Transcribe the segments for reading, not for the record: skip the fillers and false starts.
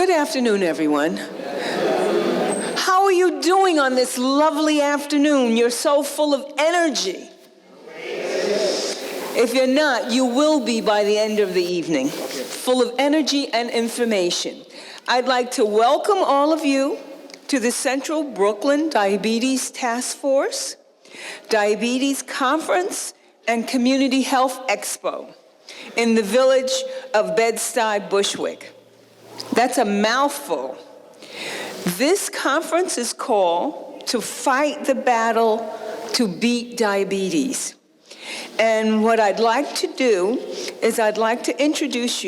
Good afternoon, everyone. How are you doing on this lovely afternoon? You're so full of energy. If you're not, you will be by the end of the evening, full of energy and information. I'd like to welcome all of you to the Central Brooklyn Diabetes Task Force, Diabetes Conference, and Community Health Expo in the village of Bedford-Stuyvesant and Bushwick. That's a mouthful. This conference is called To Fight the Battle to Beat Diabetes. And what I'd like to do is I'd like to introduce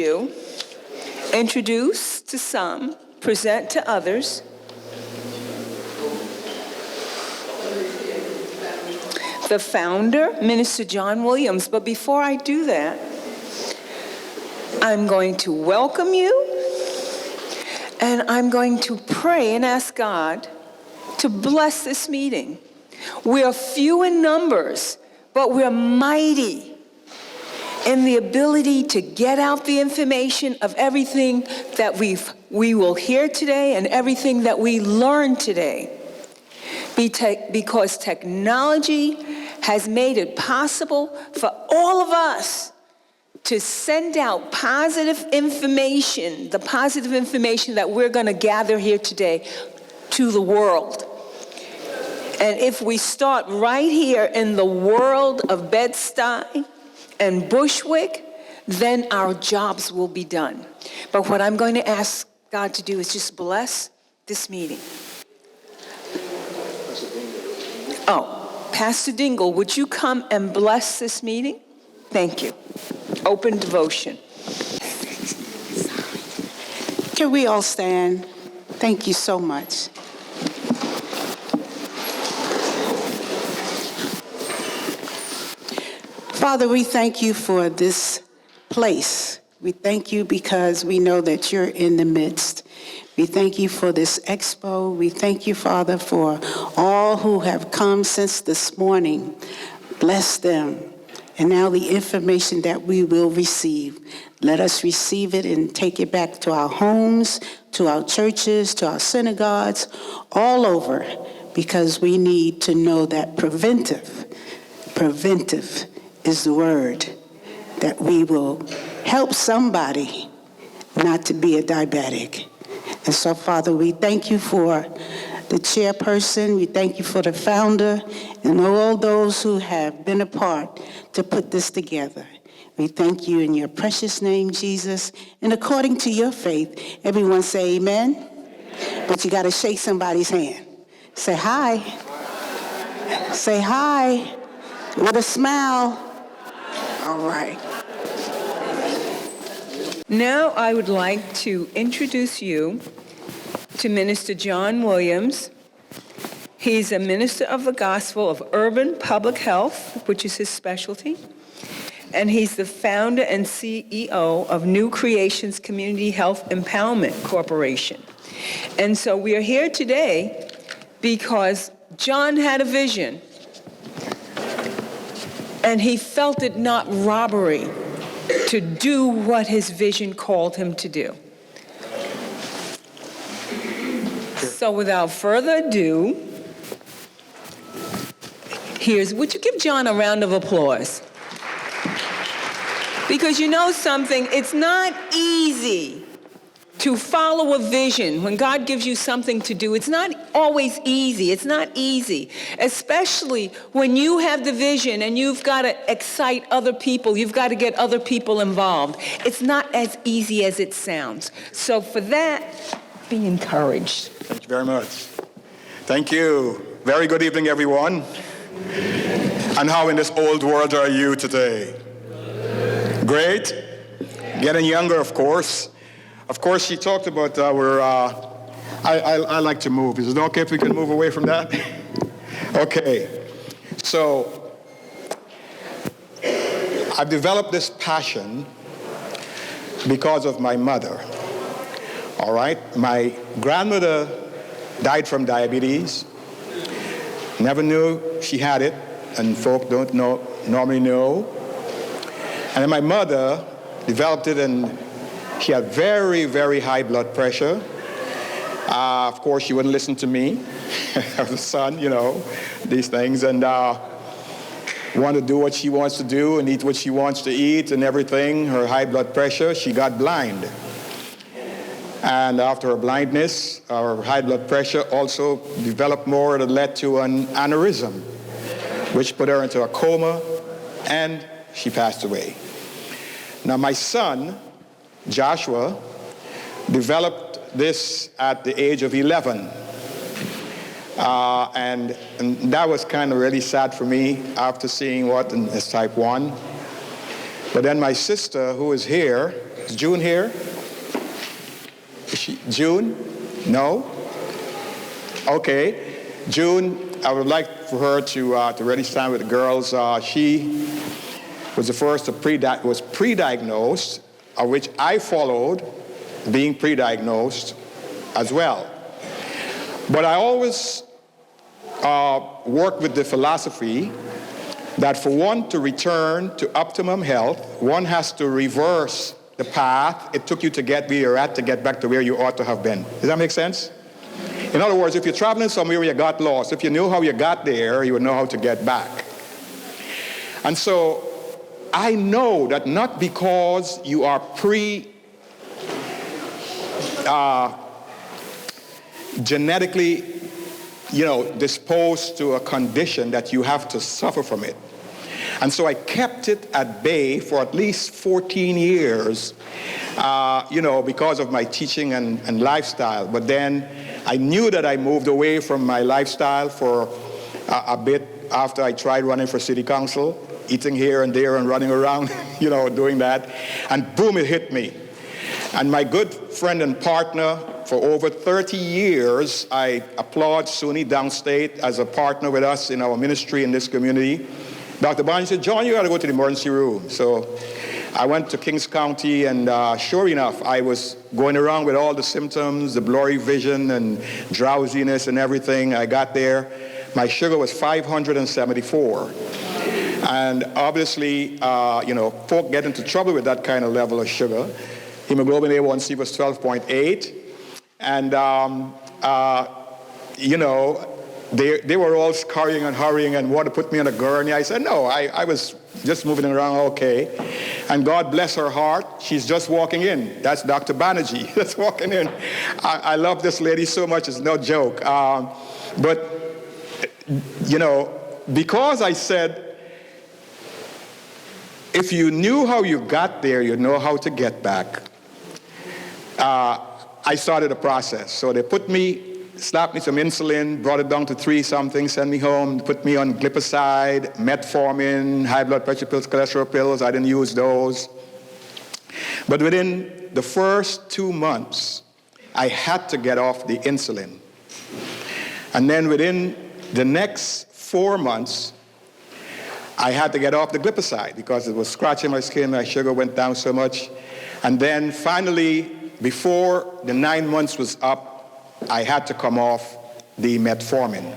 to some, present to others, the founder, Minister John Williams. But before I do that, I'm going to welcome you, and I'm going to pray and ask God to bless this meeting. We're few in numbers, but we're mighty in the ability to get out the information of everything that we will hear today and everything that we learn today. Because technology has made it possible for all of us to send out positive information, the positive information that we're going to gather here today, to the world. And if we start right here in the world of Bedford-Stuyvesant and Bushwick, then our jobs will be done. But what I'm going to ask God to do is just bless this meeting. Oh, Pastor Dingle, would you come and bless this meeting? Thank you. Open devotion. Can we all stand? Thank you so much. Father, we thank you for this place. We thank you because we know that you're in the midst. We thank you for this expo. We thank you, Father, for all who have come since this morning. Bless them. And now the information that we will receive, let us receive it and take it back to our homes, to our churches, to our synagogues, all over, because we need to know that preventive is the word, that we will help somebody not to be a diabetic. And so, Father, we thank you for the chairperson, we thank you for the founder, and all those who have been a part to put this together. We thank you in your precious name, Jesus, and according to your faith. Everyone say amen. Amen. But you got to shake somebody's hand. Say hi. Say hi with a smile. All right. Now I would like to introduce you to Minister John Williams. He's a minister of the gospel of urban public health, which is his specialty. And he's the founder and CEO of New Creations Community Health Empowerment Corporation. And so we are here today because John had a vision, and he felt it not robbery to do what his vision called him to do. So without further ado, would you give John a round of applause? Because you know something, it's not easy to follow a vision. When God gives you something to do, it's not always easy. It's not easy, especially when you have the vision and you've got to excite other people. You've got to get other people involved. It's not as easy as it sounds. So for that, be encouraged. Thank you very much. Thank you. Very good evening, everyone. And how in this old world are you today? Great. Getting younger, of course. Of course, she talked about our, I like to move. Is it okay if we can move away from that? Okay. So, I've developed this passion because of my mother. All right? My grandmother died from diabetes. Never knew she had it, and folk don't normally know. And then my mother developed it and She had very, very high blood pressure. Of course, she wouldn't listen to me, as a son, you know, these things, and want to do what she wants to do and eat what she wants to eat and everything. Her high blood pressure, she got blind. And after her blindness, her high blood pressure also developed more that led to an aneurysm, which put her into a coma, and she passed away. Now, my son, Joshua, developed this at the age of 11. And that was kind of really sad for me after seeing what is type 1. But then my sister, who is here, is June here? Is she, June? No? Okay. June, I would like for her to really stand with the girls. She was the first to was pre-diagnosed, which I followed, being pre-diagnosed as well. But I always worked with the philosophy that for one to return to optimum health, one has to reverse the path it took you to get where you're at to get back to where you ought to have been. Does that make sense? In other words, if you're traveling somewhere where you got lost, if you knew how you got there, you would know how to get back. And so I know that not because you are genetically, disposed to a condition that you have to suffer from it. And so I kept it at bay for at least 14 years, because of my teaching and lifestyle. But then I knew that I moved away from my lifestyle for a bit after I tried running for city council, eating here and there and running around, doing that. And boom, it hit me. And my good friend and partner for over 30 years, I applaud Suny Downstate as a partner with us in our ministry in this community. Dr. Barnes said, John, you got to go to the emergency room. So I went to Kings County, and sure enough, I was going around with all the symptoms, the blurry vision and drowsiness and everything. I got there. My sugar was 574. And obviously, folk get into trouble with that kind of level of sugar. Hemoglobin A1C was 12.8. And, they were all scurrying and hurrying and wanted to put me on a gurney. I said, no, I was just moving around okay. And God bless her heart, she's just walking in. That's Dr. Banerjee, that's walking in. I love this lady so much, it's no joke. Because I said, if you knew how you got there, you'd know how to get back. I started a process. So they slapped me some insulin, brought it down to 3-something, sent me home, put me on glipizide, metformin, high blood pressure pills, cholesterol pills. I didn't use those. But within the first 2 months, I had to get off the insulin. And then within the next 4 months, I had to get off the glipizide because it was scratching my skin, my sugar went down so much. And then finally, before the 9 months was up, I had to come off the metformin.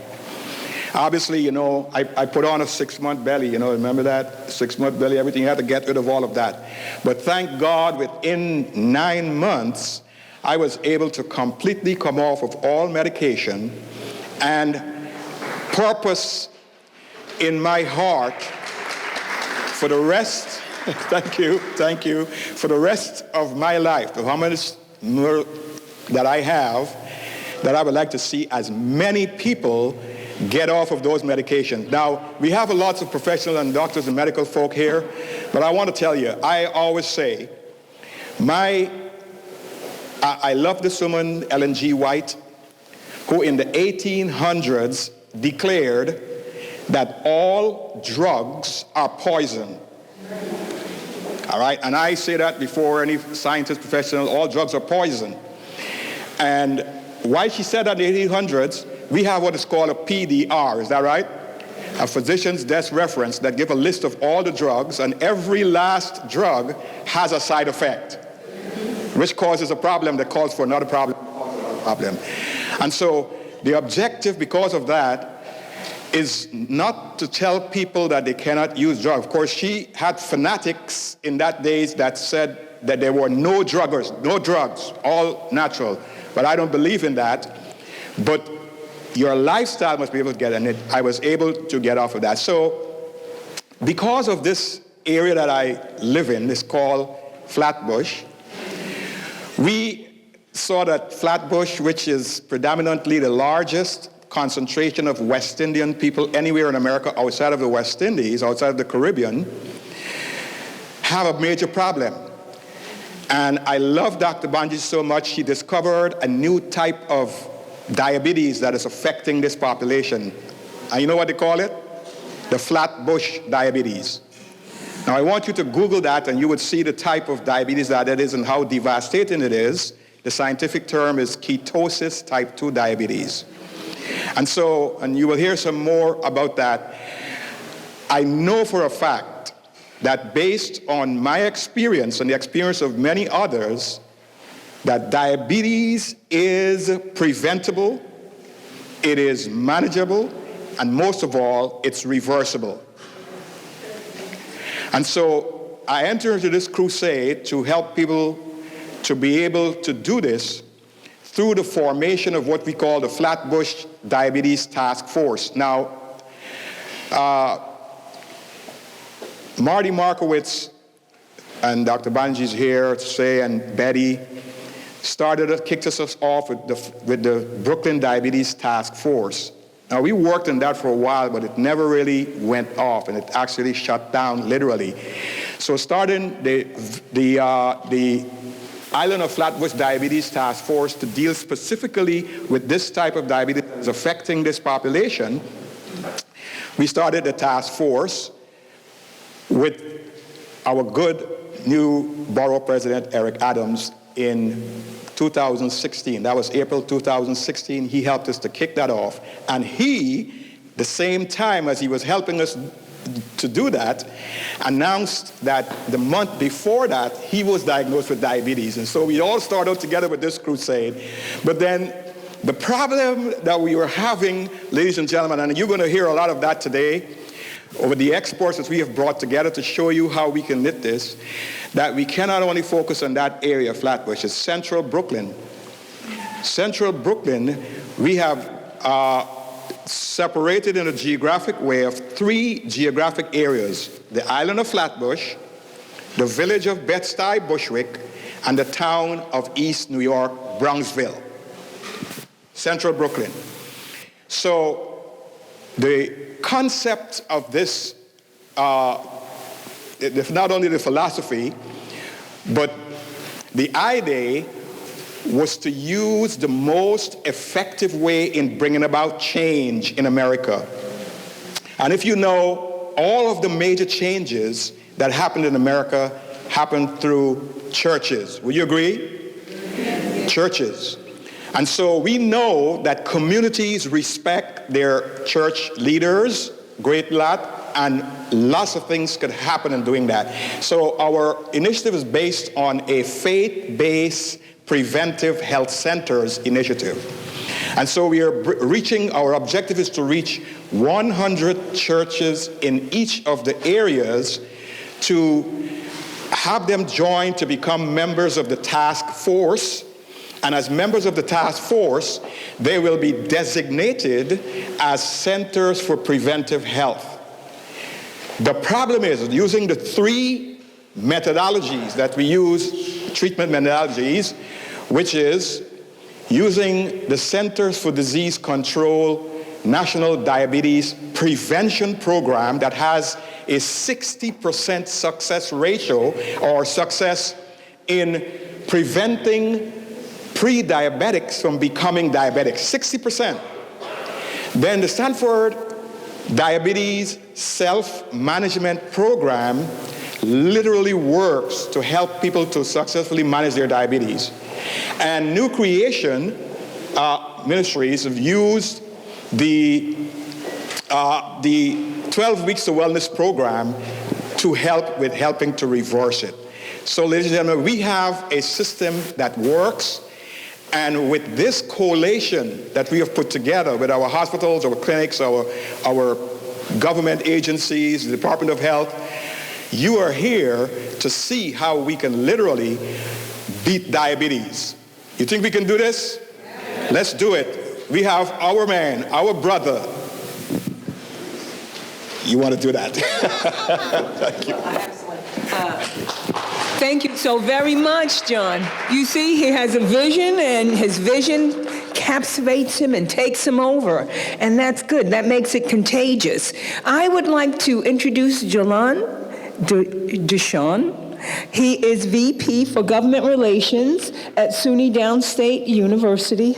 Obviously, I put on a 6-month belly, remember that? 6-month belly, everything, you had to get rid of all of that. But thank God, within 9 months, I was able to completely come off of all medication and purpose in my heart for the rest, thank you, for the rest of my life, the how much more that I have, that I would like to see as many people get off of those medications. Now, we have lots of professional and doctors and medical folk here, but I want to tell you, I always say, I love this woman, Ellen G. White, who in the 1800s declared that all drugs are poison. All right, and I say that before any scientist, professional, all drugs are poison. And why she said that in the 1800s, we have what is called a PDR, is that right? A physician's desk reference that give a list of all the drugs, and every last drug has a side effect, which causes a problem that calls for another problem. And so the objective, because of that, is not to tell people that they cannot use drugs. Of course, she had fanatics in that days that said that there were no drugs, all natural. But I don't believe in that. But your lifestyle must be able to get, and I was able to get off of that. So because of this area that I live in, it's called Flatbush, we saw that Flatbush, which is predominantly the largest concentration of West Indian people anywhere in America outside of the West Indies, outside of the Caribbean, have a major problem. And I love Dr. Banji so much, he discovered a new type of diabetes that is affecting this population. And you know what they call it? The Flatbush Diabetes. Now I want you to Google that and you would see the type of diabetes that it is and how devastating it is. The scientific term is ketosis type 2 diabetes. And you will hear some more about that. I know for a fact that based on my experience and the experience of many others, that diabetes is preventable, it is manageable, and most of all, it's reversible. And so I entered into this crusade to help people to be able to do this through the formation of what we call the Flatbush Diabetes Task Force. Now, Marty Markowitz and Dr. Banji's here to say, and Betty, kicked us off with the Brooklyn Diabetes Task Force. Now, we worked on that for a while, but it never really went off, and it actually shut down, literally. So starting the Island of Flatbush Diabetes Task Force to deal specifically with this type of diabetes that is affecting this population, we started the task force with our good new Borough President Eric Adams in 2016. That was April 2016. He helped us to kick that off. And he, the same time as he was helping us to do that, announced that the month before that, he was diagnosed with diabetes. And so we all started together with this crusade. But then the problem that we were having, ladies and gentlemen, and you're going to hear a lot of that today, over the experts that we have brought together to show you how we can knit this, that we cannot only focus on that area, Flatbush, it's central Brooklyn. Central Brooklyn, we have separated in a geographic way of 3 geographic areas: the island of Flatbush, the village of Bedford-Stuyvesant and Bushwick, and the town of East New York, Bronxville. Central Brooklyn. So the concept of this, not only the philosophy, but the idea was to use the most effective way in bringing about change in America. And if you know, all of the major changes that happened in America happened through churches. Will you agree? Churches. And so we know that communities respect their church leaders, great lot, and lots of things could happen in doing that. So our initiative is based on a faith-based preventive health centers initiative. And so we are our objective is to reach 100 churches in each of the areas to have them join to become members of the task force. And as members of the task force, they will be designated as centers for preventive health. The problem is, using the 3 methodologies that we use, treatment methodologies, which is using the Centers for Disease Control National Diabetes Prevention Program that has a 60% success ratio, or success in preventing pre-diabetics from becoming diabetics, 60%. Then the Stanford Diabetes Self-Management Program literally works to help people to successfully manage their diabetes. And New Creation Ministries have used the 12 Weeks to Wellness program to help with helping to reverse it. So, ladies and gentlemen, we have a system that works. And with this coalition that we have put together with our hospitals, our clinics, our government agencies, the Department of Health, You are here to see how we can literally beat diabetes. You think we can do this? Let's do it. We have our man, our brother. You want to do that? Thank you. Thank you so very much, John. You see, he has a vision, and his vision captivates him and takes him over. And that's good. That makes it contagious. I would like to introduce Jalan Deshawn. He is VP for Government Relations at Suny Downstate University,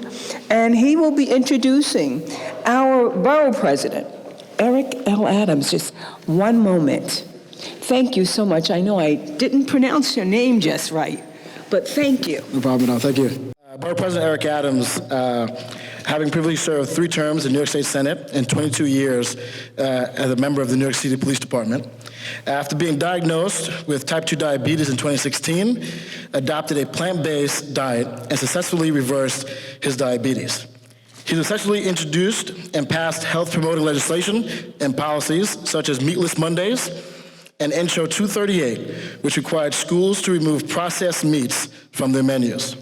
and he will be introducing our Borough President, Eric L. Adams. Just one moment. Thank you so much. I know I didn't pronounce your name just right, but thank you. No problem at all. Thank you. Borough President Eric Adams, having previously served 3 terms in New York State Senate and 22 years as a member of the New York City Police Department. After being diagnosed with type 2 diabetes in 2016, adopted a plant-based diet and successfully reversed his diabetes. He successfully introduced and passed health-promoting legislation and policies such as Meatless Mondays and Intro 238, which required schools to remove processed meats from their menus.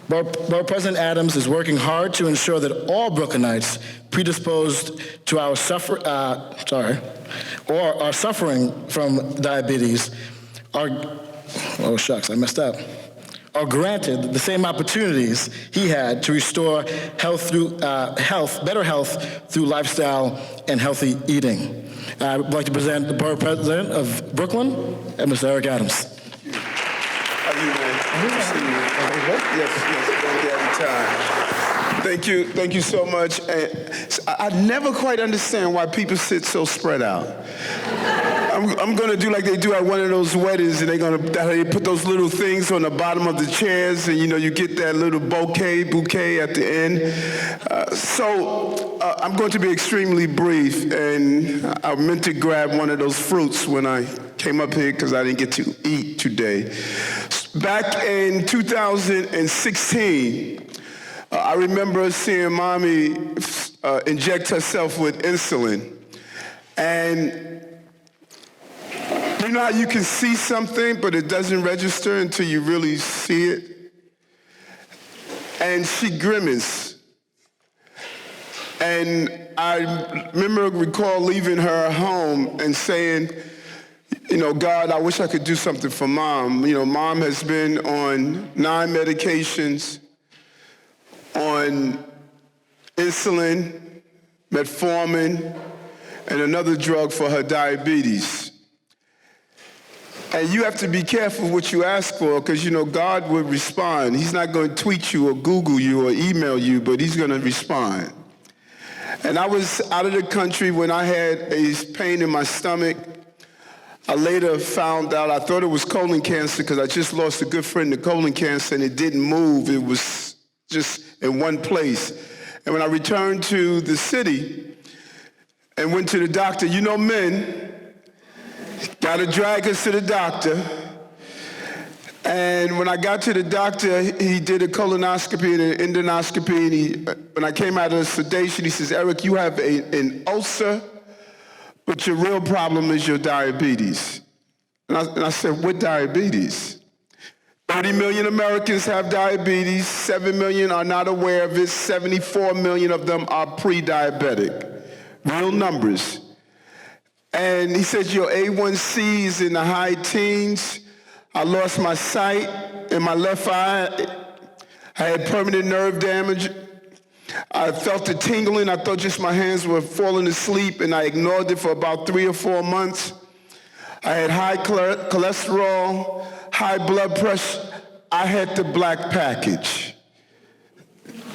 Borough President Adams is working hard to ensure that all Brooklynites predisposed to are suffering from diabetes are granted the same opportunities he had to restore health through better health through lifestyle and healthy eating. I would like to present the Borough President of Brooklyn, Mr. Eric Adams. How are you, man? Good to see you. Yes, every time. Thank you so much. I never quite understand why people sit so spread out. I'm going to do like they do at one of those weddings, and they put those little things on the bottom of the chairs, and you get that little bouquet at the end. So I'm going to be extremely brief, and I meant to grab one of those fruits when I came up here because I didn't get to eat today. Back in 2016, I remember seeing Mommy inject herself with insulin. And you know how you can see something, but it doesn't register until you really see it? And she grimaced. And I recall leaving her home and saying, God, I wish I could do something for Mom. Mom has been on 9 medications, on insulin, metformin, and another drug for her diabetes. And you have to be careful what you ask for, because God will respond. He's not going to tweet you or Google you or email you, but he's going to respond. And I was out of the country when I had a pain in my stomach. I later found out, I thought it was colon cancer because I just lost a good friend to colon cancer, and it didn't move. It was just in one place. And when I returned to the city and went to the doctor, men got to drag us to the doctor. And when I got to the doctor, he did a colonoscopy and an endoscopy, and when I came out of the sedation, he says, Eric, you have an ulcer, but your real problem is your diabetes. And I said, what diabetes? 30 million Americans have diabetes, 7 million are not aware of it, 74 million of them are pre-diabetic. Real numbers. And he said, your A1C is in the high teens. I lost my sight in my left eye. I had permanent nerve damage. I felt the tingling. I thought just my hands were falling asleep, and I ignored it for about 3 or 4 months. I had high cholesterol, high blood pressure. I had the black package.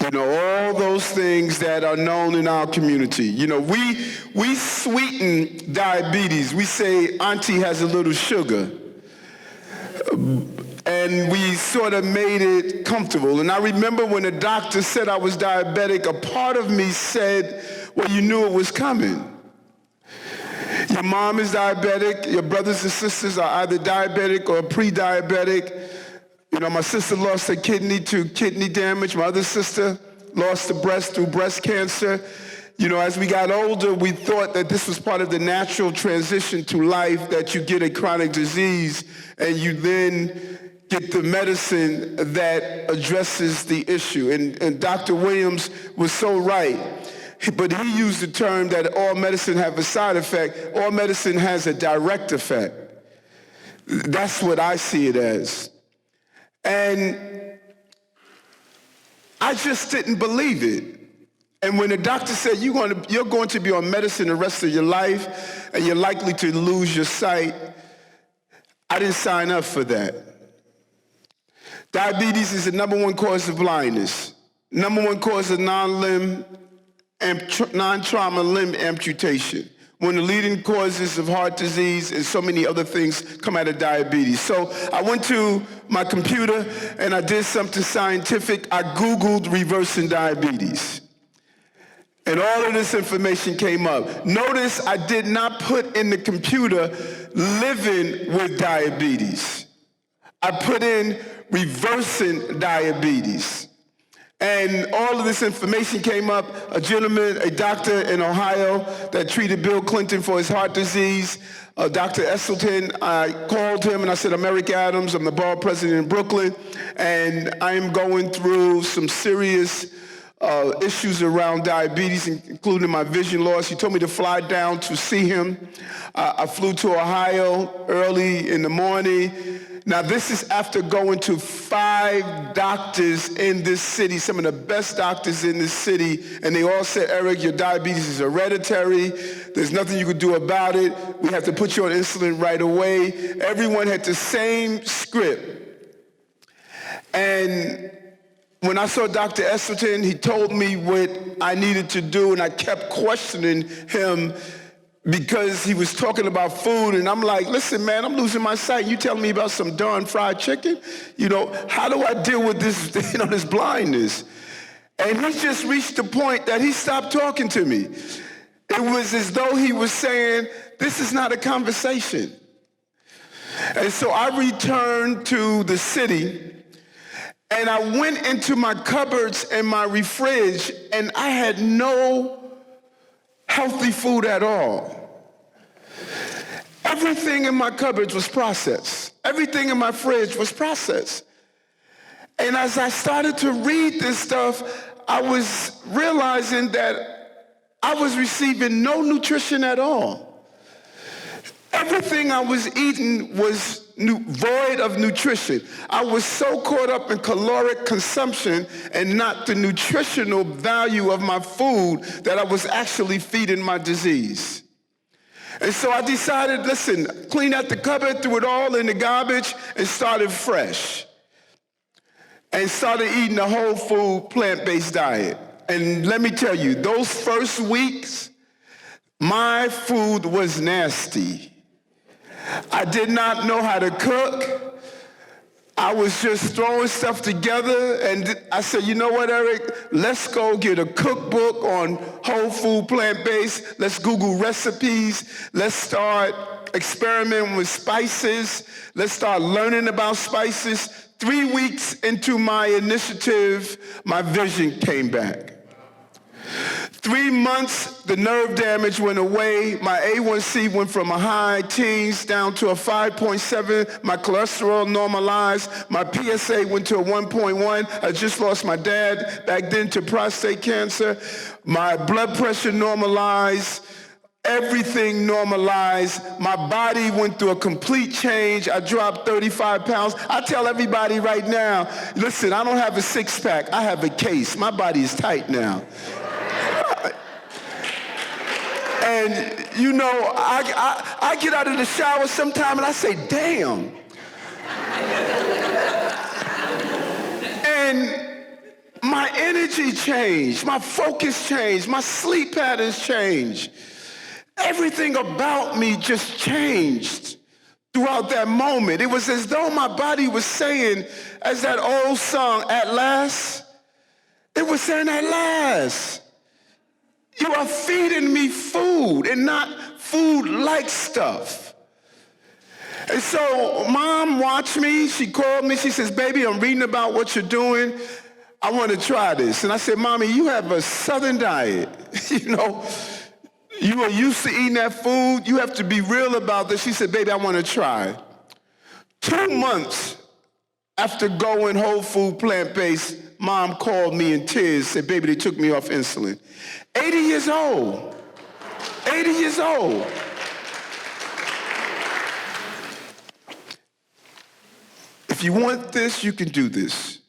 All those things that are known in our community. We sweeten diabetes. We say auntie has a little sugar. And we sort of made it comfortable. And I remember when the doctor said I was diabetic, a part of me said, well, you knew it was coming. Your mom is diabetic. Your brothers and sisters are either diabetic or pre-diabetic. My sister lost her kidney to kidney damage. My other sister lost the breast through breast cancer. You know, as we got older, we thought that this was part of the natural transition to life, that you get a chronic disease and you then get the medicine that addresses the issue. And Dr. Williams was so right. But he used the term that all medicine have a side effect. All medicine has a direct effect. That's what I see it as. And I just didn't believe it. And when the doctor said, you're going to be on medicine the rest of your life, and you're likely to lose your sight, I didn't sign up for that. Diabetes is the number one cause of blindness, number one cause of non-trauma limb amputation, one of the leading causes of heart disease, and so many other things come out of diabetes. So I went to my computer and I did something scientific. I Googled reversing diabetes. And all of this information came up. Notice I did not put in the computer living with diabetes. I put in reversing diabetes. And all of this information came up. A gentleman, a doctor in Ohio that treated Bill Clinton for his heart disease, Dr. Esselstyn, I called him and I said, I'm Eric Adams, I'm the Borough President in Brooklyn, and I am going through some serious issues around diabetes, including my vision loss. He told me to fly down to see him. I flew to Ohio early in the morning. Now, this is after going to 5 doctors in this city, some of the best doctors in this city, and they all said, Eric, your diabetes is hereditary. There's nothing you could do about it. We have to put you on insulin right away. Everyone had the same script. And when I saw Dr. Esselstyn, he told me what I needed to do, and I kept questioning him because he was talking about food, and I'm like, listen, man, I'm losing my sight. You telling me about some darn fried chicken? You know, how do I deal with this, this blindness? And he just reached the point that he stopped talking to me. It was as though he was saying, this is not a conversation. And so I returned to the city, and I went into my cupboards and my fridge, and I had no healthy food at all. Everything in my cupboards was processed. Everything in my fridge was processed. And as I started to read this stuff, I was realizing that I was receiving no nutrition at all. Everything I was eating was void of nutrition. I was so caught up in caloric consumption and not the nutritional value of my food that I was actually feeding my disease. And so I decided, listen, clean out the cupboard, threw it all in the garbage, and started fresh. And started eating a whole food, plant-based diet. And let me tell you, those first weeks, my food was nasty. I did not know how to cook. I was just throwing stuff together, and I said, you know what, Eric? Let's go get a cookbook on whole food, plant-based. Let's Google recipes. Let's start experimenting with spices. Let's start learning about spices. 3 weeks into my initiative, my vision came back. 3 months, the nerve damage went away. My A1C went from a high teens down to a 5.7. My cholesterol normalized. My PSA went to a 1.1. I just lost my dad back then to prostate cancer. My blood pressure normalized. Everything normalized. My body went through a complete change. I dropped 35 pounds. I tell everybody right now, listen, I don't have a six-pack. I have a case. My body is tight now. And, you know, I get out of the shower sometime and I say, damn. And my energy changed. My focus changed. My sleep patterns changed. Everything about me just changed throughout that moment. It was as though my body was saying, as that old song, at last, it was saying, at last. You are feeding me food and not food-like stuff. And so Mom watched me. She called me. She says, baby, I'm reading about what you're doing. I want to try this. And I said, Mommy, you have a Southern diet. You are used to eating that food. You have to be real about this. She said, baby, I want to try. 2 months after going whole food, plant-based, Mom called me in tears, said, baby, they took me off insulin. 80 years old. 80 years old. If you want this, you can do this.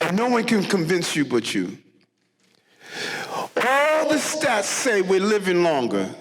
And no one can convince you but you. All the stats say we're living longer.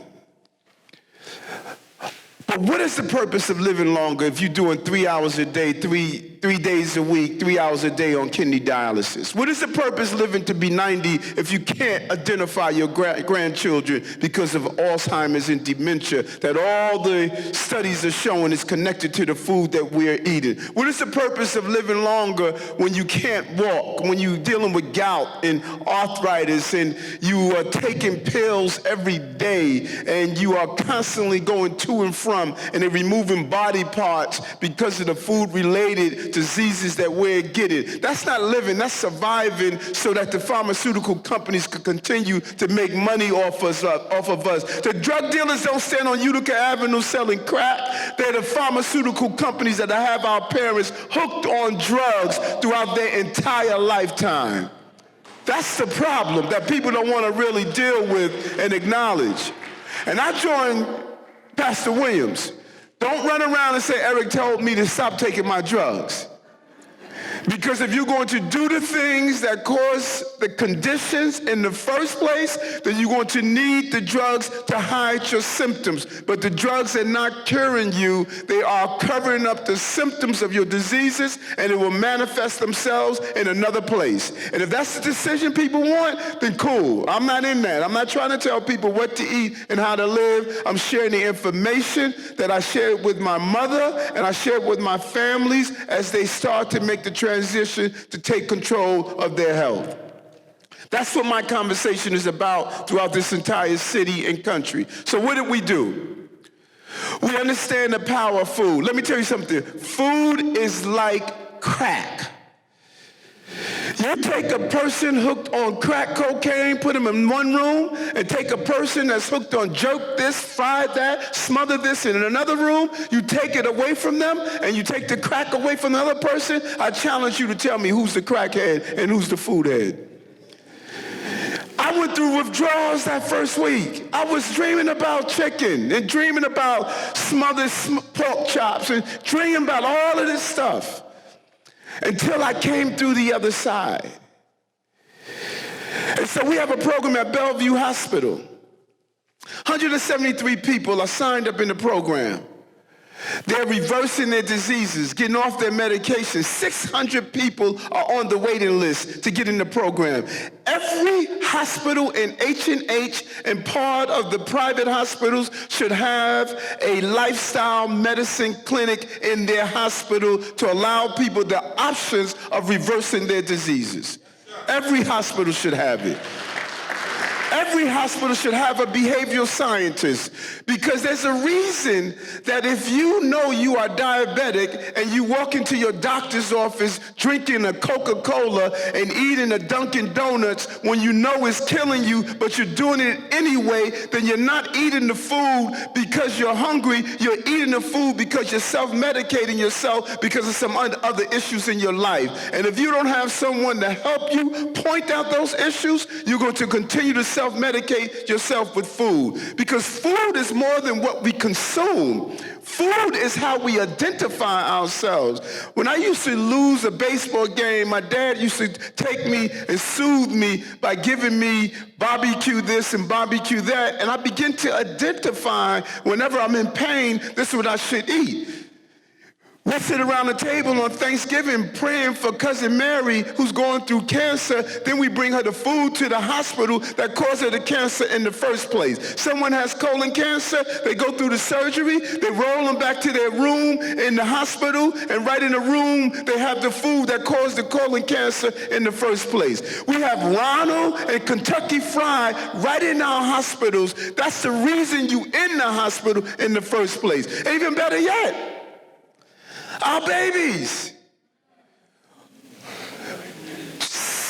But what is the purpose of living longer if you're doing 3 hours a day, three days a week, 3 hours a day on kidney dialysis? What is the purpose of living to be 90 if you can't identify your grandchildren because of Alzheimer's and dementia that all the studies are showing is connected to the food that we're eating? What is the purpose of living longer when you can't walk, when you're dealing with gout and arthritis and you are taking pills every day and you are constantly going to and from and they're removing body parts because of the food-related diseases that we're getting? That's not living, that's surviving so that the pharmaceutical companies can continue to make money off of us. The drug dealers don't stand on Utica Avenue selling crack. They're the pharmaceutical companies that have our parents hooked on drugs throughout their entire lifetime. That's the problem that people don't want to really deal with and acknowledge. And I joined Pastor Williams. Don't run around and say, Eric told me to stop taking my drugs. Because if you're going to do the things that cause the conditions in the first place, then you're going to need the drugs to hide your symptoms. But the drugs are not curing you. They are covering up the symptoms of your diseases, and it will manifest themselves in another place. And if that's the decision people want, then cool. I'm not in that. I'm not trying to tell people what to eat and how to live. I'm sharing the information that I shared with my mother and I shared with my families as they start to make the transition to take control of their health. That's what my conversation is about throughout this entire city and country. So what did we do? We understand the power of food. Let me tell you something. Food is like crack. You take a person hooked on crack cocaine, put them in one room, and take a person that's hooked on jerk this, fry that, smother this in another room. You take it away from them, and you take the crack away from the other person. I challenge you to tell me who's the crackhead and who's the food head. I went through withdrawals that first week. I was dreaming about chicken and dreaming about smothered pork chops and dreaming about all of this stuff. Until I came through the other side. And so we have a program at Bellevue Hospital. 173 people are signed up in the program. They're reversing their diseases, getting off their medications. 600 people are on the waiting list to get in the program. Every hospital in H&H and part of the private hospitals should have a lifestyle medicine clinic in their hospital to allow people the options of reversing their diseases. Every hospital should have it. Every hospital should have a behavioral scientist because there's a reason that if you know you are diabetic and you walk into your doctor's office drinking a Coca-Cola and eating a Dunkin' Donuts when you know it's killing you, but you're doing it anyway, then you're not eating the food because you're hungry. You're eating the food because you're self-medicating yourself because of some other issues in your life. And if you don't have someone to help you point out those issues, you're going to continue to self-medicate yourself with food because food is more than what we consume. Food is how we identify ourselves. When I used to lose a baseball game, my dad used to take me and soothe me by giving me barbecue this and barbecue that, and I begin to identify whenever I'm in pain, this is what I should eat. We sit around the table on Thanksgiving praying for Cousin Mary who's going through cancer. Then we bring her the food to the hospital that caused her the cancer in the first place. Someone has colon cancer. They go through the surgery. They roll them back to their room in the hospital. And right in the room, they have the food that caused the colon cancer in the first place. We have Ronald and Kentucky Fried right in our hospitals. That's the reason you in the hospital in the first place. And even better yet, our babies.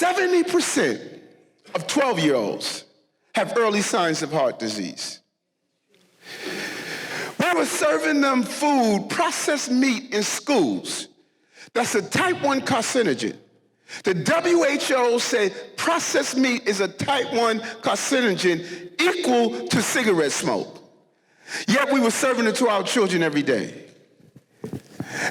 70% of 12-year-olds have early signs of heart disease. We were serving them food, processed meat in schools. That's a type 1 carcinogen. The WHO said processed meat is a type 1 carcinogen equal to cigarette smoke. Yet we were serving it to our children every day.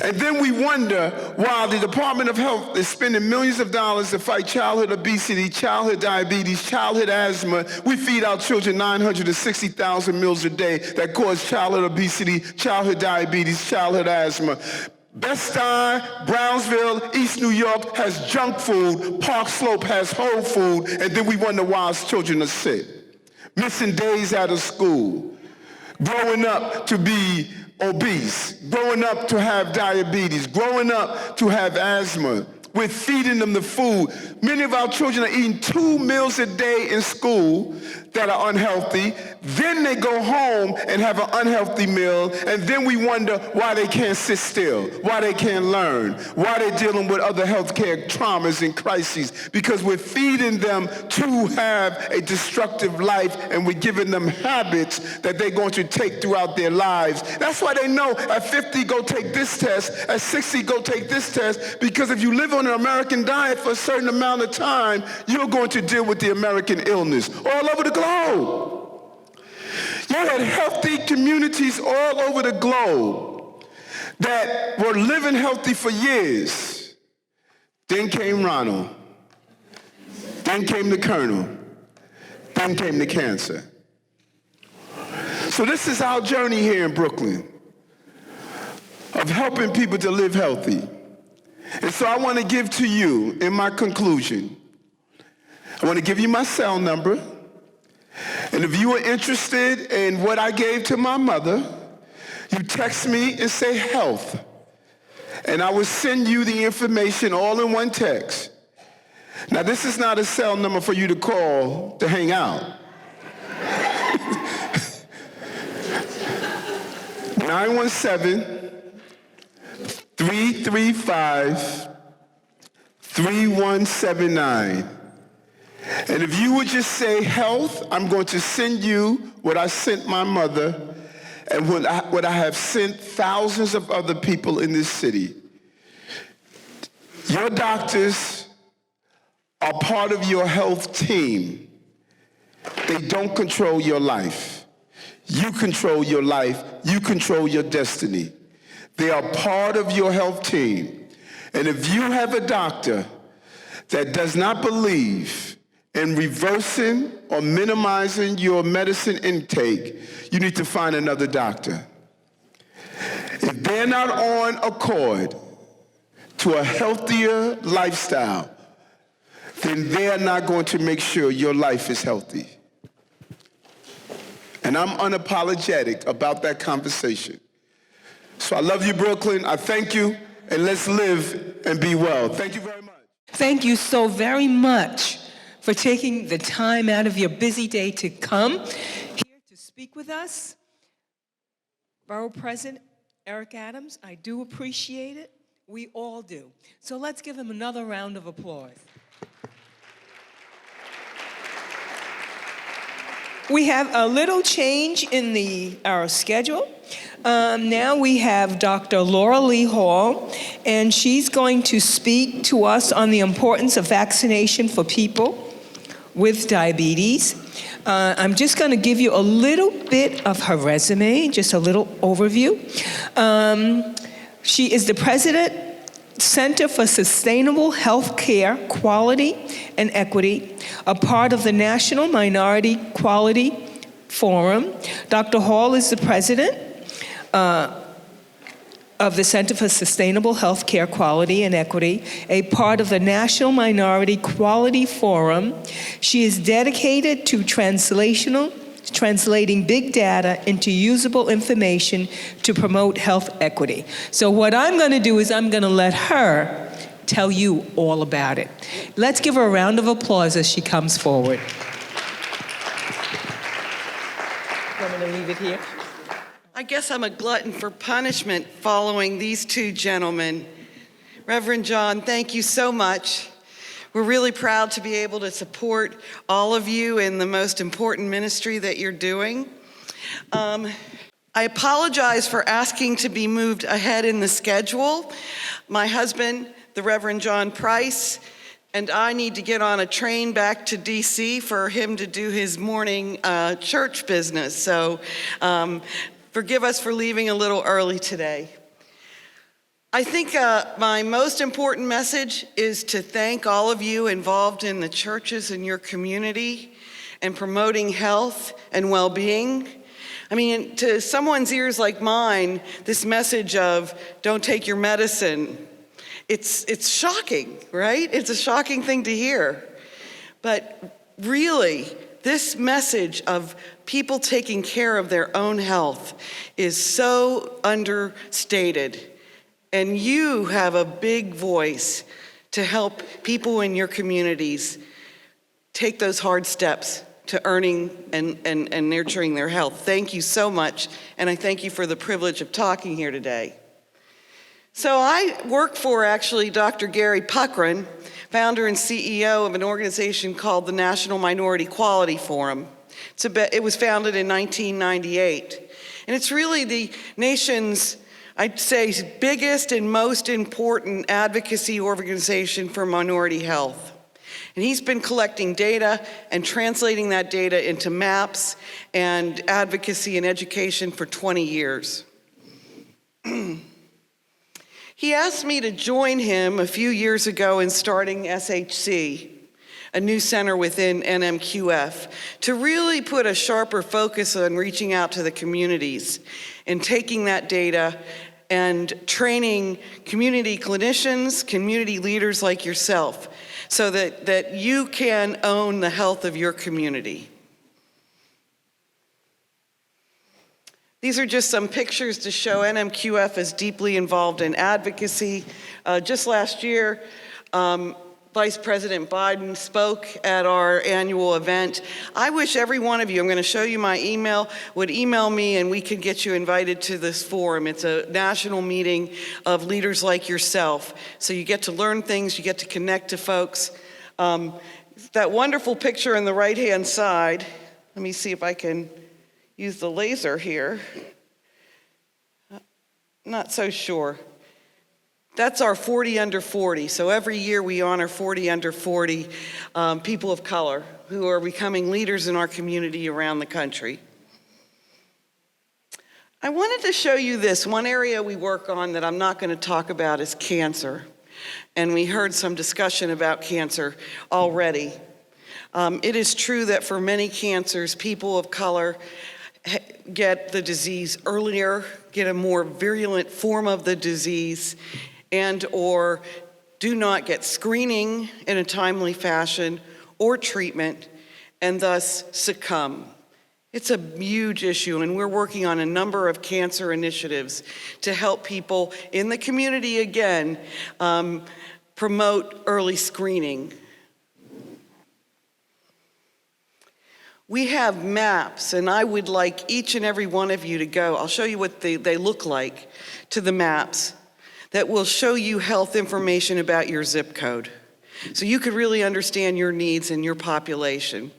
And then we wonder why the Department of Health is spending millions of dollars to fight childhood obesity, childhood diabetes, childhood asthma. We feed our children 960,000 meals a day that cause childhood obesity, childhood diabetes, childhood asthma. Bed-Stuy, Brownsville, East New York has junk food. Park Slope has whole food. And then we wonder why our children are sick. Missing days out of school. Growing up to be obese, growing up to have diabetes, growing up to have asthma. We're feeding them the food. Many of our children are eating 2 meals a day in school that are unhealthy. Then they go home and have an unhealthy meal, and then we wonder why they can't sit still, why they can't learn, why they're dealing with other healthcare traumas and crises, because we're feeding them to have a destructive life, and we're giving them habits that they're going to take throughout their lives. That's why they know at 50, go take this test, at 60, go take this test, because if you live on an American diet for a certain amount of time, you're going to deal with the American illness all over the globe. You had healthy communities all over the globe that were living healthy for years. Then came Ronald. Then came the Colonel. Then came the cancer. So this is our journey here in Brooklyn of helping people to live healthy. And so I want to give to you, in my conclusion, I want to give you my cell number. And if you are interested in what I gave to my mother, you text me and say health. And I will send you the information all in one text. Now, this is not a cell number for you to call to hang out. 917-335-3179. And if you would just say health, I'm going to send you what I sent my mother and what I have sent thousands of other people in this city. Your doctors are part of your health team. They don't control your life. You control your life. You control your destiny. They are part of your health team. And if you have a doctor that does not believe in reversing or minimizing your medicine intake, you need to find another doctor. If they're not on accord to a healthier lifestyle, then they're not going to make sure your life is healthy. And I'm unapologetic about that conversation. So I love you, Brooklyn. I thank you, and let's live and be well. Thank you very much. Thank you so very much for taking the time out of your busy day to come here to speak with us. Borough President Eric Adams, I do appreciate it. We all do. So let's give him another round of applause. We have a little change in our schedule. Now we have Dr. Laura Lee Hall, and she's going to speak to us on the importance of vaccination for people with diabetes. I'm just going to give you a little bit of her resume, just a little overview. She is the president, Center for Sustainable Healthcare Quality and Equity, a part of the National Minority Quality Forum. Dr. Hall is the president of the Center for Sustainable Healthcare Quality and Equity, a part of the National Minority Quality Forum. She is dedicated to translating big data into usable information to promote health equity. So what I'm going to do is I'm going to let her tell you all about it. Let's give her a round of applause as she comes forward. I'm going to leave it here. I guess I'm a glutton for punishment following these two gentlemen. Reverend John, thank you so much We're really proud to be able to support all of you in the most important ministry that you're doing. I apologize for asking to be moved ahead in the schedule. My husband, the Reverend John Price, and I need to get on a train back to DC for him to do his morning church business. So forgive us for leaving a little early today. I think my most important message is to thank all of you involved in the churches in your community and promoting health and well-being. I mean, to someone's ears like mine, this message of don't take your medicine, it's shocking, right? It's a shocking thing to hear. But really, this message of people taking care of their own health is so understated. And you have a big voice to help people in your communities take those hard steps to earning and nurturing their health. Thank you so much, and I thank you for the privilege of talking here today. So I work for, actually, Dr. Gary Puckrin, founder and CEO of an organization called the National Minority Quality Forum. It was founded in 1998, and it's really the nation's, I'd say, biggest and most important advocacy organization for minority health. And he's been collecting data and translating that data into maps and advocacy and education for 20 years. He asked me to join him a few years ago in starting SHC, a new center within NMQF, to really put a sharper focus on reaching out to the communities and taking that data and training community clinicians, community leaders like yourself, so that you can own the health of your community. These are just some pictures to show NMQF is deeply involved in advocacy. Just last year, Vice President Biden spoke at our annual event. I wish every one of you, I'm going to show you my email, would email me and we could get you invited to this forum. It's a national meeting of leaders like yourself. So you get to learn things, you get to connect to folks. That wonderful picture on the right-hand side, let me see if I can use the laser here. Not so sure. That's our 40 under 40. So every year we honor 40 under 40 people of color who are becoming leaders in our community around the country. I wanted to show you this. One area we work on that I'm not going to talk about is cancer. And we heard some discussion about cancer already. It is true that for many cancers, people of color get the disease earlier, get a more virulent form of the disease, and or do not get screening in a timely fashion or treatment, and thus succumb. It's a huge issue, and we're working on a number of cancer initiatives to help people in the community, again, promote early screening. We have maps, and I would like each and every one of you to go. I'll show you what they look like to the maps that will show you health information about your zip code, so you could really understand your needs and your population.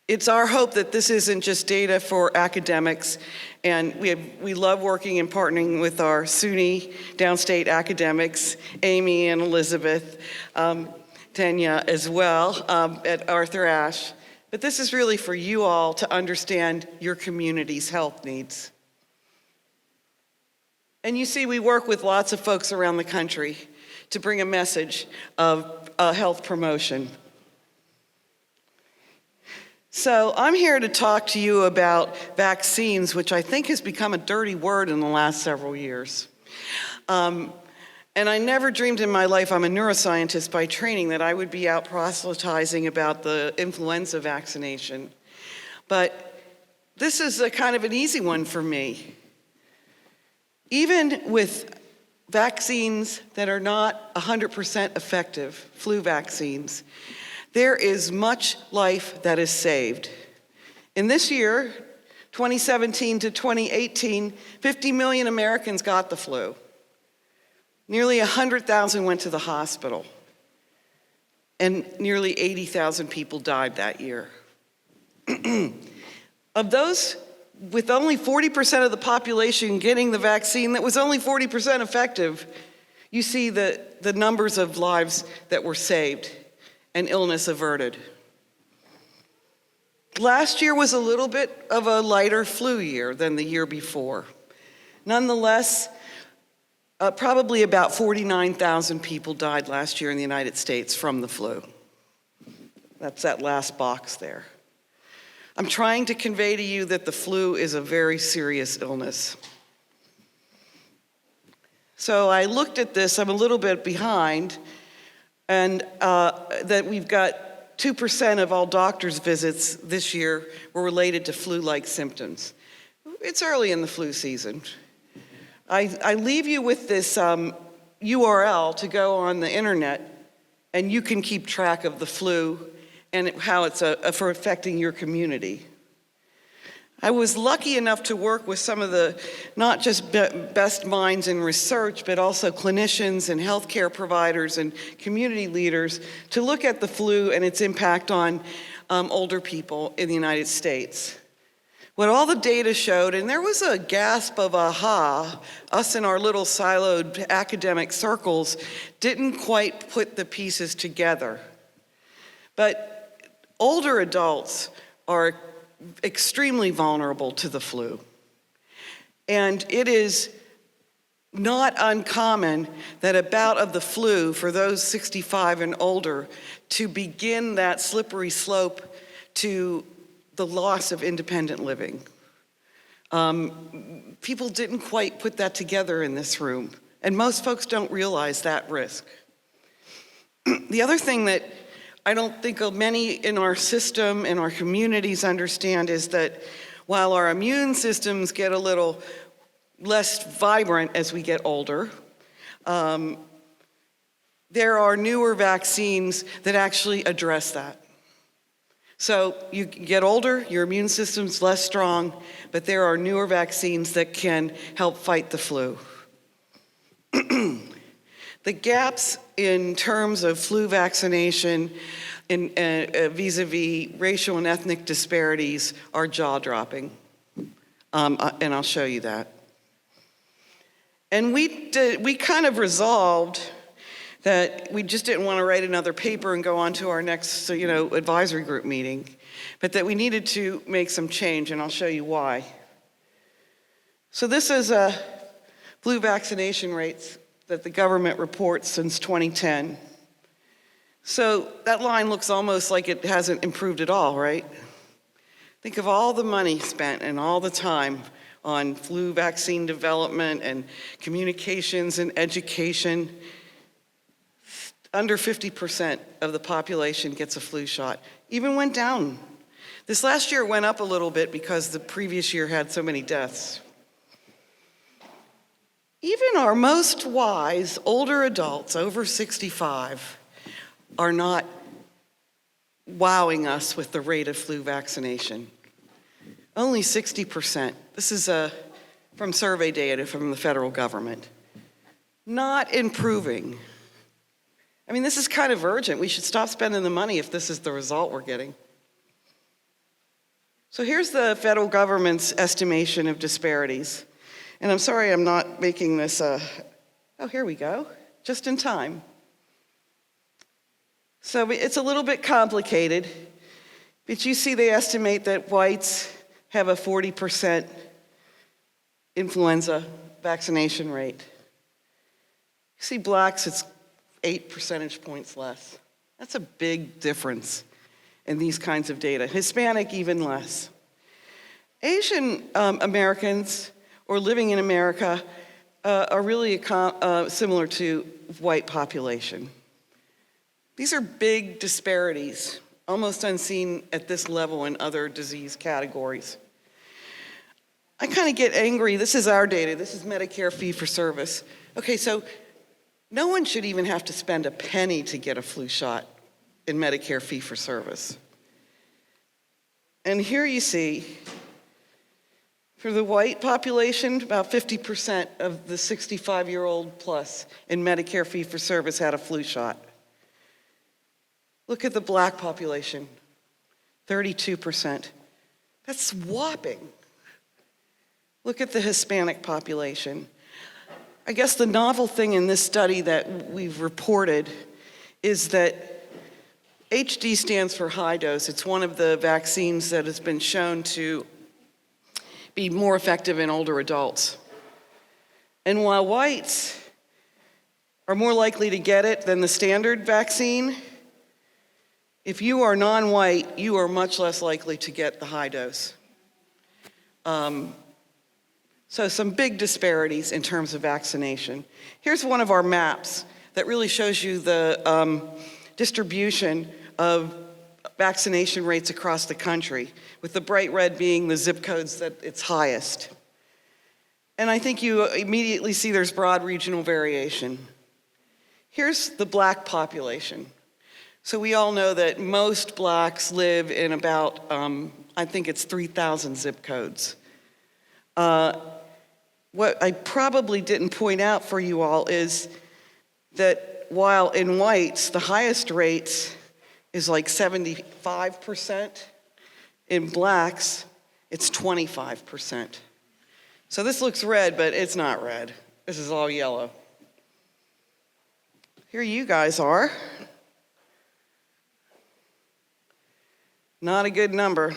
It's our hope that this isn't just data for academics, and we love working and partnering with our Suny Downstate academics, Amy and Elizabeth, Tanya as well, at Arthur Ashe. But this is really for you all to understand your community's health needs. And you see, we work with lots of folks around the country to bring a message of health promotion. So I'm here to talk to you about vaccines, which I think has become a dirty word in the last several years. And I never dreamed in my life, I'm a neuroscientist by training, that I would be out proselytizing about the influenza vaccination. But this is a kind of an easy one for me. Even with vaccines that are not 100% effective, flu vaccines, there is much life that is saved. In this year, 2017 to 2018, 50 million Americans got the flu. Nearly 100,000 went to the hospital. and nearly 80,000 people died that year. Of those, with only 40% of the population getting the vaccine that was only 40% effective, you see the numbers of lives that were saved and illness averted. Last year was a little bit of a lighter flu year than the year before. Nonetheless, probably about 49,000 people died last year in the United States from the flu. That's that last box there. I'm trying to convey to you that the flu is a very serious illness. So I looked at this, I'm a little bit behind, and that we've got 2% of all doctor's visits this year were related to flu-like symptoms. It's early in the flu season. I leave you with this URL to go on the internet, and you can keep track of the flu and how it's for affecting your community. I was lucky enough to work with some of the not just best minds in research, but also clinicians and healthcare providers and community leaders to look at the flu and its impact on older people in the United States. What all the data showed, and there was a gasp of aha, us in our little siloed academic circles didn't quite put the pieces together. But older adults are extremely vulnerable to the flu. And it is not uncommon that a bout of the flu for those 65 and older to begin that slippery slope to the loss of independent living. People didn't quite put that together in this room, and most folks don't realize that risk. The other thing that I don't think many in our system, in our communities understand is that while our immune systems get a little less vibrant as we get older, there are newer vaccines that actually address that. So you get older, your immune system's less strong, but there are newer vaccines that can help fight the flu. The gaps in terms of flu vaccination vis-a-vis racial and ethnic disparities are jaw-dropping, and I'll show you that. And we kind of resolved that we just didn't want to write another paper and go on to our next advisory group meeting, but that we needed to make some change, and I'll show you why. So this is flu vaccination rates that the government reports since 2010. So that line looks almost like it hasn't improved at all, right? Think of all the money spent and all the time on flu vaccine development and communications and education. Under 50% of the population gets a flu shot. Even went down. This last year went up a little bit because the previous year had so many deaths. Even our most wise older adults over 65 are not wowing us with the rate of flu vaccination. Only 60%. This is from survey data from the federal government. Not improving. I mean, this is kind of urgent. We should stop spending the money if this is the result we're getting. So here's the federal government's estimation of disparities. And I'm sorry I'm not making this, oh, here we go, just in time. So it's a little bit complicated, but you see they estimate that whites have a 40% influenza vaccination rate. You see blacks, it's 8 percentage points less. That's a big difference in these kinds of data. Hispanic, even less. Asian Americans, or living in America, are really similar to white population. These are big disparities, almost unseen at this level in other disease categories. I kind of get angry. This is our data. This is Medicare fee-for-service. Okay, so no one should even have to spend a penny to get a flu shot in Medicare fee-for-service. And here you see, for the white population, about 50% of the 65-year-old plus in Medicare fee-for-service had a flu shot. Look at the black population, 32%. That's whopping. Look at the Hispanic population. I guess the novel thing in this study that we've reported is that HD stands for high dose. It's one of the vaccines that has been shown to be more effective in older adults. And while whites are more likely to get it than the standard vaccine, if you are non-white, you are much less likely to get the high dose. So some big disparities in terms of vaccination. Here's one of our maps that really shows you the distribution of vaccination rates across the country, with the bright red being the zip codes that it's highest. And I think you immediately see there's broad regional variation. Here's the black population. So we all know that most blacks live in about, I think it's 3,000 zip codes. What I probably didn't point out for you all is that while in whites, the highest rates is like 75%, in blacks, it's 25%. So this looks red, but it's not red. This is all yellow. Here you guys are. Not a good number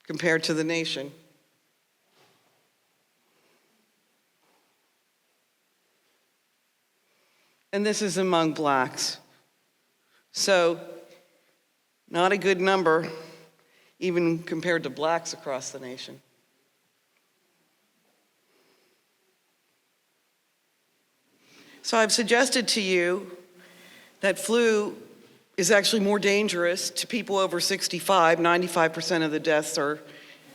compared to the nation. And this is among blacks. So, not a good number, even compared to blacks across the nation. So I've suggested to you that flu is actually more dangerous to people over 65. 95% of the deaths are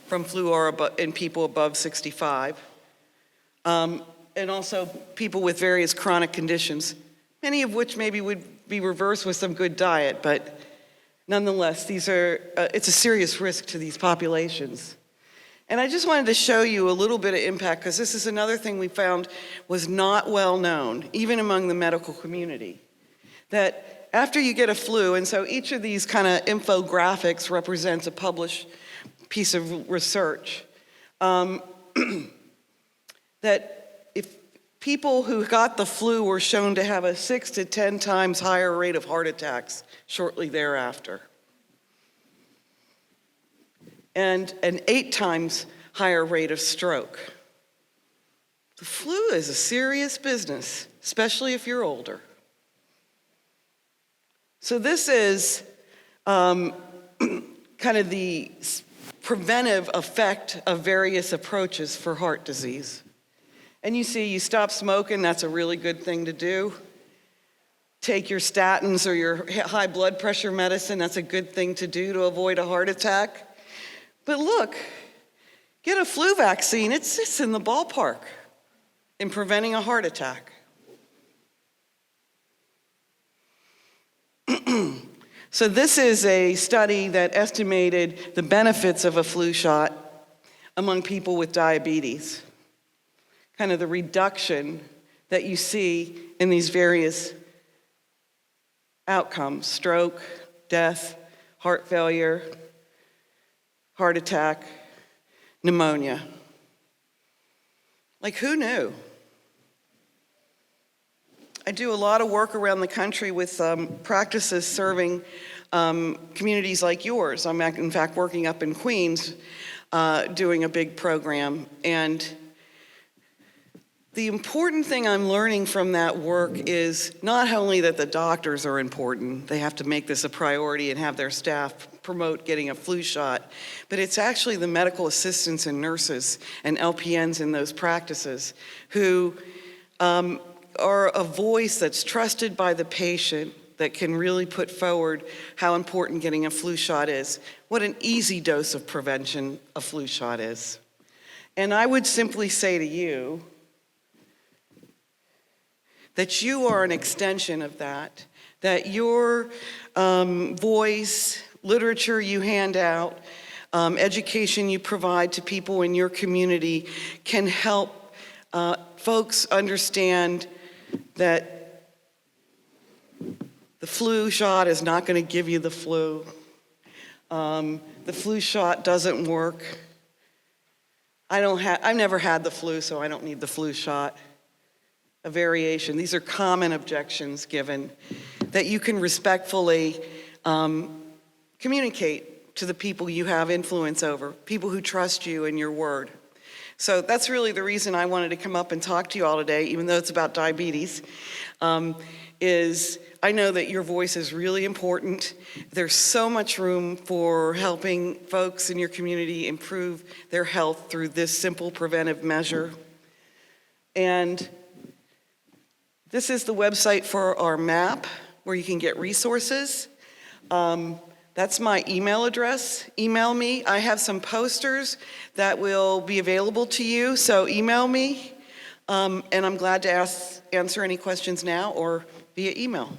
from flu or in people above 65. And also people with various chronic conditions, many of which maybe would be reversed with some good diet, but nonetheless, it's a serious risk to these populations. And I just wanted to show you a little bit of impact, because this is another thing we found was not well known, even among the medical community, that after you get a flu, and so each of these kind of infographics represents a published piece of research, that if people who got the flu were shown to have a 6 to 10 times higher rate of heart attacks shortly thereafter, and an 8 times higher rate of stroke. The flu is a serious business, especially if you're older. So this is kind of the preventive effect of various approaches for heart disease. And you see, you stop smoking, that's a really good thing to do. Take your statins or your high blood pressure medicine, that's a good thing to do to avoid a heart attack. But look, get a flu vaccine, it's in the ballpark in preventing a heart attack. So this is a study that estimated the benefits of a flu shot among people with diabetes, kind of the reduction that you see in these various outcomes: stroke, death, heart failure, heart attack, pneumonia. Like, who knew? I do a lot of work around the country with practices serving communities like yours. I'm in fact working up in Queens doing a big program. And the important thing I'm learning from that work is not only that the doctors are important, they have to make this a priority and have their staff promote getting a flu shot, but it's actually the medical assistants and nurses and LPNs in those practices who are a voice that's trusted by the patient, that can really put forward how important getting a flu shot is, what an easy dose of prevention a flu shot is. And I would simply say to you that you are an extension of that your voice, literature you hand out, education you provide to people in your community can help folks understand that The flu shot is not going to give you the flu. The flu shot doesn't work. I've never had the flu, so I don't need the flu shot. A variation. These are common objections given that you can respectfully communicate to the people you have influence over, people who trust you and your word. So that's really the reason I wanted to come up and talk to you all today, even though it's about diabetes, is I know that your voice is really important. There's so much room for helping folks in your community improve their health through this simple preventive measure. And this is the website for our map where you can get resources. That's my email address. Email me. I have some posters that will be available to you, so email me. And I'm glad to answer any questions now or via email.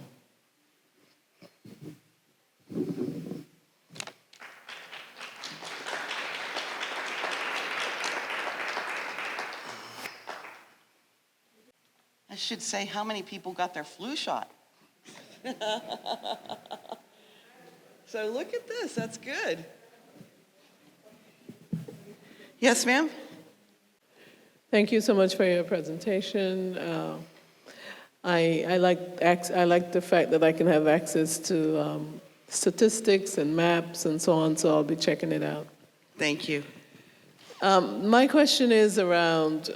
I should say how many people got their flu shot. So look at this, that's good. Yes, ma'am? Thank you so much for your presentation. I like the fact that I can have access to statistics and maps and so on, so I'll be checking it out. Thank you. My question is around,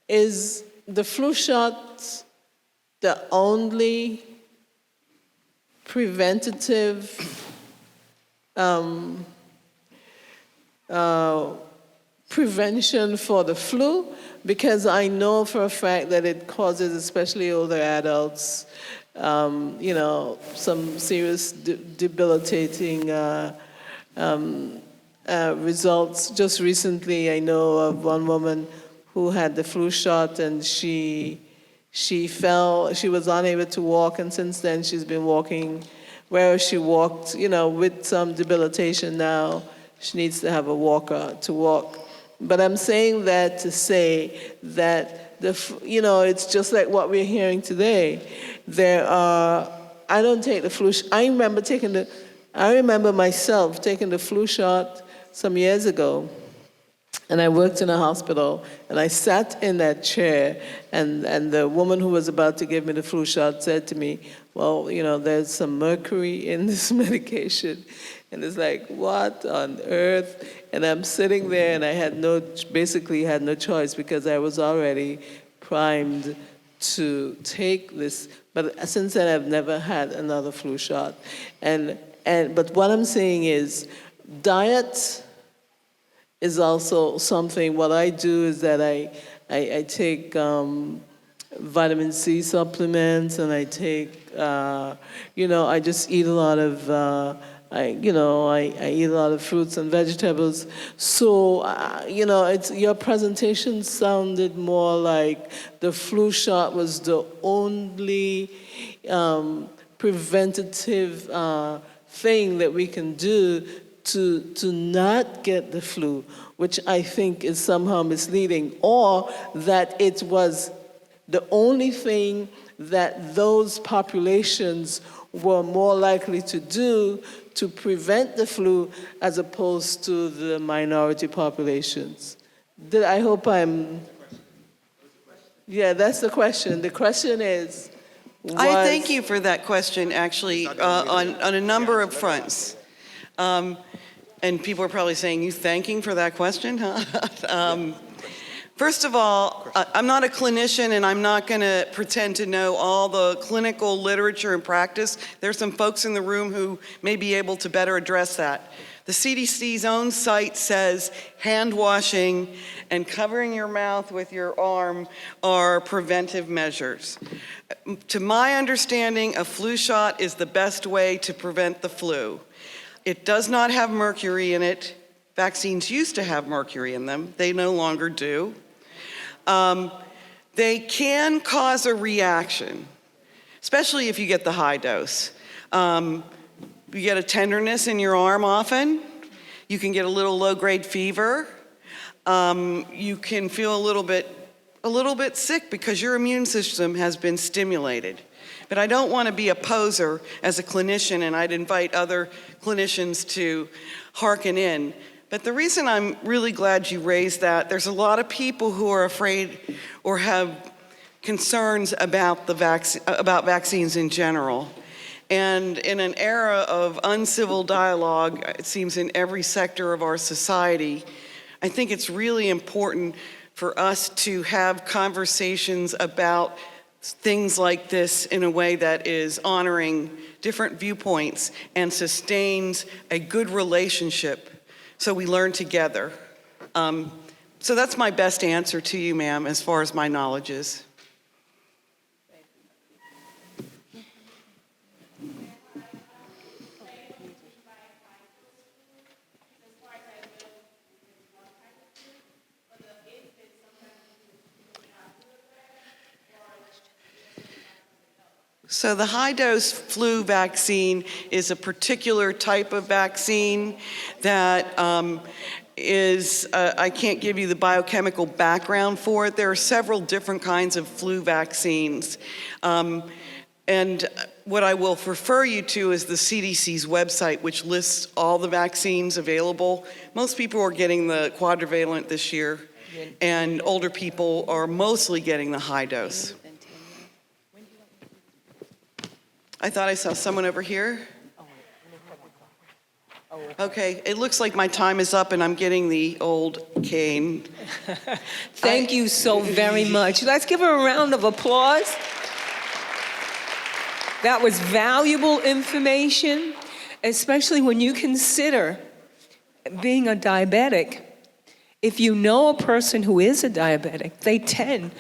is the flu shot the only preventative prevention for the flu? Because I know for a fact that it causes, especially older adults, some serious debilitating results. Just recently, I know of one woman who had the flu shot and she fell, she was unable to walk, and since then she's been walking where she walked, with some debilitation now. She needs to have a walker to walk. But I'm saying that to say that, it's just like what we're hearing today. I don't take the flu shot. I remember myself taking the flu shot some years ago. And I worked in a hospital, and I sat in that chair, and the woman who was about to give me the flu shot said to me, well, there's some mercury in this medication. And it's like, what on earth? And I'm sitting there, and I basically had no choice because I was already primed to take this. But since then, I've never had another flu shot. But what I'm saying is, diet is also something. What I do is that I take vitamin C supplements, and I take, I just eat a lot of, I eat a lot of fruits and vegetables. So, your presentation sounded more like the flu shot was the only preventative thing that we can do to not get the flu, which I think is somehow misleading, or that it was the only thing that those populations were more likely to do to prevent the flu as opposed to the minority populations. I hope I'm... Yeah, that's the question. The question is... I thank you for that question, actually, on a number of fronts. And people are probably saying, you thanking for that question, huh? First of all, I'm not a clinician, and I'm not going to pretend to know all the clinical literature and practice. There's some folks in the room who may be able to better address that. The CDC's own site says hand washing and covering your mouth with your arm are preventive measures. To my understanding, a flu shot is the best way to prevent the flu. It does not have mercury in it. Vaccines used to have mercury in them. They no longer do. They can cause a reaction, especially if you get the high dose. You get a tenderness in your arm often. You can get a little low-grade fever. You can feel a a little bit sick because your immune system has been stimulated. But I don't want to be a poser as a clinician, and I'd invite other clinicians to hearken in. But the reason I'm really glad you raised that, there's a lot of people who are afraid or have concerns about about vaccines in general. And in an era of uncivil dialogue, it seems in every sector of our society, I think it's really important for us to have conversations about things like this in a way that is honoring different viewpoints and sustains a good relationship so we learn together. So that's my best answer to you, ma'am, as far as my knowledge is. So the high-dose flu vaccine is a particular type of vaccine that I can't give you the biochemical background for it. There are several different kinds of flu vaccines. And what I will refer you to is the CDC's website, which lists all the vaccines available. Most people are getting the quadrivalent this year, and older people are mostly getting the high dose. I thought I saw someone over here. Okay, it looks like my time is up and I'm getting the old cane. Thank you so very much. Let's give her a round of applause. That was valuable information, especially when you consider being a diabetic. If you know a person who is a diabetic, they tend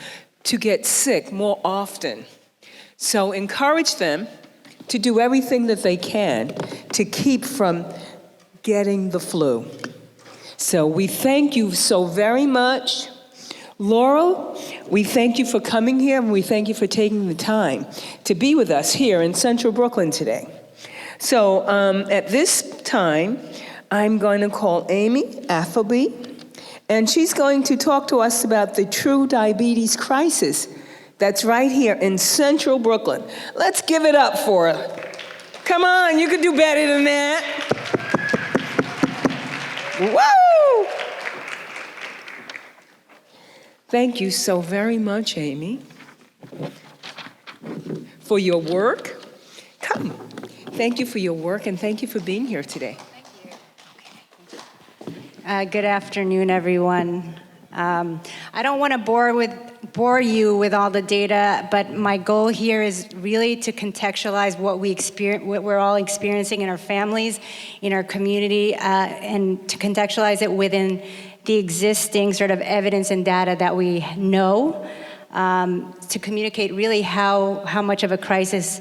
to get sick more often. So encourage them to do everything that they can to keep from getting the flu. So we thank you so very much. Laurel, we thank you for coming here, and we thank you for taking the time to be with us here in Central Brooklyn today. So at this time, I'm going to call Amy Appleby, and she's going to talk to us about the true diabetes crisis that's right here in Central Brooklyn. Let's give it up for her. Come on, you can do better than that. Woo! Thank you so very much, Amy, for your work. Come. Thank you for your work, and thank you for being here today. Good afternoon, everyone. I don't want to bore you with all the data, but my goal here is really to contextualize what we're all experiencing in our families, in our community, and to contextualize it within the existing sort of evidence and data that we know, to communicate really how much of a crisis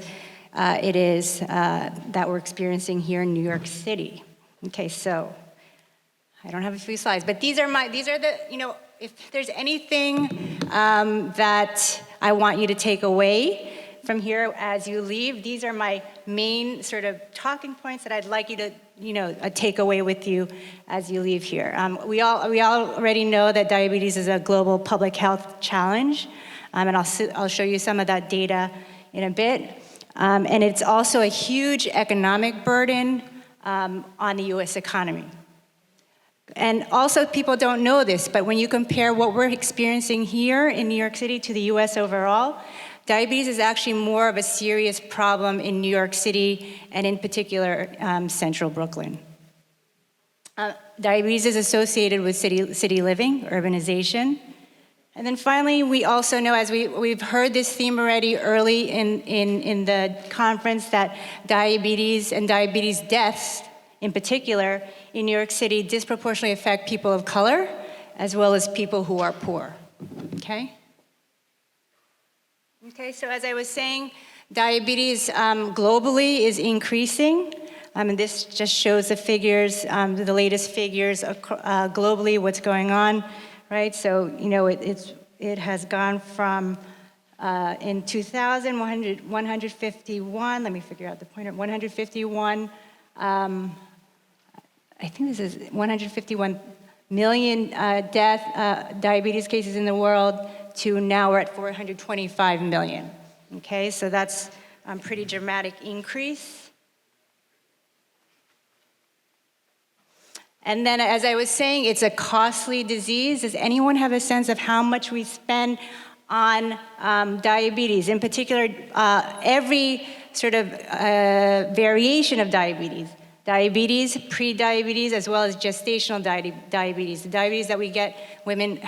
it is that we're experiencing here in New York City. Okay, so I don't have a few slides, but these are the, if there's anything that I want you to take away from here as you leave, these are my main sort of talking points that I'd like you to, take away with you as you leave here. We all already know that diabetes is a global public health challenge, and I'll show you some of that data in a bit. And it's also a huge economic burden on the U.S. economy. And also, people don't know this, but when you compare what we're experiencing here in New York City to the US overall, diabetes is actually more of a serious problem in New York City, and in particular, Central Brooklyn. Diabetes is associated with city living, urbanization. And then finally, we also know, as we've heard this theme already early in the conference, that diabetes and diabetes deaths, in particular, in New York City disproportionately affect people of color as well as people who are poor, okay? Okay, so as I was saying, diabetes globally is increasing. And this just shows the figures, the latest figures globally, what's going on, right? So, it has gone from, in 2000, 151, let me figure out the pointer, 151, I think this is 151 million diabetes cases in the world, to now we're at 425 million. Okay, so that's a pretty dramatic increase. And then, as I was saying, it's a costly disease. Does anyone have a sense of how much we spend on diabetes? In particular, every sort of variation of diabetes. Diabetes, pre-diabetes, as well as gestational diabetes. The diabetes that we women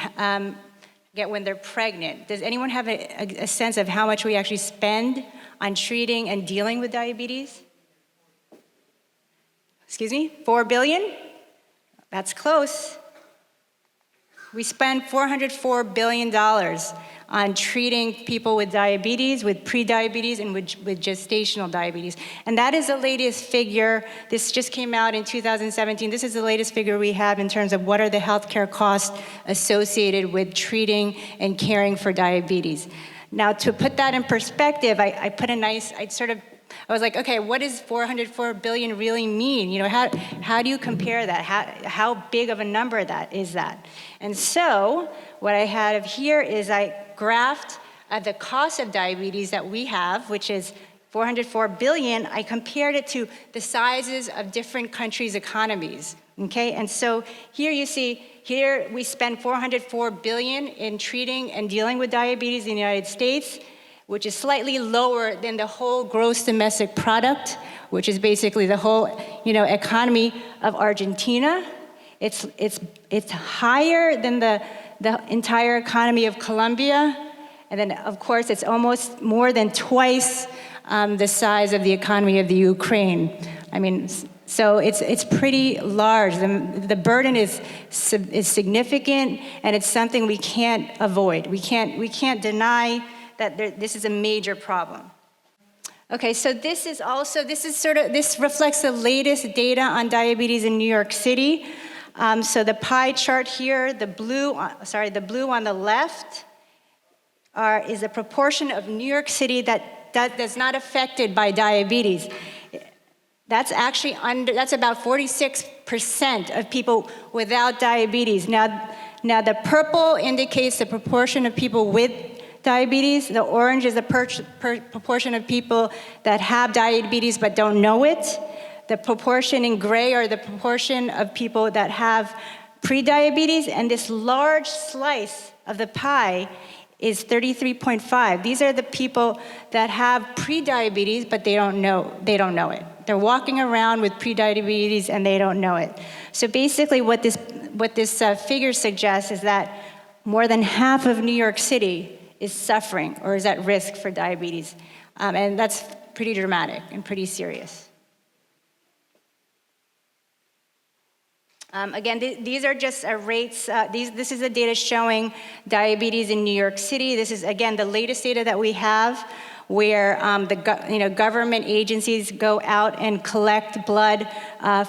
get when they're pregnant. Does anyone have a sense of how much we actually spend on treating and dealing with diabetes? Excuse me, 4 billion? That's close. We spend $404 billion on treating people with diabetes, with pre-diabetes, and with gestational diabetes. And that is the latest figure. This just came out in 2017. This is the latest figure we have in terms of what are the healthcare costs associated with treating and caring for diabetes. Now, to put that in perspective, I was like, okay, what does 404 billion really mean? You know, how do you compare that? How big of a number is that? And so what I have here is I graphed the cost of diabetes that we have, which is 404 billion. I compared it to the sizes of different countries' economies. Okay, and so here you see, here we spend 404 billion in treating and dealing with diabetes in the United States, which is slightly lower than the whole gross domestic product, which is basically the whole, economy of Argentina. It's higher than the entire economy of Colombia, and then of course it's almost more than twice the size of the economy of the Ukraine. I mean, so it's pretty large. The burden is significant, and it's something we can't avoid. We can't deny that this is a major problem. Okay, so this reflects the latest data on diabetes in New York City. So the pie chart here, the blue on the left is a proportion of New York City that's not affected by diabetes. That's actually that's about 46% of people without diabetes. Now the purple indicates the proportion of people with diabetes. The orange is the proportion of people that have diabetes but don't know it. The proportion in gray are the proportion of people that have pre-diabetes, and this large slice of the pie is 33.5. These are the people that have pre-diabetes, but they don't know it. They're walking around with pre-diabetes and they don't know it. So basically what this figure suggests is that more than half of New York City is suffering or is at risk for diabetes. And that's pretty dramatic and pretty serious. Again, these are just rates. This is the data showing diabetes in New York City. This is, again, the latest data that we have, where government agencies go out and collect blood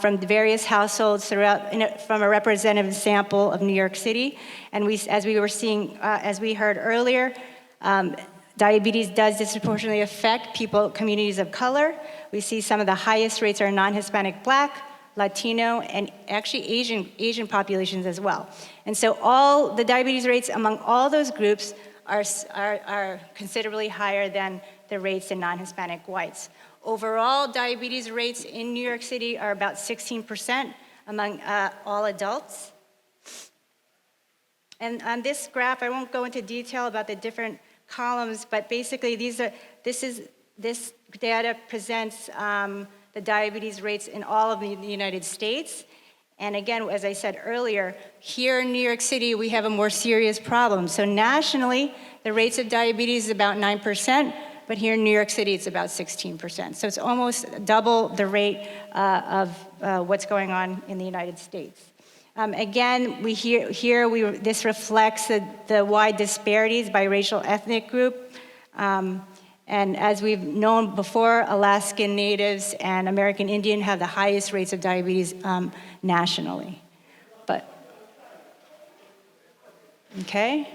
from the various households throughout, from a representative sample of New York City. And as we heard earlier, diabetes does disproportionately affect communities of color. We see some of the highest rates are non-Hispanic Black, Latino, and actually Asian populations as well. And so all the diabetes rates among all those groups are considerably higher than the rates in non-Hispanic whites. Overall, diabetes rates in New York City are about 16% among all adults. And on this graph, I won't go into detail about the different columns, but basically this data presents the diabetes rates in all of the United States. And again, as I said earlier, here in New York City, we have a more serious problem. So nationally, the rates of diabetes is about 9%, but here in New York City, it's about 16%. So it's almost double the rate of what's going on in the United States. Again, this reflects the wide disparities by racial ethnic group. And as we've known before, Alaskan Natives and American Indian have the highest rates of diabetes nationally. Okay.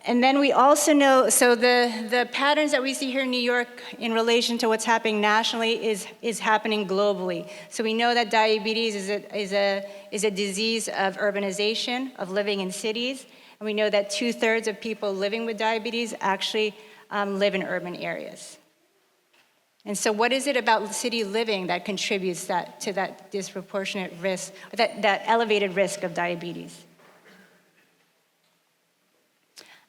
And then we also know, so the patterns that we see here in New York in relation to what's happening nationally is happening globally. So we know that diabetes is a disease of urbanization, of living in cities. And we know that 2/3 of people living with diabetes actually live in urban areas. And so what is it about city living that contributes to that disproportionate risk, that elevated risk of diabetes?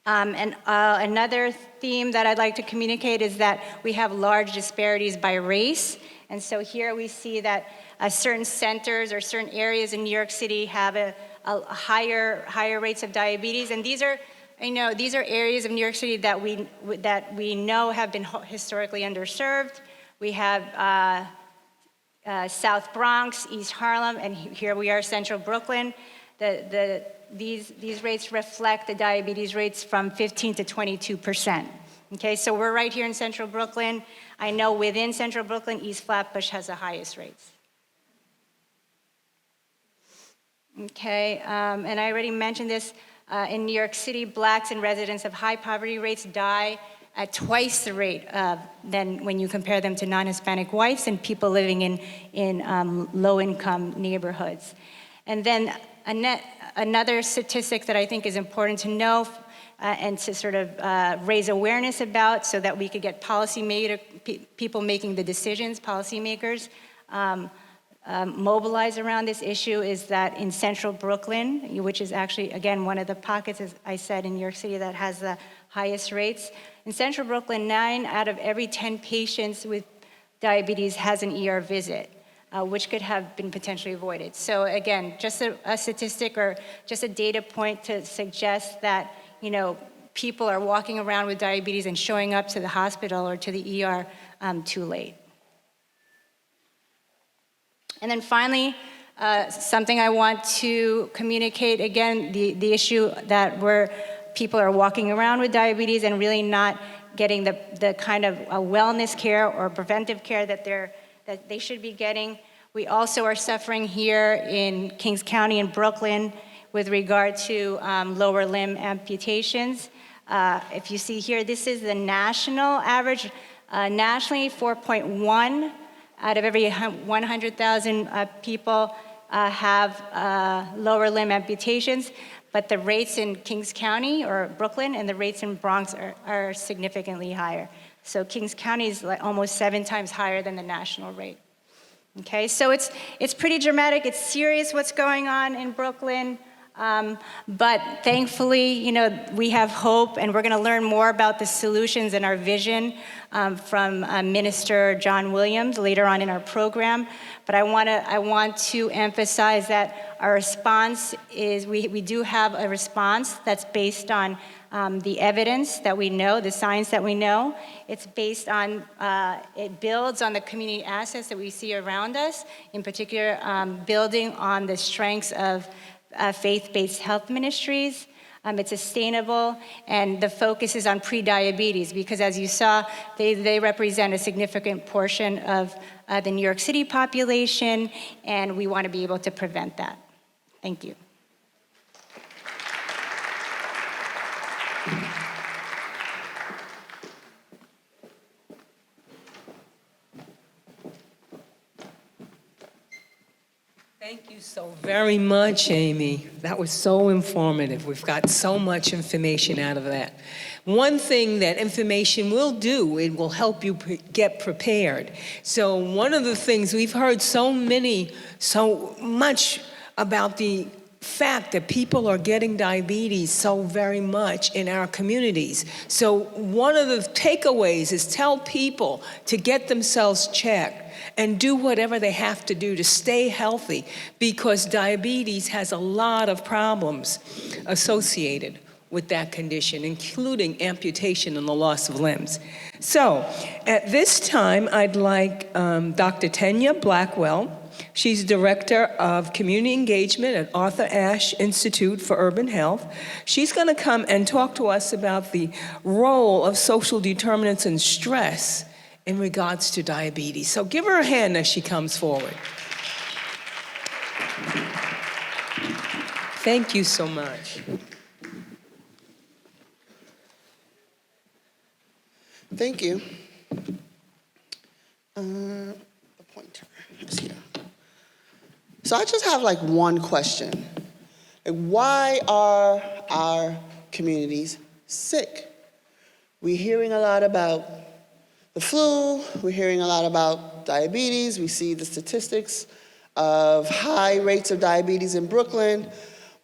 Another theme that I'd like to communicate is that we have large disparities by race. And so here we see that certain centers or certain areas in New York City have a higher rates of diabetes. And these are areas of New York City that we know have been historically underserved. We have South Bronx, East Harlem, and here we are, Central Brooklyn. These rates reflect the diabetes rates from 15 to 22%. Okay, so we're right here in Central Brooklyn. I know within Central Brooklyn, East Flatbush has the highest rates. Okay, and I already mentioned this. In New York City, blacks and residents of high poverty rates die at twice the rate than when you compare them to non-Hispanic whites and people living in low-income neighborhoods. And then another statistic that I think is important to know and to sort of raise awareness about so that we could get people making the decisions, policymakers, mobilize around this issue is that in Central Brooklyn, which is actually, again, one of the pockets, as I said, in New York City that has the highest rates. In Central Brooklyn, 9 out of every 10 patients with diabetes has an ER visit. Which could have been potentially avoided. So again, just a statistic or just a data point to suggest that, people are walking around with diabetes and showing up to the hospital or to the ER too late. And then finally, something I want to communicate, again, the issue that where people are walking around with diabetes and really not getting the kind of wellness care or preventive care that they should be getting. We also are suffering here in Kings County and Brooklyn with regard to lower limb amputations. If you see here, this is the national average. Nationally, 4.1 out of every 100,000 people have lower limb amputations, but the rates in Kings County or Brooklyn and the rates in Bronx are significantly higher. So Kings County is like almost 7 times higher than the national rate. Okay, so it's pretty dramatic. It's serious what's going on in Brooklyn. But thankfully, we have hope, and we're going to learn more about the solutions and our vision from Minister John Williams later on in our program. But I want to emphasize that our response is we do have a response that's based on the evidence that we know, the science that we know. It's based on, it builds on the community assets that we see around us, in particular building on the strengths of faith-based health ministries. It's sustainable, and the focus is on pre-diabetes because, as you saw, they represent a significant portion of the New York City population, and we want to be able to prevent that. Thank you. Thank you so very much, Amy. That was so informative. We've got so much information out of that. One thing that information will do, it will help you get prepared. So one of the things we've heard so much about the fact that people are getting diabetes so very much in our communities. So one of the takeaways is tell people to get themselves checked and do whatever they have to do to stay healthy, because diabetes has a lot of problems associated with that condition, including amputation and the loss of limbs. So at this time, I'd like Dr. Tanya Blackwell. She's Director of Community Engagement at Arthur Ashe Institute for Urban Health. She's going to come and talk to us about the role of social determinants and stress in regards to diabetes. So give her a hand as she comes forward. Thank you so much. Thank you. The pointer is here. So I just have like one question. Like, why are our communities sick? We're hearing a lot about the flu, we're hearing a lot about diabetes, we see the statistics of high rates of diabetes in Brooklyn,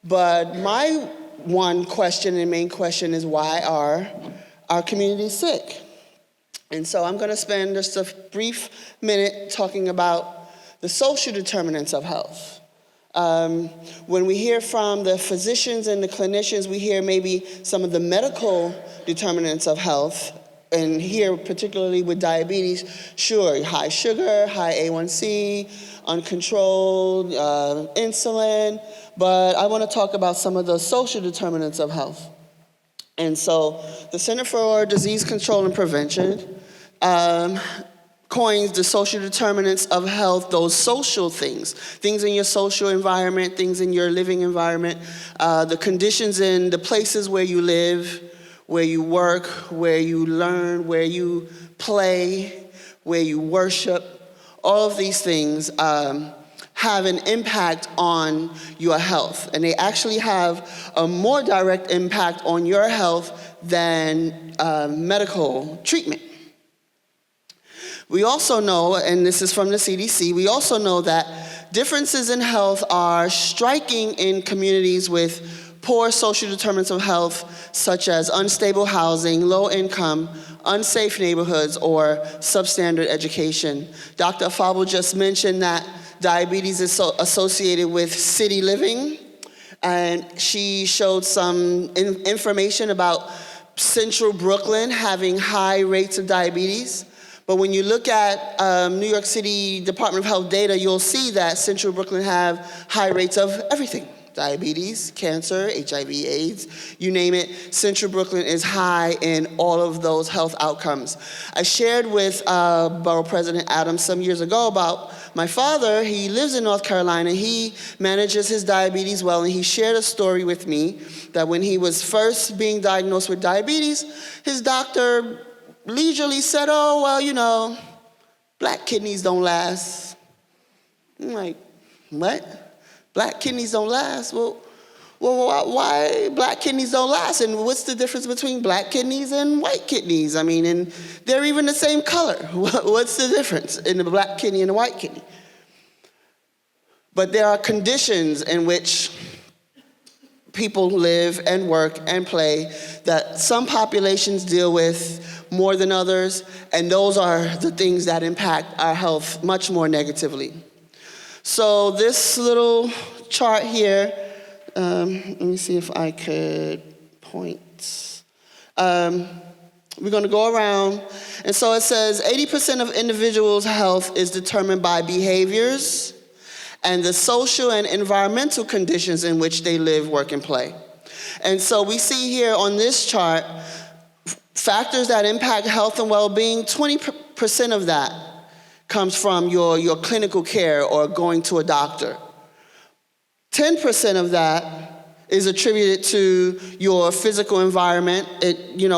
but my one question and main question is, why are our communities sick? And so I'm gonna spend just a brief minute talking about the social determinants of health. When we hear from the physicians and the clinicians, we hear maybe some of the medical determinants of health, and here particularly with diabetes, sure, high sugar, high A1C, uncontrolled insulin, but I want to talk about some of the social determinants of health. And so the Center for Disease Control and Prevention coins the social determinants of health, those social things in your social environment, things in your living environment, the conditions in the places where you live, where you work, where you learn, where you play, where you worship. All of these things have an impact on your health, and they actually have a more direct impact on your health than medical treatment. We also know, and this is from the CDC, we also know that differences in health are striking in communities with poor social determinants of health, such as unstable housing, low income, unsafe neighborhoods, or substandard education. Dr. Afabo just mentioned that diabetes is associated with city living, and she showed some information about central Brooklyn having high rates of diabetes. But when you look at New York City Department of Health data, you'll see that Central Brooklyn have high rates of everything. Diabetes, cancer, HIV, AIDS, you name it. Central Brooklyn is high in all of those health outcomes. I shared with Borough President Adams some years ago about my father. He lives in North Carolina. He manages his diabetes well, and he shared a story with me that when he was first being diagnosed with diabetes, his doctor leisurely said, oh, well, you know, black kidneys don't last. I'm like, what? Black kidneys don't last? Well, why black kidneys don't last? And what's the difference between black kidneys and white kidneys? I mean, and they're even the same color. What's the difference in the black kidney and the white kidney? But there are conditions in which people live and work and play that some populations deal with more than others, and those are the things that impact our health much more negatively. So this little chart here, let me see if I could point. We're gonna go around, and so it says 80% of individuals' health is determined by behaviors and the social and environmental conditions in which they live, work, and play. And so we see here on this chart, factors that impact health and well-being, 20% of that comes from your clinical care or going to a doctor. 10% of that is attributed to your physical environment,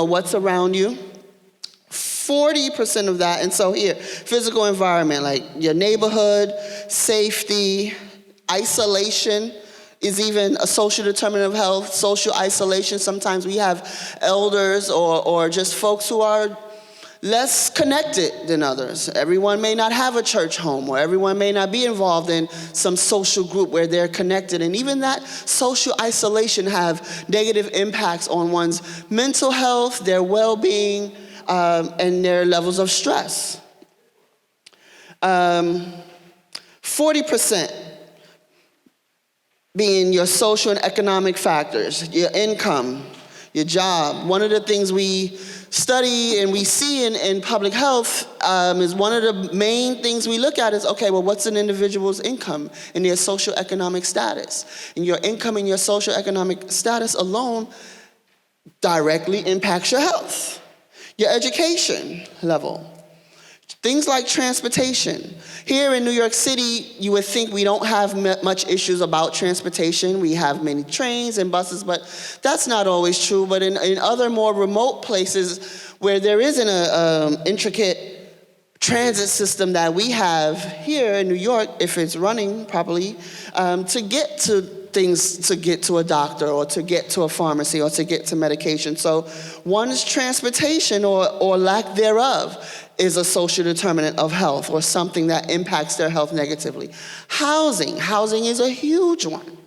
what's around you. 40% of that, and so here, physical environment, like your neighborhood, safety, isolation is even a social determinant of health, social isolation. Sometimes we have elders or just folks who are less connected than others. Everyone may not have a church home, or everyone may not be involved in some social group where they're connected. And even that social isolation have negative impacts on one's mental health, their well-being, and their levels of stress. 40% being your social and economic factors, your income, your job. One of the things we study and we see in public health is one of the main things we look at is, okay, well, what's an individual's income and their social economic status? And your income and your social economic status alone directly impacts your health. Your education level. Things like transportation. Here in New York City, you would think we don't have much issues about transportation. We have many trains and buses, but that's not always true. But in other more remote places where there isn't an intricate transit system that we have here in New York, if it's running properly, to get to things, to get to a doctor or to get to a pharmacy or to get to medication. So one's transportation or lack thereof is a social determinant of health or something that impacts their health negatively. Housing is a huge one.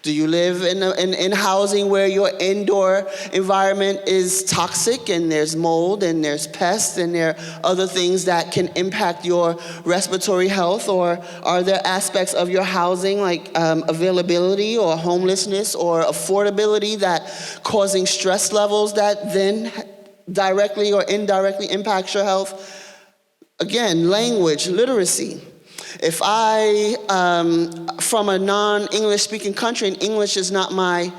Do you live in housing where your indoor environment is toxic and there's mold and there's pests and there are other things that can impact your respiratory health? Or are there aspects of your housing like availability or homelessness or affordability that causing stress levels that then directly or indirectly impacts your health? Again, language, literacy. If I, from a non-English speaking country, and English is not my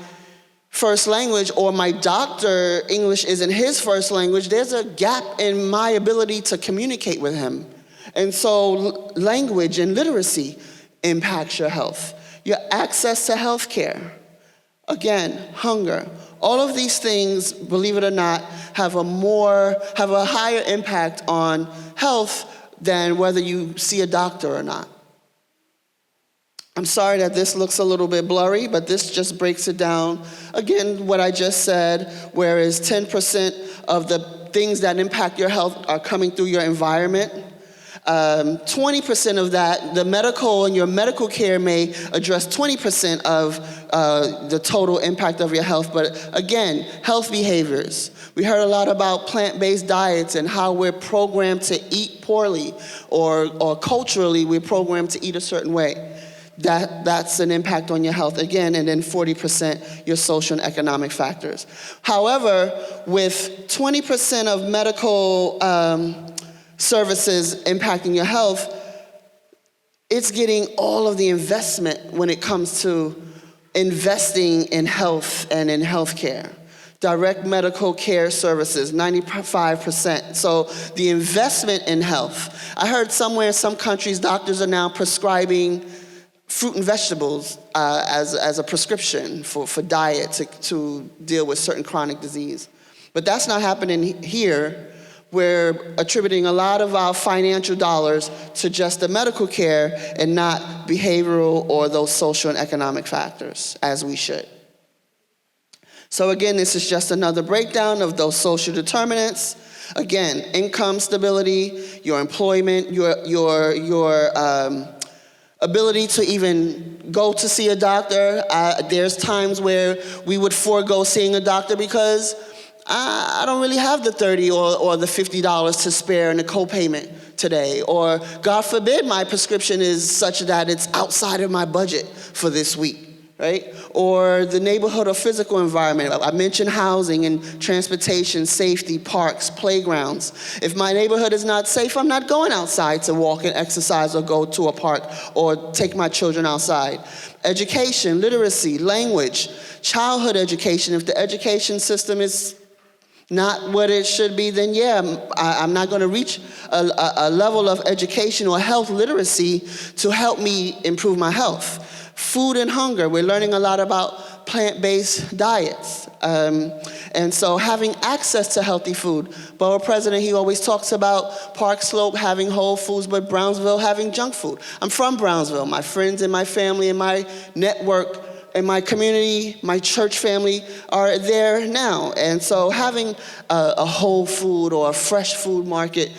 first language, or my doctor, English isn't his first language, there's a gap in my ability to communicate with him. And so language and literacy impacts your health. Your access to health care. Again, hunger. All of these things, believe it or not, have a higher impact on health than whether you see a doctor or not. I'm sorry that this looks a little bit blurry, but this just breaks it down. Again, what I just said, whereas 10% of the things that impact your health are coming through your environment, 20% of that, the medical and your medical care may address 20% of the total impact of your health. But again, health behaviors. We heard a lot about plant-based diets and how we're programmed to eat poorly, or culturally we're programmed to eat a certain way. That's an impact on your health again, and then 40% your social and economic factors. However, with 20% of medical services impacting your health, it's getting all of the investment when it comes to investing in health and in healthcare. Direct medical care services, 95%. So the investment in health. I heard somewhere in some countries, doctors are now prescribing fruit and vegetables as a prescription for diet to deal with certain chronic disease. But that's not happening here. We're attributing a lot of our financial dollars to just the medical care and not behavioral or those social and economic factors, as we should. So again, this is just another breakdown of those social determinants. Again, income stability, your employment, your ability to even go to see a doctor. There's times where we would forego seeing a doctor because I don't really have the $30 or the $50 to spare in a copayment today. Or God forbid my prescription is such that it's outside of my budget for this week, right? Or the neighborhood or physical environment. I mentioned housing and transportation, safety, parks, playgrounds. If my neighborhood is not safe, I'm not going outside to walk and exercise or go to a park or take my children outside. Education, literacy, language, childhood education. If the education system is not what it should be, then yeah, I'm not going to reach a level of education or health literacy to help me improve my health. Food and hunger, we're learning a lot about plant-based diets. And so having access to healthy food. Borough President, he always talks about Park Slope having whole foods, but Brownsville having junk food. I'm from Brownsville. My friends and my family and my network and my community, my church family are there now. And so having a whole food or a fresh food market,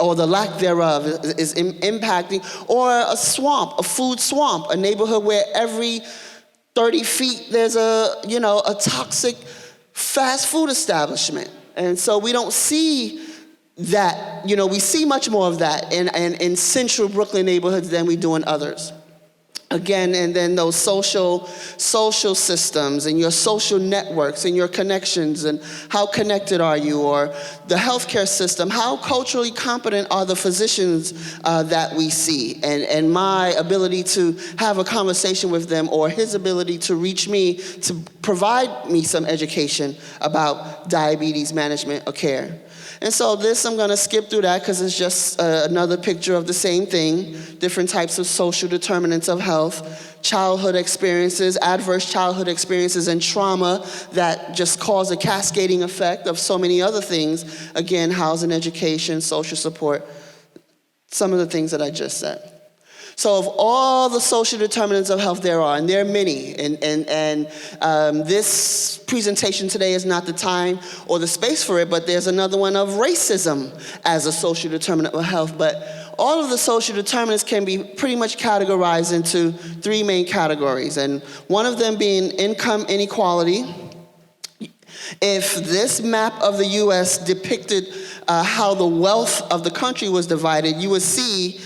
or the lack thereof, is impacting. Or a swamp, a food swamp, a neighborhood where every 30 feet there's a toxic fast food establishment. And so we don't see that, we see much more of that in central Brooklyn neighborhoods than we do in others. Again, and then those social systems and your social networks and your connections and how connected are you, or the healthcare system, how culturally competent are the physicians that we see, and my ability to have a conversation with them, or his ability to reach me to provide me some education about diabetes management or care. And so this, I'm going to skip through that because it's just another picture of the same thing, different types of social determinants of health, childhood experiences, adverse childhood experiences, and trauma that just cause a cascading effect of so many other things. Again, housing, education, social support, some of the things that I just said. So of all the social determinants of health there are, and there are many, and this presentation today is not the time or the space for it, but there's another one of racism as a social determinant of health. But all of the social determinants can be pretty much categorized into three main categories, and one of them being income inequality. If this map of the US depicted how the wealth of the country was divided, you would see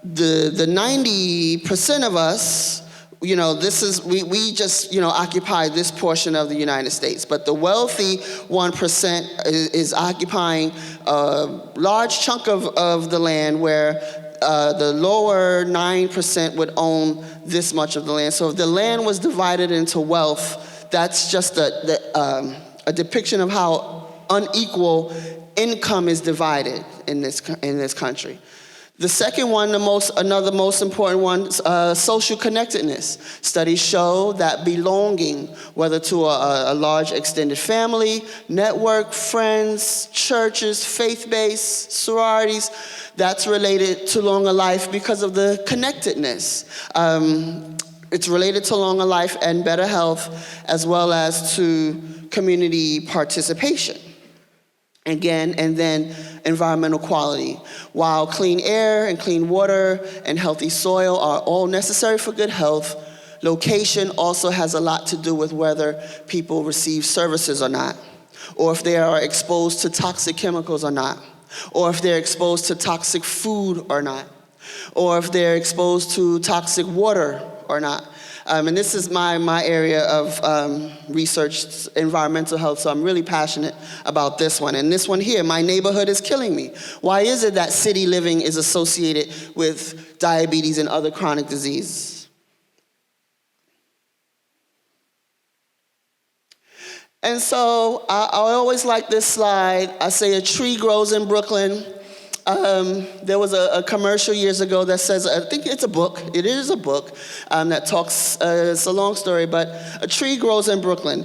the 90% of us, you know, this is, we just, you know, occupy this portion of the United States. But the wealthy 1% is occupying a large chunk of the land, where the lower 9% would own this much of the land. So if the land was divided into wealth, that's just a depiction of how unequal income is divided in this country. The second one, another most important one, social connectedness. Studies show that belonging, whether to a large extended family, network, friends, churches, faith-based, sororities, that's related to longer life because of the connectedness. It's related to longer life and better health, as well as to community participation. Again, and then environmental quality. While clean air and clean water and healthy soil are all necessary for good health, location also has a lot to do with whether people receive services or not, or if they are exposed to toxic chemicals or not, or if they're exposed to toxic food or not, or if they're exposed to toxic water or not. And this is my area of research, environmental health, so I'm really passionate about this one. And this one here, my neighborhood is killing me. Why is it that city living is associated with diabetes and other chronic diseases? And so I always like this slide. I say a tree grows in Brooklyn. There was a commercial years ago that says, I think it's a book, it is a book, that talks, it's a long story, but a tree grows in Brooklyn.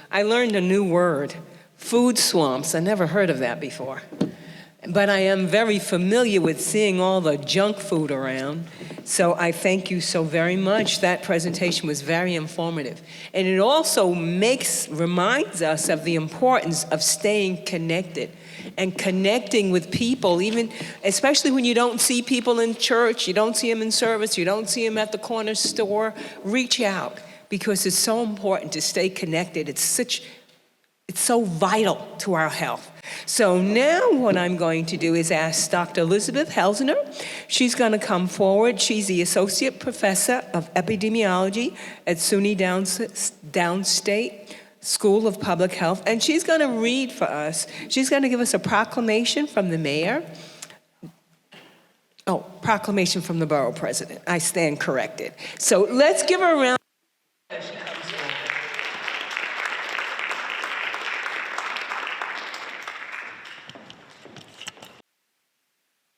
I learned a new word, food swamps. I never heard of that before. But I am very familiar with seeing all the junk food around. So I thank you so very much. That presentation was very informative. And it also reminds us of the importance of staying connected and connecting with people, even, especially when you don't see people in church, you don't see them in service, you don't see them at the corner store. Reach out, because it's so important to stay connected. It's so vital to our health. So now what I'm going to do is ask Dr. Elizabeth Helsner. She's going to come forward. She's the Associate Professor of Epidemiology at Suny Downstate School of Public Health, and she's going to read for us. She's going to give us a proclamation from the mayor Oh, proclamation from the Borough President. I stand corrected. So let's give her a round.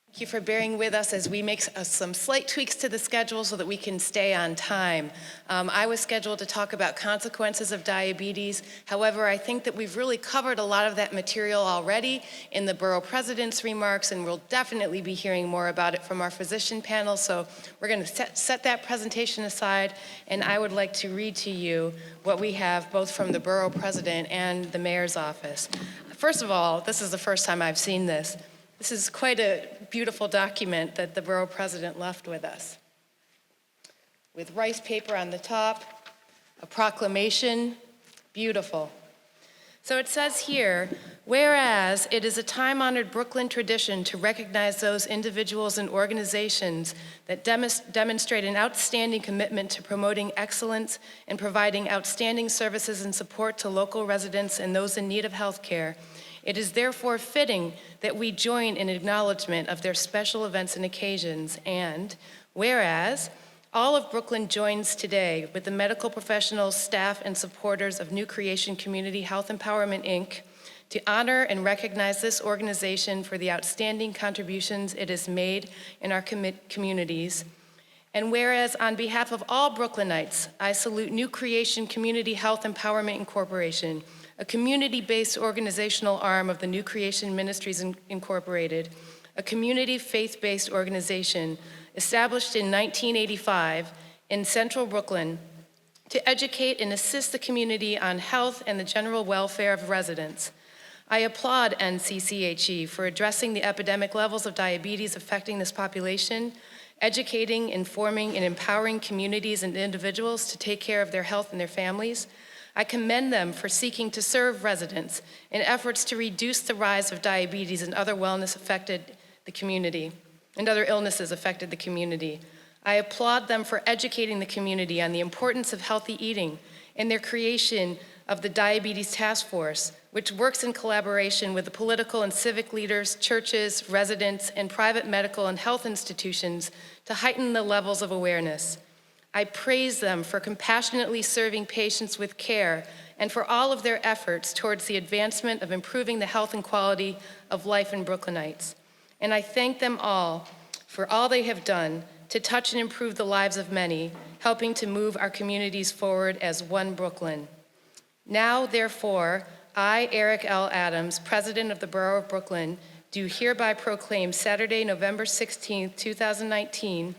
Thank you for bearing with us as we make some slight tweaks to the schedule so that we can stay on time. I was scheduled to talk about consequences of diabetes. However, I think that we've really covered a lot of that material already in the Borough President's remarks, and we'll definitely be hearing more about it from our physician panel. So we're going to set that presentation aside, and I would like to read to you what we have both from the Borough President and the Mayor's office. First of all, this is the first time I've seen this. This is quite a beautiful document that the Borough President left with us. With rice paper on the top, a proclamation, beautiful. So it says here, whereas it is a time-honored Brooklyn tradition to recognize those individuals and organizations that demonstrate an outstanding commitment to promoting excellence and providing outstanding services and support to local residents and those in need of health care, it is therefore fitting that we join in acknowledgement of their special events and occasions, and whereas all of Brooklyn joins today with the medical professionals, staff, and supporters of New Creation Community Health Empowerment, Inc., to honor and recognize this organization for the outstanding contributions it has made in our communities. And whereas on behalf of all Brooklynites, I salute New Creation Community Health Empowerment, Incorporation, a community-based organizational arm of the New Creation Ministries Incorporated, a community faith-based organization established in 1985 in central Brooklyn to educate and assist the community on health and the general welfare of residents. I applaud NCCHE for addressing the epidemic levels of diabetes affecting this population, educating, informing, and empowering communities and individuals to take care of their health and their families. I commend them for seeking to serve residents in efforts to reduce the rise of diabetes and other wellness affected the community, and other illnesses affected the community. I applaud them for educating the community on the importance of healthy eating and their creation of the Diabetes Task Force, which works in collaboration with the political and civic leaders, churches, residents, and private medical and health institutions to heighten the levels of awareness. I praise them for compassionately serving patients with care and for all of their efforts towards the advancement of improving the health and quality of life in Brooklynites. And I thank them all for all they have done to touch and improve the lives of many, helping to move our communities forward as one Brooklyn. Now, therefore, I, Eric L. Adams, President of the Borough of Brooklyn, do hereby proclaim Saturday, November 16, 2019,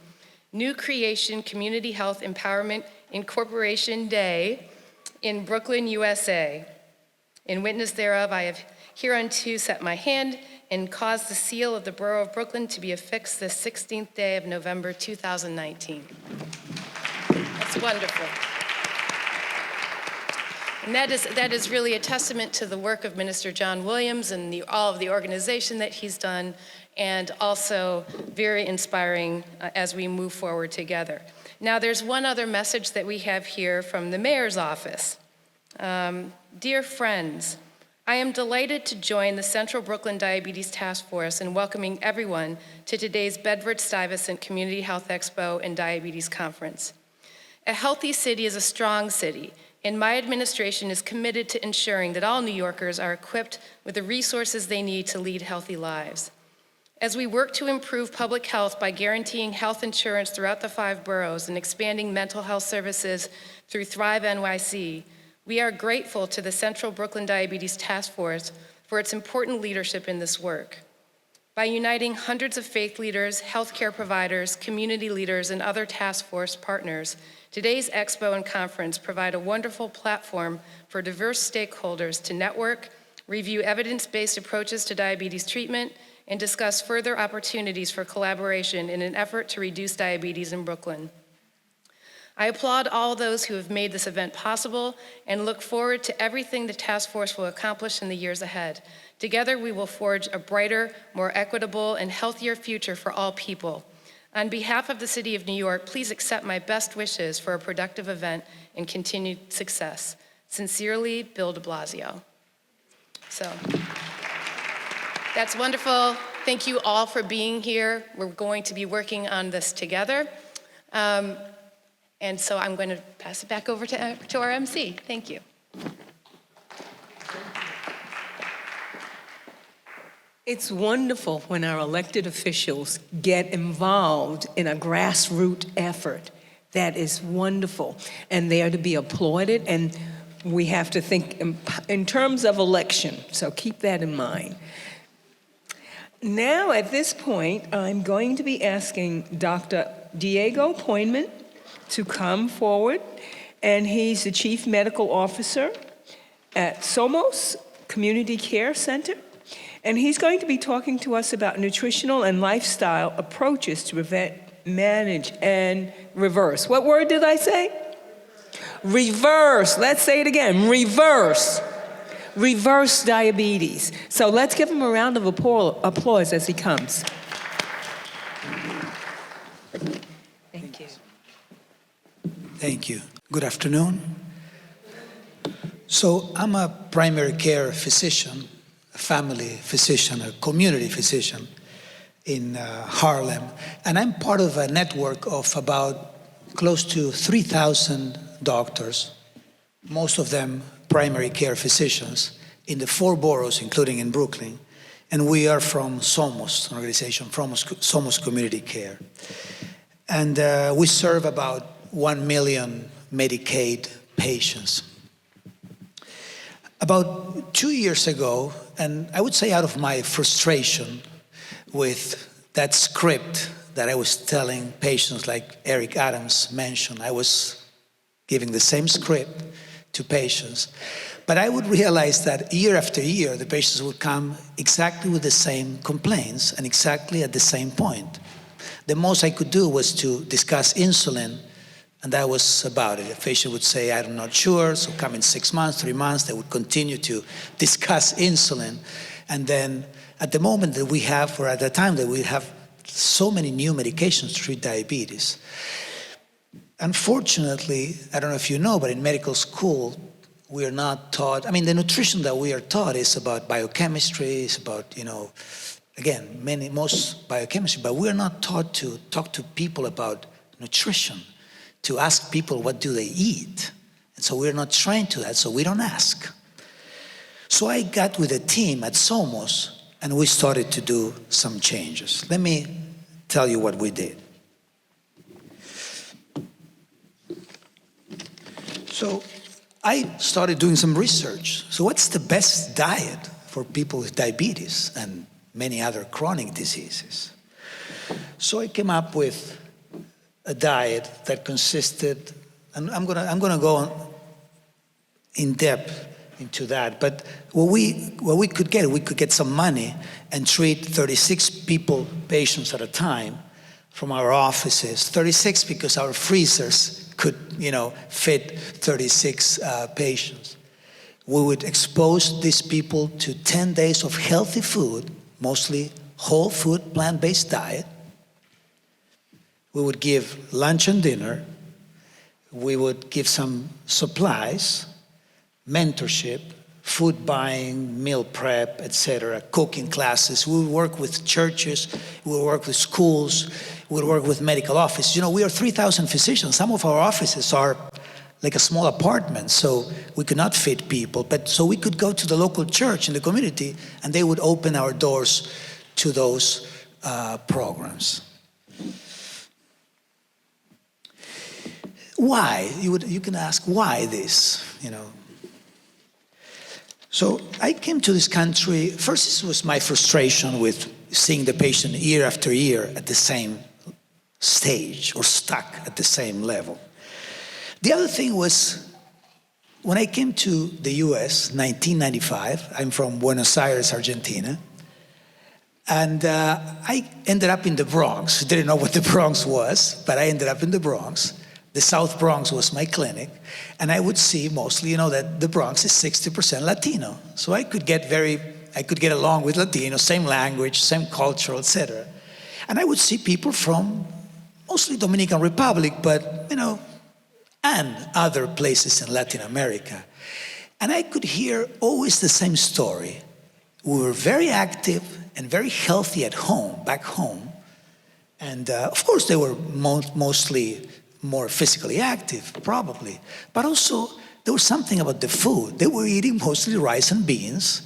New Creation Community Health Empowerment Incorporation Day in Brooklyn, USA. In witness thereof, I have hereunto set my hand and caused the seal of the Borough of Brooklyn to be affixed this 16th day of November 2019. That's wonderful. And that is really a testament to the work of Minister John Williams and all of the organization that he's done, and also very inspiring as we move forward together. Now, there's one other message that we have here from the Mayor's office. Dear friends, I am delighted to join the Central Brooklyn Diabetes Task Force in welcoming everyone to today's Bedford-Stuyvesant Community Health Expo and Diabetes Conference. A healthy city is a strong city, and my administration is committed to ensuring that all New Yorkers are equipped with the resources they need to lead healthy lives. As we work to improve public health by guaranteeing health insurance throughout the 5 boroughs and expanding mental health services through Thrive NYC, we are grateful to the Central Brooklyn Diabetes Task Force for its important leadership in this work. By uniting hundreds of faith leaders, healthcare providers, community leaders, and other task force partners, today's expo and conference provide a wonderful platform for diverse stakeholders to network, review evidence-based approaches to diabetes treatment, and discuss further opportunities for collaboration in an effort to reduce diabetes in Brooklyn. I applaud all those who have made this event possible and look forward to everything the task force will accomplish in the years ahead. Together, we will forge a brighter, more equitable, and healthier future for all people. On behalf of the City of New York, please accept my best wishes for a productive event and continued success. Sincerely, Bill de Blasio. So, that's wonderful. Thank you all for being here. We're going to be working on this together. And so I'm going to pass it back over to our MC. Thank you. It's wonderful when our elected officials get involved in a grassroots effort. That is wonderful, and they are to be applauded, and we have to think in terms of election, so keep that in mind. Now, at this point, I'm going to be asking Dr. Diego Poinman to come forward, and he's the Chief Medical Officer at Somos Community Care Center, and he's going to be talking to us about nutritional and lifestyle approaches to prevent, manage, and reverse. What word did I say? Reverse. Let's say it again. Reverse. Reverse diabetes. So let's give him a round of applause as he comes. Thank you. Thank you. Good afternoon. So I'm a primary care physician, a family physician, a community physician in Harlem. And I'm part of a network of about close to 3,000 doctors, most of them primary care physicians, in the 4 boroughs, including in Brooklyn. And we are from Somos, an organization, from Somos Community Care. And we serve about 1 million Medicaid patients. About 2 years ago, and I would say out of my frustration with that script that I was telling patients like Eric Adams mentioned, I was giving the same script to patients. But I would realize that year after year, the patients would come exactly with the same complaints and exactly at the same point. The most I could do was to discuss insulin, and that was about it. A patient would say, I'm not sure, so come in 6 months, 3 months. They would continue to discuss insulin. And then at the moment that we have, or at the time that we have so many new medications to treat diabetes, unfortunately, I don't know if you know, but in medical school, we are not taught, the nutrition that we are taught is about biochemistry, it's about, again, most biochemistry, but we are not taught to talk to people about nutrition, to ask people what do they eat. And so we're not trained to that, so we don't ask. So I got with a team at Somos, and we started to do some changes. Let me tell you what we did. So I started doing some research. So what's the best diet for people with diabetes and many other chronic diseases? So I came up with a diet that consisted, and I'm gonna go in depth into that, but what we could get some money and treat 36 patients at a time from our offices. 36 because our freezers could, fit 36 patients. We would expose these people to 10 days of healthy food, mostly whole food, plant-based diet. We would give lunch and dinner. We would give some supplies, mentorship, food buying, meal prep, etc., cooking classes. We would work with churches, we would work with schools, we would work with medical offices. We are 3,000 physicians. Some of our offices are like a small apartment, so we could not fit people, but so we could go to the local church in the community and they would open our doors to those programs. Why? You can ask, why this, So I came to this country, first this was my frustration with seeing the patient year after year at the same stage or stuck at the same level. The other thing was, when I came to the US, 1995, I'm from Buenos Aires, Argentina, and I ended up in the Bronx. Didn't know what the Bronx was, but I ended up in the Bronx. The South Bronx was my clinic, and I would see mostly, that the Bronx is 60% Latino. So I could get along with Latinos, same language, same culture, etc. And I would see people from mostly Dominican Republic, but, and other places in Latin America. And I could hear always the same story. We were very active, and very healthy at home, back home. And of course, they were mostly more physically active, probably. But also, there was something about the food. They were eating mostly rice and beans,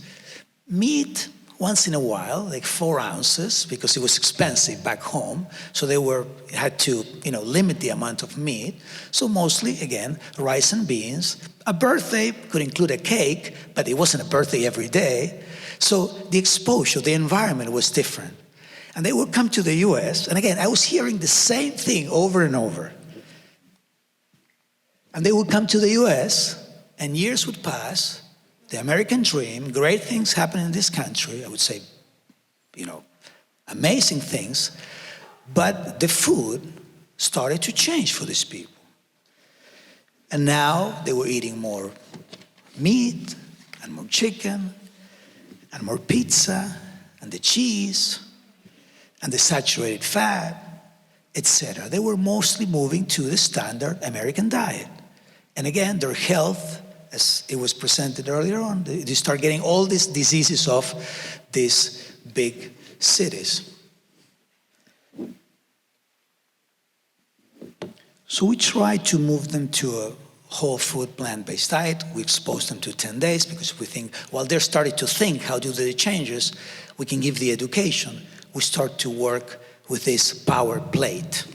meat once in a while, like 4 ounces, because it was expensive back home. So they had to, limit the amount of meat. So mostly, again, rice and beans. A birthday could include a cake, but it wasn't a birthday every day. So the exposure, the environment was different. And they would come to the US, and again, I was hearing the same thing over and over. And they would come to the US, and years would pass, the American dream, great things happen in this country, I would say, amazing things, but the food started to change for these people. And now they were eating more meat, and more chicken, and more pizza, and the cheese, and the saturated fat, etc. They were mostly moving to the standard American diet. And again, their health, as it was presented earlier on, they start getting all these diseases of these big cities. So we try to move them to a whole food plant-based diet. We expose them to 10 days because we think, while they're starting to think how to do the changes, we can give the education. We start to work with this power plate.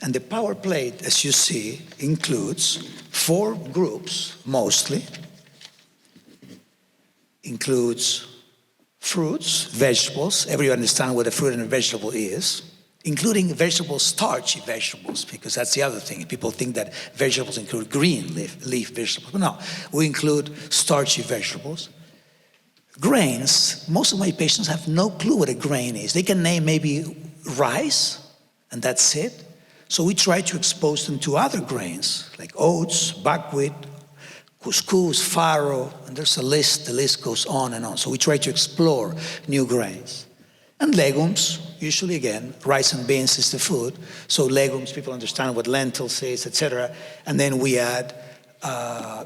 And the power plate, as you see, includes 4 groups, mostly. Includes fruits, vegetables. Everyone understands what a fruit and a vegetable is. Including vegetables, starchy vegetables, because that's the other thing. People think that vegetables include green leaf vegetables. But no, we include starchy vegetables. Grains, most of my patients have no clue what a grain is. They can name maybe rice, and that's it. So we try to expose them to other grains, like oats, buckwheat, couscous, farro, and there's a list, the list goes on and on. So we try to explore new grains. And legumes, usually again, rice and beans is the food. So legumes, people understand what lentils is, etc. And then we add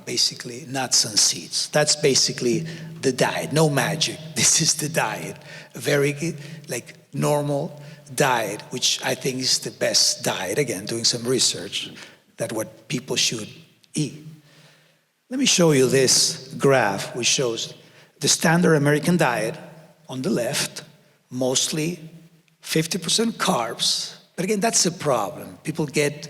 basically nuts and seeds. That's basically the diet, no magic. This is the diet, a very normal diet, which I think is the best diet, again, doing some research, that what people should eat. Let me show you this graph, which shows the standard American diet on the left, mostly 50% carbs. But again, that's a problem. People get,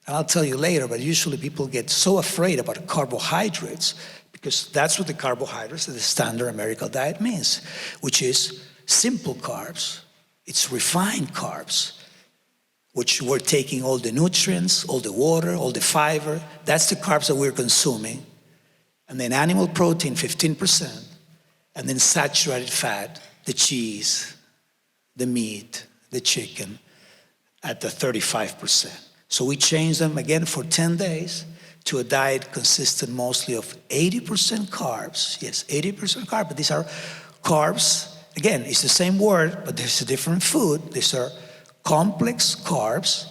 and I'll tell you later, but usually people get so afraid about carbohydrates because that's what the carbohydrates of the standard American diet means, which is simple carbs. It's refined carbs, which we're taking all the nutrients, all the water, all the fiber. That's the carbs that we're consuming. And then animal protein, 15%. And then saturated fat, the cheese, the meat, the chicken, at the 35%. So we change them again for 10 days to a diet consistent mostly of 80% carbs. Yes, 80% carbs, but these are carbs. Again, it's the same word, but there's a different food. These are complex carbs,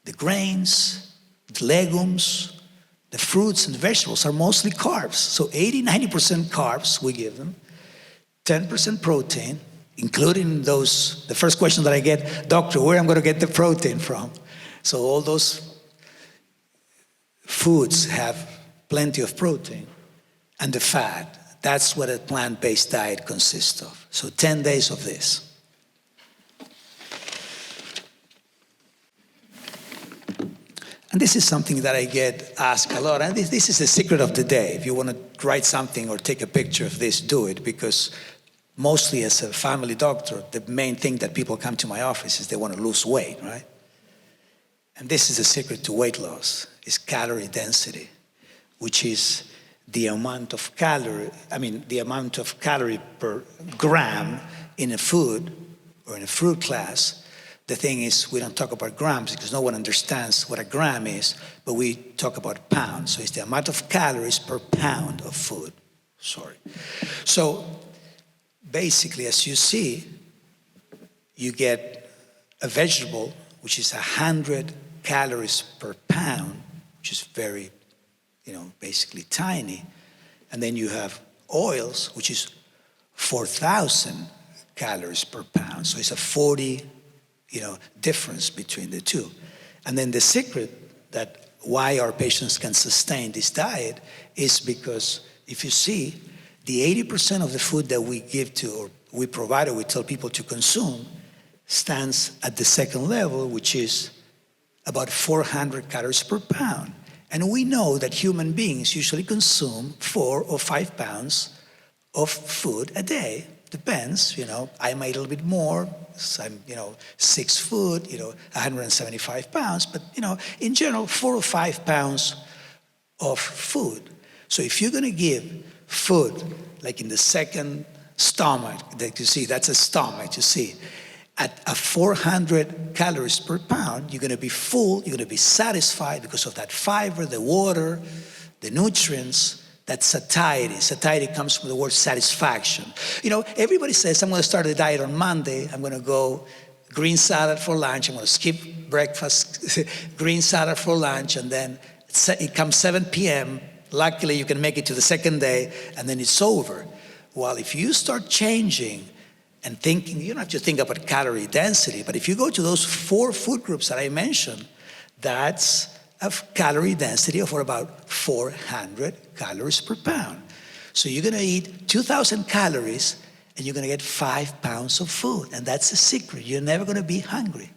the grains, the legumes, the fruits and vegetables are mostly carbs. So 80-90% carbs we give them, 10% protein, including those, the first question that I get, doctor, where am I going to get the protein from? So all those foods have plenty of protein and the fat. That's what a plant-based diet consists of. So 10 days of this. And this is something that I get asked a lot. And this is the secret of the day. If you want to write something or take a picture of this, do it. Because mostly as a family doctor, the main thing that people come to my office is they want to lose weight, right? And this is the secret to weight loss, is calorie density, which is the amount of calorie per gram in a food or in a fruit class. The thing is, we don't talk about grams because no one understands what a gram is, but we talk about pounds. So it's the amount of calories per pound of food. So basically, as you see, you get a vegetable, which is 100 calories per pound, which is very, basically tiny. And then you have oils, which is 4,000 calories per pound. So it's a 40, difference between the two. And then the secret that why our patients can sustain this diet is because if you see, the 80% of the food that we give to, or we provide, or we tell people to consume, stands at the second level, which is about 400 calories per pound. And we know that human beings usually consume 4 or 5 pounds of food a day. Depends, I might a little bit more. So I'm, 6 foot, 175 pounds. But, in general, 4 or 5 pounds of food. So if you're going to give food, like in the second stomach, that you see, that's a stomach, you see, at 400 calories per pound, you're going to be full, you're going to be satisfied because of that fiber, the water, the nutrients. That's satiety. Satiety comes from the word satisfaction. Everybody says, I'm going to start a diet on Monday. I'm going to go green salad for lunch. I'm going to skip breakfast, green salad for lunch, and then it comes 7 p.m. Luckily, you can make it to the second day, and then it's over. Well, if you start changing and thinking, you don't have to think about calorie density, but if you go to those 4 food groups that I mentioned, that's a calorie density of about 400 calories per pound. So you're going to eat 2,000 calories, and you're going to get 5 pounds of food, and that's the secret. You're never going to be hungry.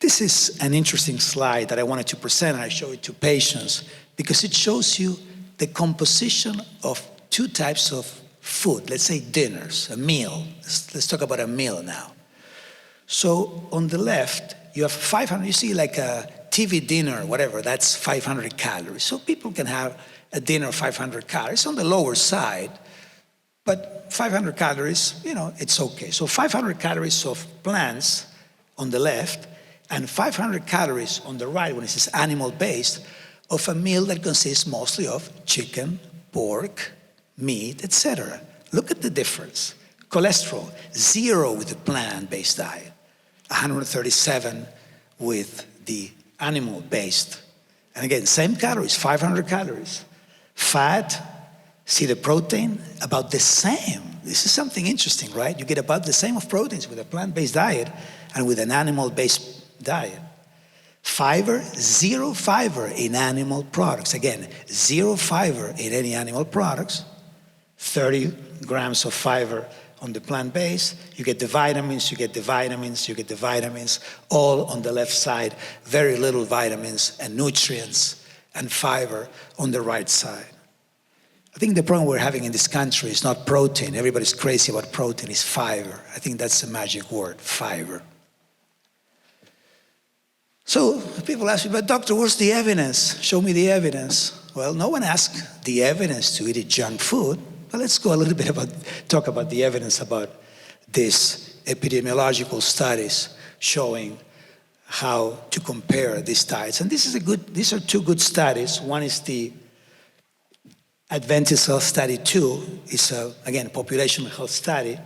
This is an interesting slide that I wanted to present, and I show it to patients because it shows you the composition of 2 types of food. Let's say dinners, a meal. Let's talk about a meal now. So on the left, you have 500, you see like a TV dinner, whatever, that's 500 calories. So people can have a dinner of 500 calories on the lower side, but 500 calories, it's okay. So 500 calories of plants on the left, and 500 calories on the right, when it says animal-based, of a meal that consists mostly of chicken, pork, meat, etc. Look at the difference. Cholesterol, 0 with the plant-based diet, 137 with the animal-based. And again, same calories, 500 calories. Fat, see the protein, about the same. This is something interesting, right? You get about the same of proteins with a plant-based diet and with an animal-based diet. Fiber, 0 fiber in animal products. Again, 0 fiber in any animal products. 30 grams of fiber on the plant-based. You get the vitamins, you get the vitamins, you get the vitamins, all on the left side. Very little vitamins and nutrients and fiber on the right side. I think the problem we're having in this country is not protein. Everybody's crazy about protein. It's fiber. I think that's the magic word, fiber. So people ask me, but doctor, where's the evidence? Show me the evidence. Well, no one asked the evidence to eat junk food. But let's go a little bit talk about the evidence about these epidemiological studies showing how to compare these diets. And these are 2 good studies. One is the Adventist Health Study 2. It's again, a population health study.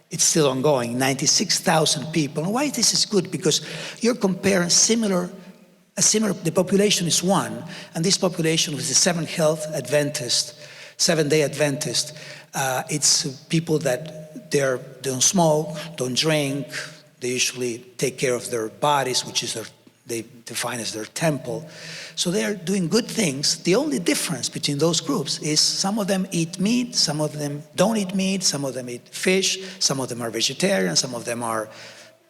It's still ongoing, 96,000 people. And why this is good? Because you're comparing the population is 1, and this population was the Seventh-day Adventist. It's people that they don't smoke, don't drink. They usually take care of their bodies, which is they define as their temple. So they're doing good things. The only difference between those groups is some of them eat meat, some of them don't eat meat, some of them eat fish, some of them are vegetarian, some of them are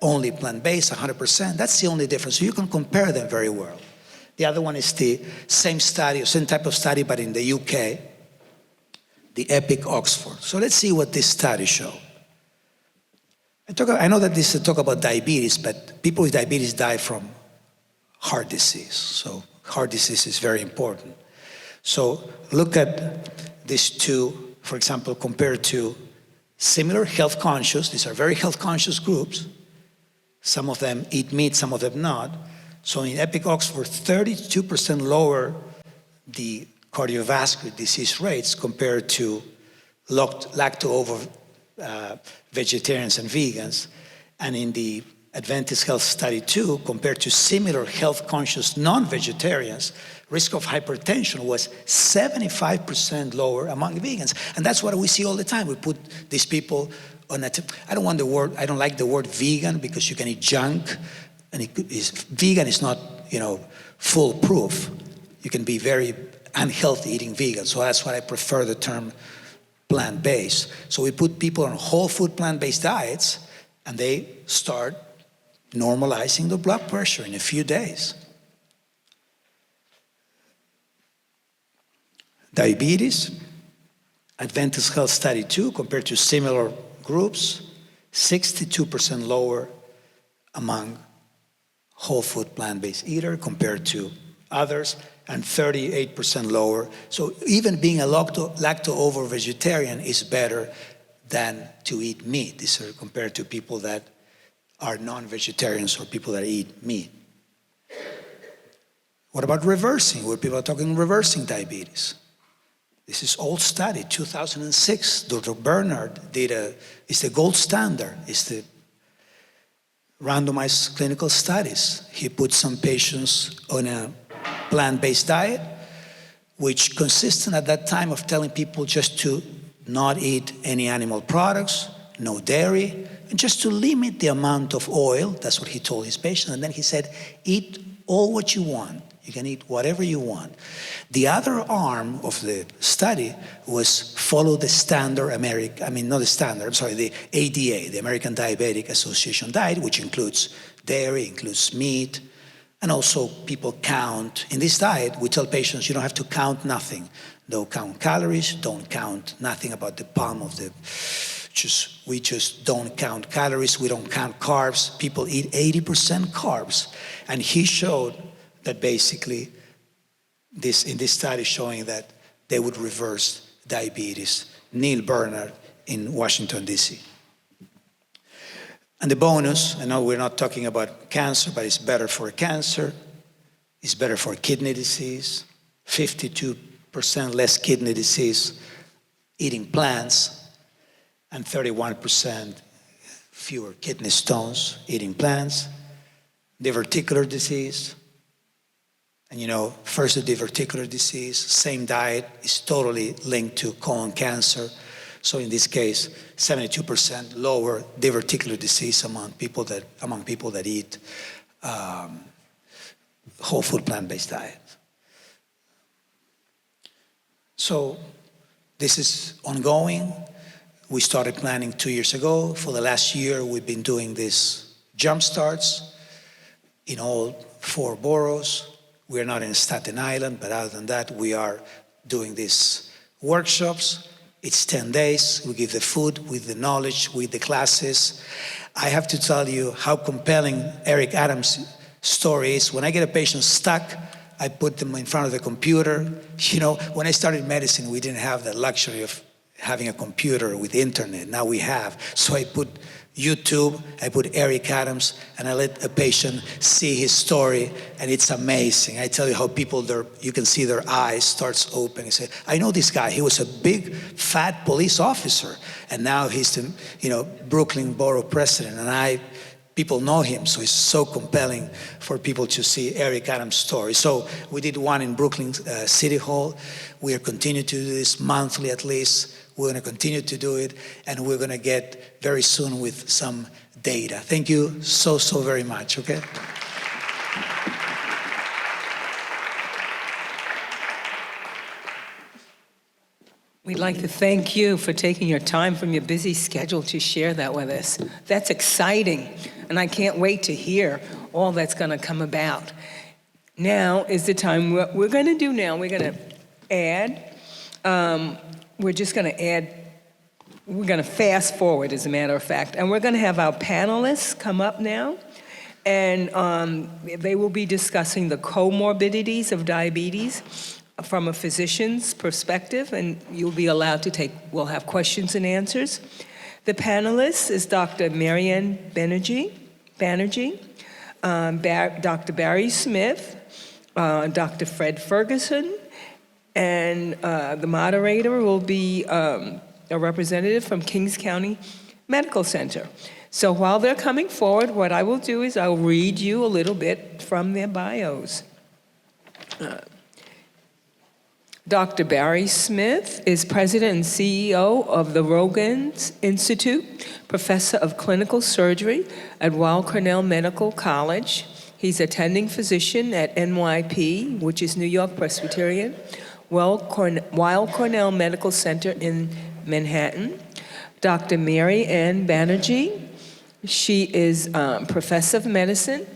only plant-based, 100%. That's the only difference. So you can compare them very well. The other one is the same study, or same type of study, but in the UK, the EPIC Oxford. So let's see what this study shows. I know that this is a talk about diabetes, but people with diabetes die from heart disease. So heart disease is very important. So look at these 2, for example, compared to similar health conscious. These are very health conscious groups. Some of them eat meat, some of them not. So in EPIC Oxford, 32% lower the cardiovascular disease rates compared to lacto-ovo vegetarians and vegans. And in the Adventist Health Study 2, compared to similar health-conscious non-vegetarians, risk of hypertension was 75% lower among vegans. And that's what we see all the time. We put these people on I don't like the word vegan, because you can eat junk, and vegan is not, foolproof. You can be very unhealthy eating vegan, so that's why I prefer the term plant-based. So we put people on whole food plant-based diets, and they start normalizing the blood pressure in a few days. Diabetes, Adventist Health Study 2, compared to similar groups, 62% lower among whole food plant-based eater compared to others, and 38% lower. So even being a lacto-ovo vegetarian is better than to eat meat. These are compared to people that are non-vegetarians or people that eat meat. What about reversing? Where people are talking reversing diabetes. This is old study, 2006. Dr. Bernard it's the gold standard. It's the randomized clinical studies. He put some patients on a plant-based diet, which consisted at that time of telling people just to not eat any animal products, no dairy, and just to limit the amount of oil. That's what he told his patients. And then he said, eat all what you want. You can eat whatever you want. The other arm of the study was follow the standard the ADA, the American Diabetic Association diet, which includes dairy, includes meat, and also people count. In this diet, we tell patients you don't have to count nothing. Don't count calories, don't count nothing about the palm of the, we just don't count calories, we don't count carbs. People eat 80% carbs. And he showed that basically, in this study showing that they would reverse diabetes. Neil Bernard in Washington, D.C. And the bonus, I know we're not talking about cancer, but it's better for cancer, it's better for kidney disease, 52% less kidney disease eating plants, and 31% fewer kidney stones eating plants. Diverticular disease, and first the diverticular disease, same diet is totally linked to colon cancer. So in this case, 72% lower diverticular disease among people that eat whole food plant-based diet. So this is ongoing. We started planning 2 years ago. For the last year, we've been doing these jump starts in all 4 boroughs. We're not in Staten Island, but other than that, we are doing these workshops. It's 10 days. We give the food with the knowledge, with the classes. I have to tell you how compelling Eric Adams' story is. When I get a patient stuck, I put them in front of the computer. When I started medicine, we didn't have the luxury of having a computer with internet. Now we have. So I put YouTube, I put Eric Adams, and I let a patient see his story, and it's amazing. I tell you how people, you can see their eyes starts open. They say, I know this guy. He was a big, fat police officer, and now he's the Brooklyn Borough President, and people know him, so it's so compelling for people to see Eric Adams' story. So we did one in Brooklyn City Hall. We are continuing to do this monthly at least. We're going to continue to do it, and we're going to get very soon with some data. Thank you so very much, okay? We'd like to thank you for taking your time from your busy schedule to share that with us. That's exciting, and I can't wait to hear all that's going to come about. Now is the time. What we're going to do now, we're going to add, we're going to fast forward, as a matter of fact, and we're going to have our panelists come up now, and they will be discussing the comorbidities of diabetes from a physician's perspective, and you'll be allowed to we'll have questions and answers. The panelist is Dr. Marianne Banerjee, Dr. Barry Smith, Dr. Fred Ferguson, and the moderator will be a representative from Kings County Medical Center. So while they're coming forward, what I will do is I'll read you a little bit from their bios. Dr. Barry Smith is President and CEO of the Rogans Institute, Professor of Clinical Surgery at Weill Cornell Medical College. He's attending physician at NYP, which is New York Presbyterian, Weill Cornell Medical Center in Manhattan. Dr. Mary Ann Banerjee, she is Professor of Medicine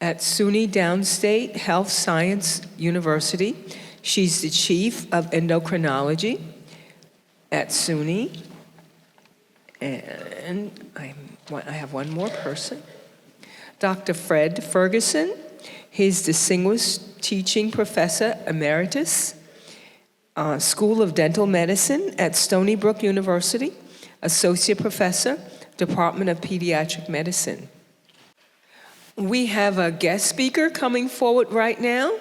at Suny Downstate Health Science University. She's the Chief of Endocrinology at Suny. And I have one more person. Dr. Fred Ferguson. He's Distinguished Teaching Professor Emeritus, School of Dental Medicine at Stony Brook University, Associate Professor, Department of Pediatric Medicine. We have a guest speaker coming forward right now,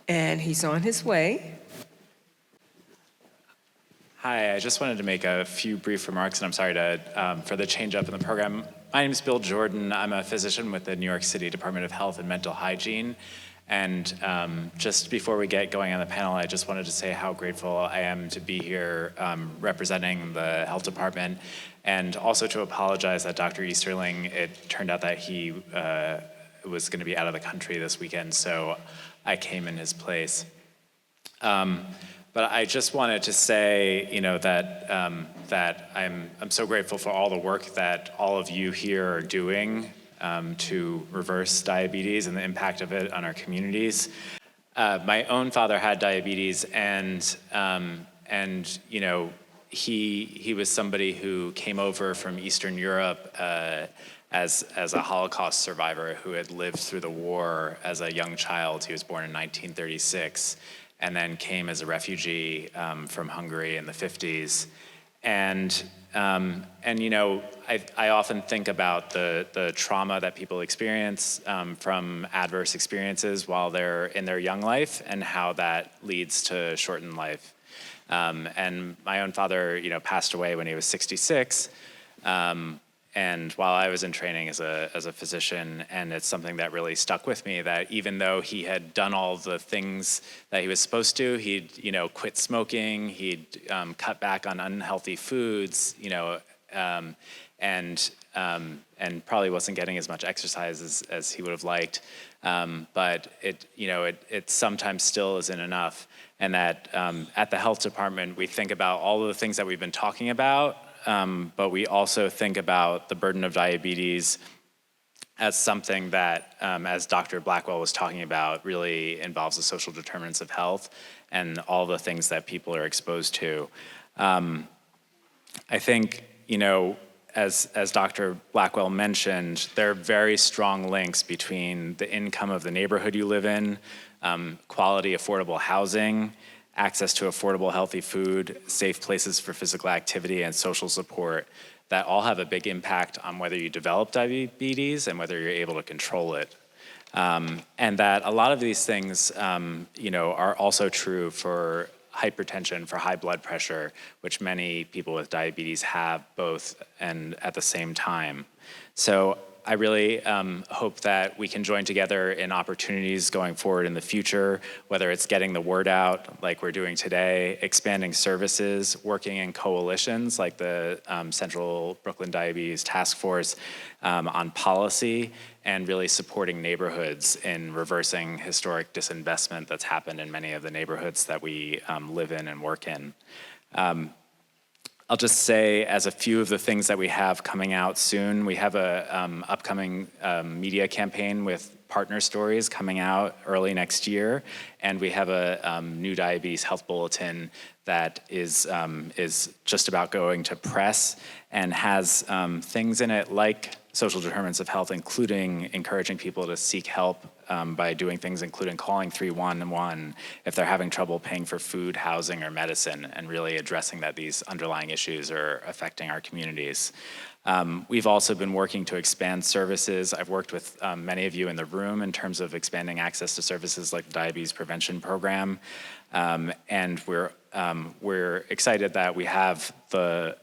and he's on his way. Hi, I just wanted to make a few brief remarks, and I'm sorry for the change up in the program. My name is Bill Jordan. I'm a physician with the New York City Department of Health and Mental Hygiene. And just before we get going on the panel, I just wanted to say how grateful I am to be here representing the health department, and also to apologize that Dr. Easterling, it turned out that he was going to be out of the country this weekend, so I came in his place. But I just wanted to say, that I'm so grateful for all the work that all of you here are doing to reverse diabetes and the impact of it on our communities. My own father had diabetes, and he was somebody who came over from Eastern Europe as a Holocaust survivor who had lived through the war as a young child. He was born in 1936. And then came as a refugee from Hungary in the 50s. And I often think about the trauma that people experience from adverse experiences while they're in their young life, and how that leads to shortened life. And my own father, passed away when he was 66. And while I was in training as a physician, and it's something that really stuck with me, that even though he had done all the things that he was supposed to, he'd quit smoking, he'd cut back on unhealthy foods, and probably wasn't getting as much exercise as he would have liked. But it sometimes still isn't enough, and that at the health department we think about all of the things that we've been talking about. But we also think about the burden of diabetes as something that, as Dr. Blackwell was talking about, really involves the social determinants of health and all the things that people are exposed to. I think, as Dr. Blackwell mentioned, there are very strong links between the income of the neighborhood you live in, quality, affordable housing, access to affordable, healthy food, safe places for physical activity, and social support that all have a big impact on whether you develop diabetes and whether you're able to control it. And that a lot of these things, are also true for hypertension, for high blood pressure, which many people with diabetes have both and at the same time. So I really hope that we can join together in opportunities going forward in the future, whether it's getting the word out like we're doing today, expanding services, working in coalitions like the Central Brooklyn Diabetes Task Force on policy, and really supporting neighborhoods in reversing historic disinvestment that's happened in many of the neighborhoods that we live in and work in. I'll just say, as a few of the things that we have coming out soon, we have a upcoming media campaign with partner stories coming out early next year, and we have a new diabetes health bulletin that is just about going to press and has things in it like social determinants of health, including encouraging people to seek help by doing things including calling 311 if they're having trouble paying for food, housing, or medicine, and really addressing that these underlying issues are affecting our communities. We've also been working to expand services. I've worked with many of you in the room in terms of expanding access to services like the Diabetes Prevention Program, and we're excited that we have the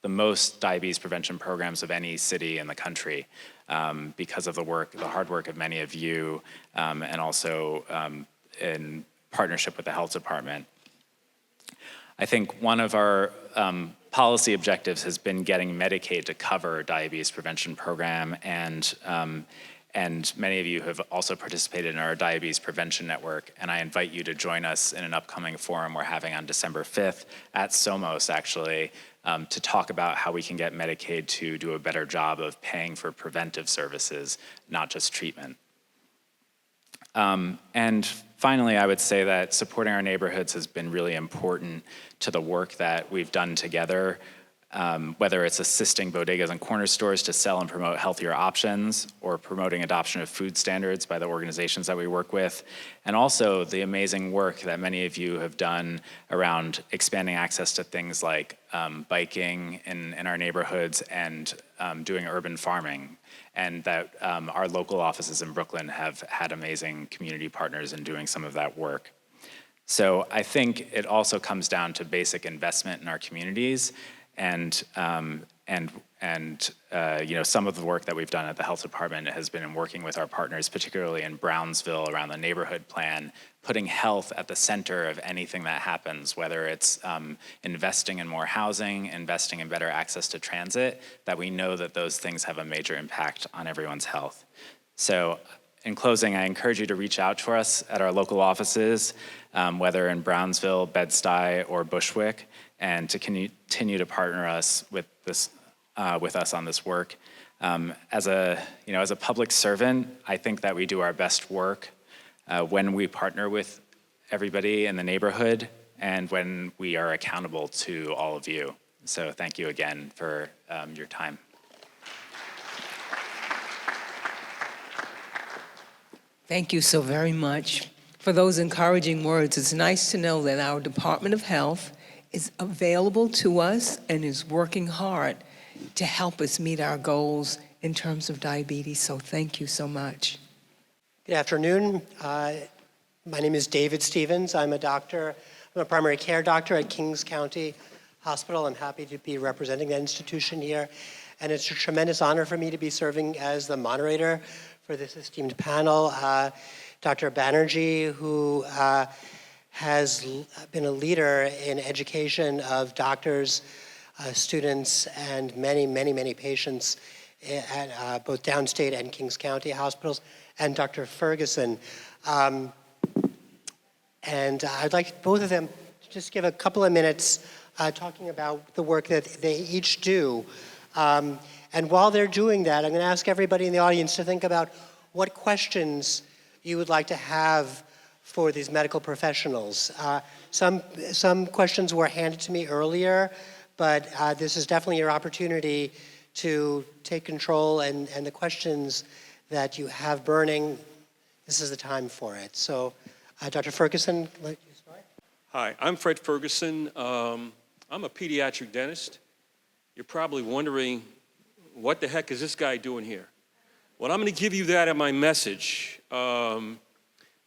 the most diabetes prevention programs of any city in the country because of the hard work of many of you, and also in partnership with the health department. I think one of our policy objectives has been getting Medicaid to cover diabetes prevention program, and many of you have also participated in our diabetes prevention network, and I invite you to join us in an upcoming forum we're having on December 5th at Somos, actually, to talk about how we can get Medicaid to do a better job of paying for preventive services, not just treatment. And finally, I would say that supporting our neighborhoods has been really important to the work that we've done together, whether it's assisting bodegas and corner stores to sell and promote healthier options, or promoting adoption of food standards by the organizations that we work with, and also the amazing work that many of you have done around expanding access to things like biking in our neighborhoods and doing urban farming, and that our local offices in Brooklyn have had amazing community partners in doing some of that work. So I think it also comes down to basic investment in our communities, and you know, some of the work that we've done at the health department has been in working with our partners, particularly in Brownsville around the neighborhood plan, putting health at the center of anything that happens, whether it's investing in more housing, investing in better access to transit, that we know that those things have a major impact on everyone's health. So in closing, I encourage you to reach out to us at our local offices, whether in Brownsville, Bed-Stuy, or Bushwick, and to continue to partner us with us on this work. As a public servant, I think that we do our best work when we partner with everybody in the neighborhood and when we are accountable to all of you. So thank you again for your time. Thank you so very much for those encouraging words. It's nice to know that our Department of Health is available to us and is working hard to help us meet our goals in terms of diabetes. So thank you so much. Good afternoon. My name is David Stevens. I'm a doctor. I'm a primary care doctor at Kings County Hospital. I'm happy to be representing that institution here. And it's a tremendous honor for me to be serving as the moderator for this esteemed panel. Dr. Banerjee, who has been a leader in education of doctors, students, and many, many, many patients at both Downstate and Kings County hospitals, and Dr. Ferguson. And I'd like both of them to just give a couple of minutes talking about the work that they each do. And while they're doing that, I'm going to ask everybody in the audience to think about what questions you would like to have for these medical professionals. Some questions were handed to me earlier, but this is definitely your opportunity to take control, and the questions that you have burning, this is the time for it. So, Dr. Ferguson, let you start. Hi, I'm Fred Ferguson. I'm a pediatric dentist. You're probably wondering, what the heck is this guy doing here? Well, I'm going to give you that in my message.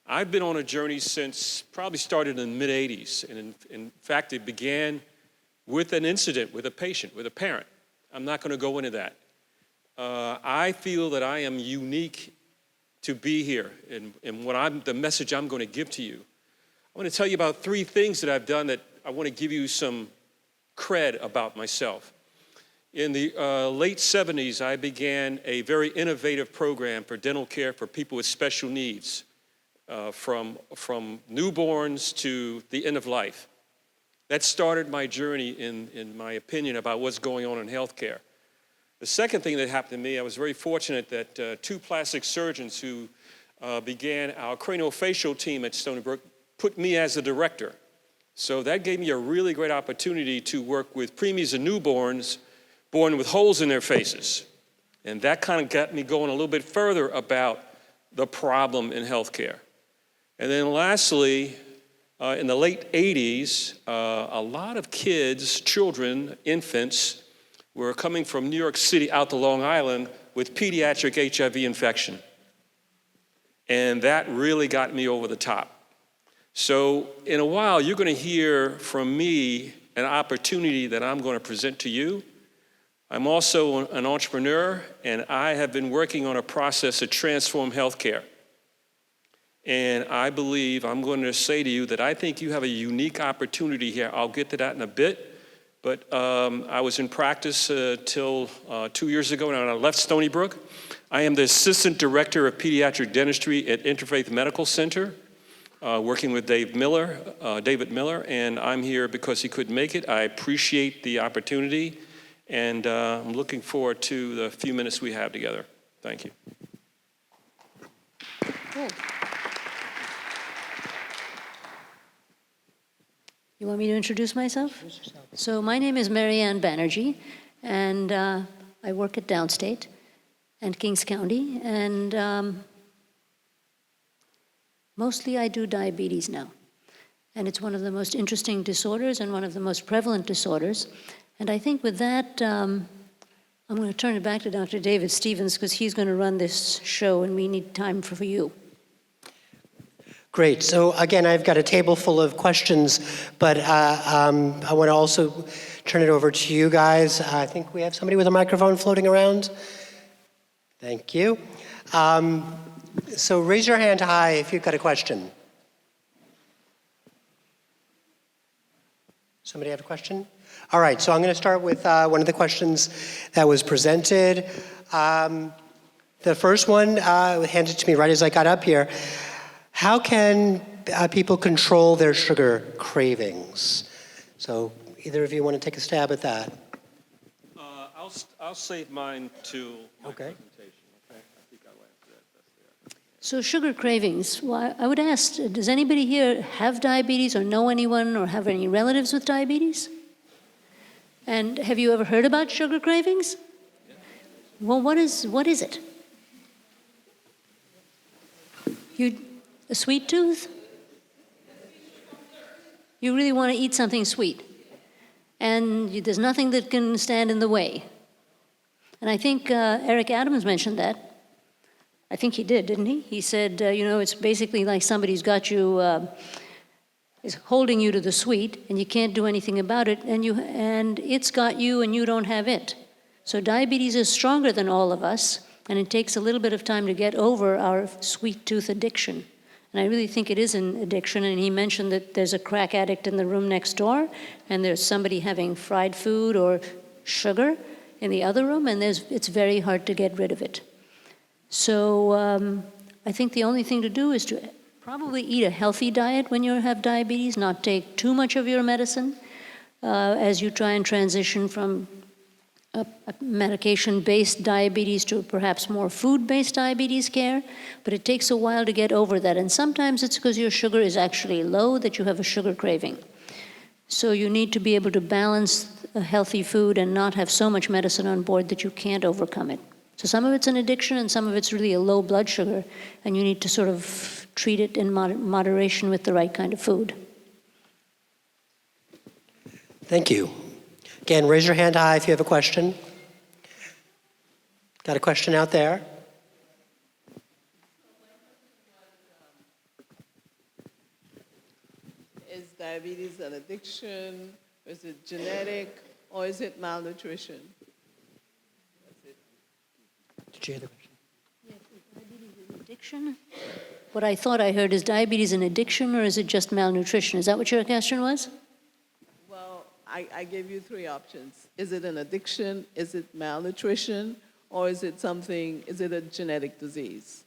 I've been on a journey since probably started in the mid-'80s, and in fact, it began with an incident with a patient, with a parent. I'm not going to go into that. I feel that I am unique to be here, and the message I'm going to give to you. I want to tell you about 3 things that I've done that I want to give you some cred about myself. In the late 70s, I began a very innovative program for dental care for people with special needs, from newborns to the end of life. That started my journey, in my opinion, about what's going on in healthcare. The second thing that happened to me, I was very fortunate that 2 plastic surgeons who began our craniofacial team at Stony Brook put me as the director. So that gave me a really great opportunity to work with preemies and newborns born with holes in their faces. And that kind of got me going a little bit further about the problem in healthcare. And then lastly, in the late 80s, a lot of kids, children, infants, were coming from New York City out to Long Island with pediatric HIV infection. And that really got me over the top. So in a while, you're going to hear from me an opportunity that I'm going to present to you. I'm also an entrepreneur, and I have been working on a process to transform healthcare. And I believe, I'm going to say to you that I think you have a unique opportunity here. I'll get to that in a bit. But I was in practice till 2 years ago when I left Stony Brook. I am the Assistant Director of Pediatric Dentistry at Interfaith Medical Center, working with David Miller, and I'm here because he couldn't make it. I appreciate the opportunity, and I'm looking forward to the few minutes we have together. Thank you. Cool. You want me to introduce myself? So my name is Mary Ann Banerjee, and I work at Downstate and Kings County, and mostly I do diabetes now. And it's one of the most interesting disorders and one of the most prevalent disorders. And I think with that, I'm going to turn it back to Dr. David Stevens because he's going to run this show and we need time for you. Great. So again, I've got a table full of questions, but I want to also turn it over to you guys. I think we have somebody with a microphone floating around. Thank you. So raise your hand high if you've got a question. Somebody have a question? All right, so I'm going to start with one of the questions that was presented. The first one handed to me right as I got up here. How can people control their sugar cravings? So either of you want to take a stab at that? I'll save mine to my presentation. Okay? I think I'll answer that. So sugar cravings, well, I would ask, does anybody here have diabetes or know anyone or have any relatives with diabetes? And have you ever heard about sugar cravings? Well, what is it? A sweet tooth? You really want to eat something sweet. And there's nothing that can stand in the way. And I think Eric Adams mentioned that. I think he did, didn't he? He said, it's basically like somebody's got you, is holding you to the sweet, and you can't do anything about it, and it's got you and you don't have it. So diabetes is stronger than all of us, and it takes a little bit of time to get over our sweet tooth addiction. And I really think it is an addiction, and he mentioned that there's a crack addict in the room next door, and there's somebody having fried food or sugar in the other room, and it's very hard to get rid of it. So I think the only thing to do is to probably eat a healthy diet when you have diabetes, not take too much of your medicine as you try and transition from a medication-based diabetes to perhaps more food-based diabetes care, but it takes a while to get over that. And sometimes it's because your sugar is actually low that you have a sugar craving. So you need to be able to balance a healthy food and not have so much medicine on board that you can't overcome it. So some of it's an addiction and some of it's really a low blood sugar, and you need to sort of treat it in moderation with the right kind of food. Thank you. Again, raise your hand high if you have a question. Got a question out there? Is diabetes an addiction? Is it genetic? Or is it malnutrition? Did you hear the question? Yes, is diabetes an addiction? What I thought I heard, is diabetes an addiction or is it just malnutrition? Is that what your question was? I gave you three options. Is it an addiction? Is it malnutrition? Or is it a genetic disease?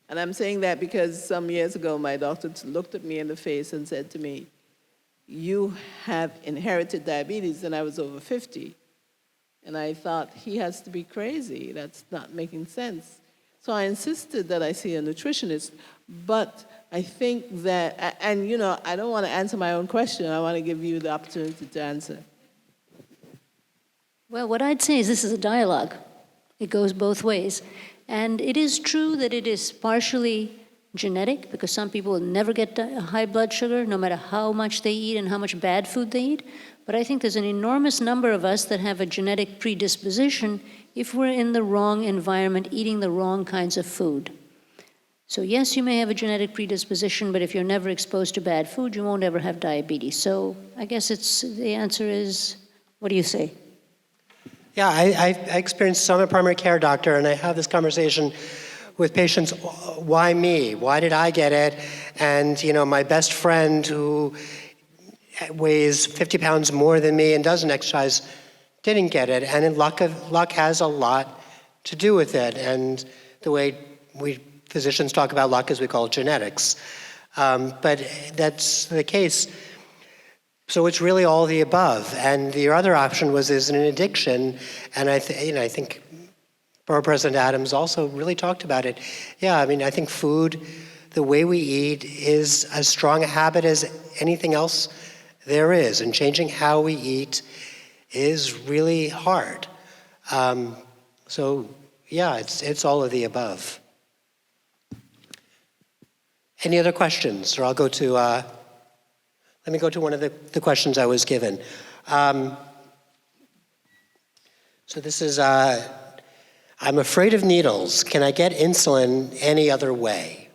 And I'm saying that because some years ago, my doctor looked at me in the face and said to me, "You have inherited diabetes," and I was over 50. And I thought, he has to be crazy. That's not making sense. So I insisted that I see a nutritionist, but I think that, and I don't want to answer my own question. I want to give you the opportunity to answer. Well, what I'd say is this is a dialogue. It goes both ways. And it is true that it is partially genetic, because some people will never get high blood sugar, no matter how much they eat and how much bad food they eat. But I think there's an enormous number of us that have a genetic predisposition if we're in the wrong environment, eating the wrong kinds of food. So yes, you may have a genetic predisposition, but if you're never exposed to bad food, you won't ever have diabetes. So I guess the answer is, what do you say? Yeah, I experienced, so I'm a primary care doctor, and I have this conversation with patients, why me? Why did I get it? And, my best friend who weighs 50 pounds more than me and doesn't exercise didn't get it. And luck has a lot to do with it. And the way we physicians talk about luck is we call it genetics. But that's the case. So it's really all the above. And the other option is an addiction. And I think Borough President Adams also really talked about it. Yeah, I think food, the way we eat, is as strong a habit as anything else there is. And changing how we eat is really hard. So yeah, it's all of the above. Any other questions? Or I'll go to, let me go to one of the questions I was given. So this is, I'm afraid of needles. Can I get insulin any other way?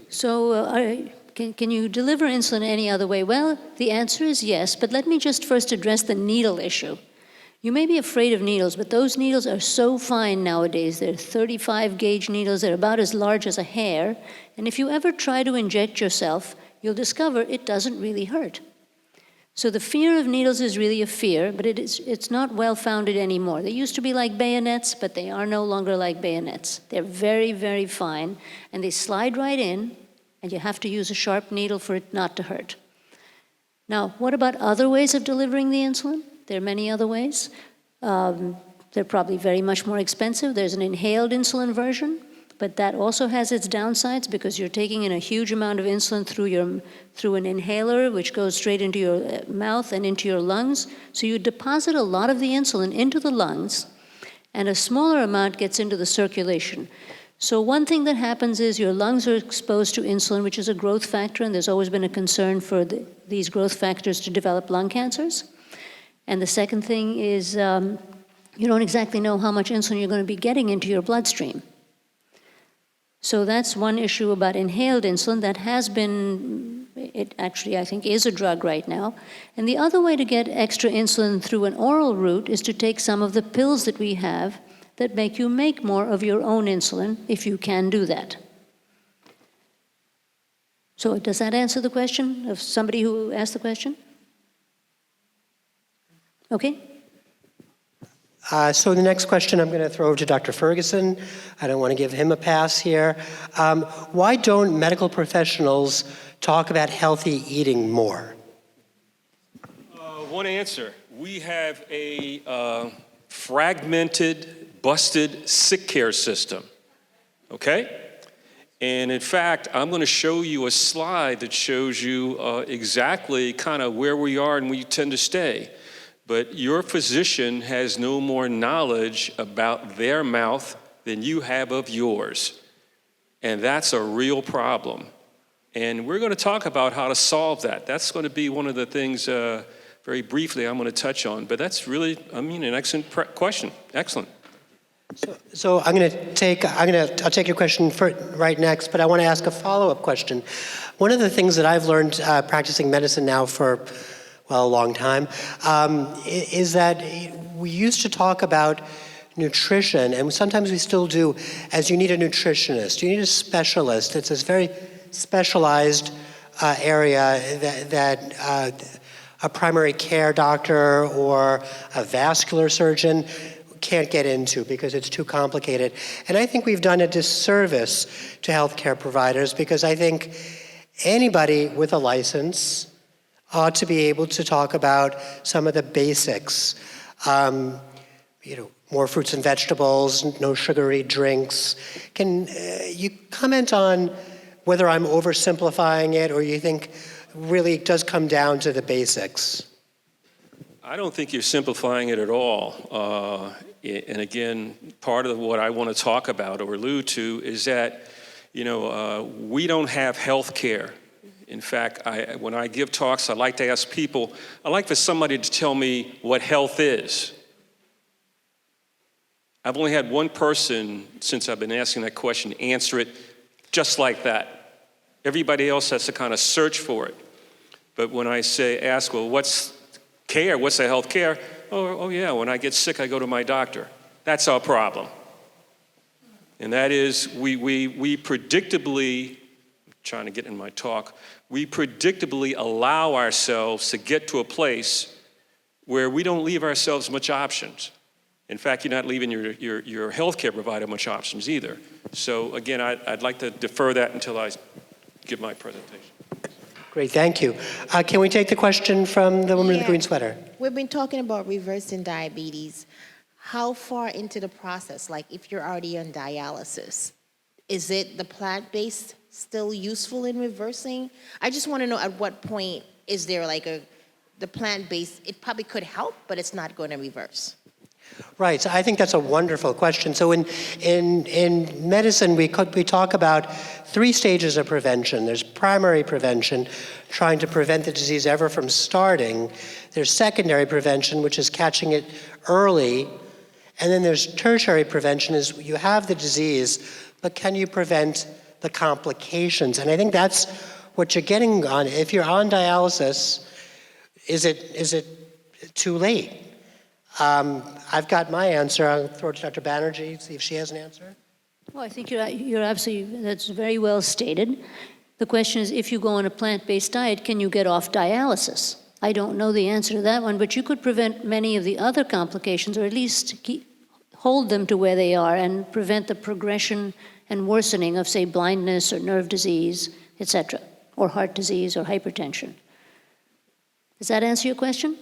So can you deliver insulin any other way? Well, the answer is yes, but let me just first address the needle issue. You may be afraid of needles, but those needles are so fine nowadays. They're 35 gauge needles. They're about as large as a hair. And if you ever try to inject yourself, you'll discover it doesn't really hurt. So the fear of needles is really a fear, but it's not well-founded anymore. They used to be like bayonets, but they are no longer like bayonets. They're very, very fine, and they slide right in, and you have to use a sharp needle for it not to hurt. Now, what about other ways of delivering the insulin? There are many other ways. They're probably very much more expensive. There's an inhaled insulin version, but that also has its downsides because you're taking in a huge amount of insulin through an inhaler, which goes straight into your mouth and into your lungs. So you deposit a lot of the insulin into the lungs, and a smaller amount gets into the circulation. So one thing that happens is your lungs are exposed to insulin, which is a growth factor, and there's always been a concern for these growth factors to develop lung cancers. And the second thing is you don't exactly know how much insulin you're going to be getting into your bloodstream. So that's one issue about inhaled insulin that has been, it actually I think is a drug right now. And the other way to get extra insulin through an oral route is to take some of the pills that we have that make you make more of your own insulin, if you can do that. So does that answer the question of somebody who asked the question? Okay. So the next question I'm going to throw over to Dr. Ferguson. I don't want to give him a pass here. Why don't medical professionals talk about healthy eating more? One answer. We have a fragmented, busted sick care system, okay? And in fact, I'm going to show you a slide that shows you exactly kind of where we are and we tend to stay. But your physician has no more knowledge about their mouth than you have of yours. And that's a real problem. And we're going to talk about how to solve that. That's going to be one of the things, very briefly, I'm going to touch on. But that's really, an excellent question. Excellent. So I'll take your question right next, but I want to ask a follow-up question. One of the things that I've learned practicing medicine now for a long time, is that we used to talk about nutrition, and sometimes we still do, as you need a nutritionist, you need a specialist. It's this very specialized area that a primary care doctor or a vascular surgeon can't get into because it's too complicated. And I think we've done a disservice to healthcare providers because I think anybody with a license ought to be able to talk about some of the basics. More fruits and vegetables, no sugary drinks. Can you comment on whether I'm oversimplifying it or you think really it does come down to the basics? I don't think you're simplifying it at all. And again, part of what I want to talk about or allude to is that, we don't have health care. In fact, when I give talks, I like to ask people, I like for somebody to tell me what health is. I've only had one person, since I've been asking that question, answer it just like that. Everybody else has to kind of search for it. But when I ask, well, what's Care, what's the health care? Oh yeah, when I get sick, I go to my doctor. That's our problem. And that is, we predictably, trying to get in my talk, we predictably allow ourselves to get to a place where we don't leave ourselves much options. In fact, you're not leaving your healthcare provider much options either. So again, I'd like to defer that until I give my presentation. Great, thank you. Can we take the question from the woman in the green sweater? We've been talking about reversing diabetes. How far into the process, like if you're already on dialysis, is it the plant-based still useful in reversing? I just want to know at what point is there like the plant-based, it probably could help, but it's not going to reverse. Right, so I think that's a wonderful question. So in medicine, we talk about 3 stages of prevention. There's primary prevention, trying to prevent the disease ever from starting. There's secondary prevention, which is catching it early. And then there's tertiary prevention, is you have the disease, but can you prevent the complications? And I think that's what you're getting on. If you're on dialysis, is it too late? I've got my answer. I'll throw it to Dr. Banerjee, see if she has an answer. Well, I think you're absolutely, that's very well stated. The question is, if you go on a plant-based diet, can you get off dialysis? I don't know the answer to that one, but you could prevent many of the other complications, or at least hold them to where they are and prevent the progression and worsening of, say, blindness or nerve disease, etc., or heart disease or hypertension. Does that answer your question?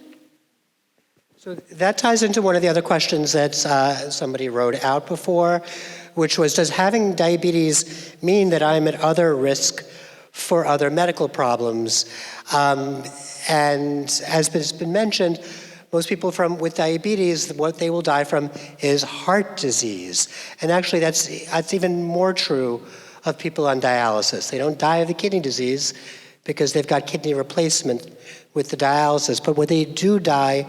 So that ties into one of the other questions that somebody wrote out before, which was, does having diabetes mean that I'm at other risk for other medical problems? And as has been mentioned, most people with diabetes, what they will die from is heart disease. And actually that's even more true of people on dialysis. They don't die of the kidney disease because they've got kidney replacement with the dialysis. But what they do die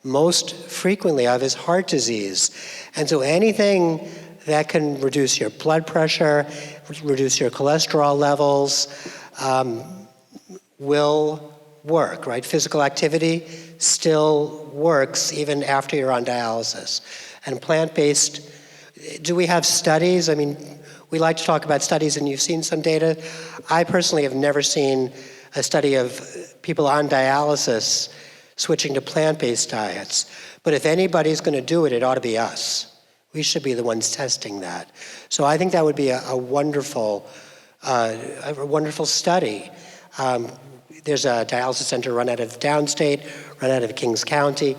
most frequently of is heart disease. And so anything that can reduce your blood pressure, reduce your cholesterol levels, will work, right? Physical activity still works even after you're on dialysis. And plant-based, do we have studies? I mean, we like to talk about studies, and you've seen some data. I personally have never seen a study of people on dialysis switching to plant-based diets. But if anybody's going to do it, it ought to be us. We should be the ones testing that. So I think that would be a wonderful study. There's a dialysis center run out of Downstate, run out of Kings County.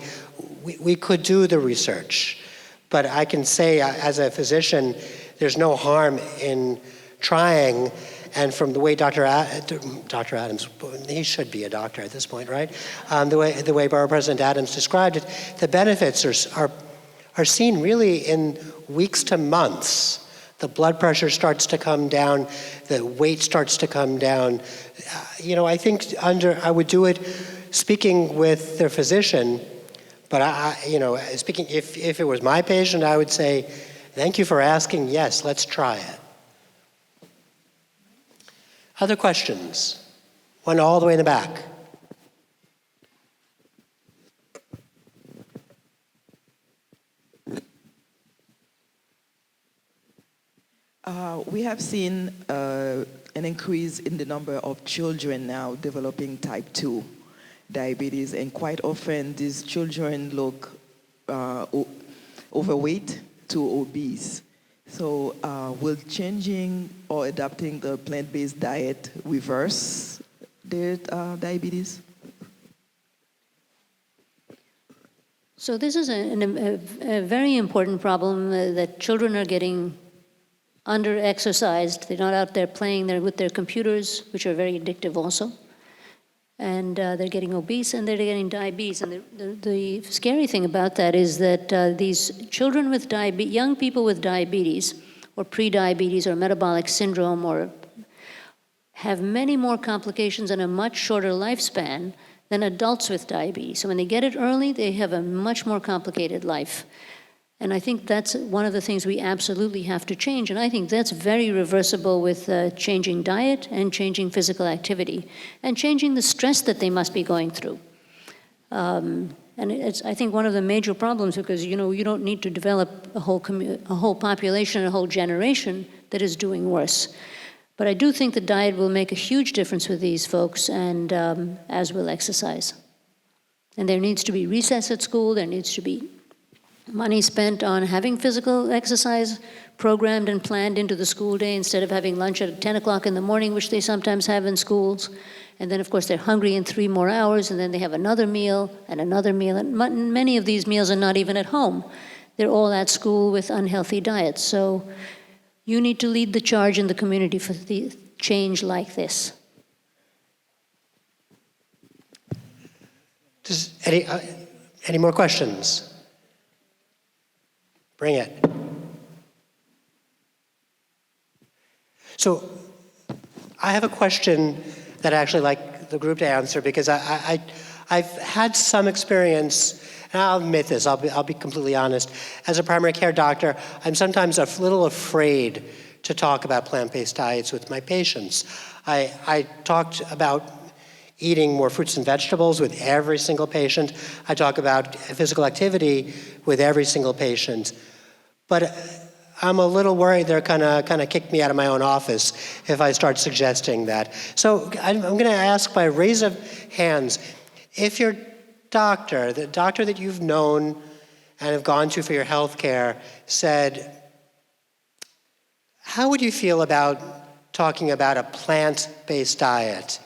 We could do the research. But I can say, as a physician, there's no harm in trying. And from the way Dr. Adams, he should be a doctor at this point, right? The way Borough President Adams described it, the benefits are seen really in weeks to months. The blood pressure starts to come down, the weight starts to come down. I think I would do it speaking with their physician, but speaking if it was my patient, I would say, thank you for asking, yes, let's try it. Other questions? One all the way in the back. We have seen an increase in the number of children now developing type 2 diabetes, and quite often these children look overweight to obese. So will changing or adapting the plant-based diet reverse their diabetes? So this is a very important problem that children are getting under-exercised. They're not out there playing with their computers, which are very addictive also. And they're getting obese and they're getting diabetes. And the scary thing about that is that these children with diabetes, young people with diabetes, or pre-diabetes or metabolic syndrome, or have many more complications and a much shorter lifespan than adults with diabetes. So when they get it early, they have a much more complicated life. And I think that's one of the things we absolutely have to change. And I think that's very reversible with changing diet and changing physical activity and changing the stress that they must be going through. And it's, I think, one of the major problems because, you know, you don't need to develop a whole population, a whole generation that is doing worse. But I do think the diet will make a huge difference with these folks, and as will exercise. And there needs to be recess at school, there needs to be money spent on having physical exercise programmed and planned into the school day instead of having lunch at 10 o'clock in the morning, which they sometimes have in schools. And then, of course, they're hungry in 3 more hours, and then they have another meal, and many of these meals are not even at home. They're all at school with unhealthy diets. So you need to lead the charge in the community for the change like this. Does any more questions? Bring it. So I have a question that I actually like the group to answer because I've had some experience, and I'll admit this, I'll be completely honest. As a primary care doctor, I'm sometimes a little afraid to talk about plant-based diets with my patients. I talked about eating more fruits and vegetables with every single patient. I talk about physical activity with every single patient. But I'm a little worried they're kind of kick me out of my own office if I start suggesting that. So I'm going to ask by raise of hands, if your doctor, the doctor that you've known and have gone to for your health care, said, how would you feel about talking about a plant-based diet?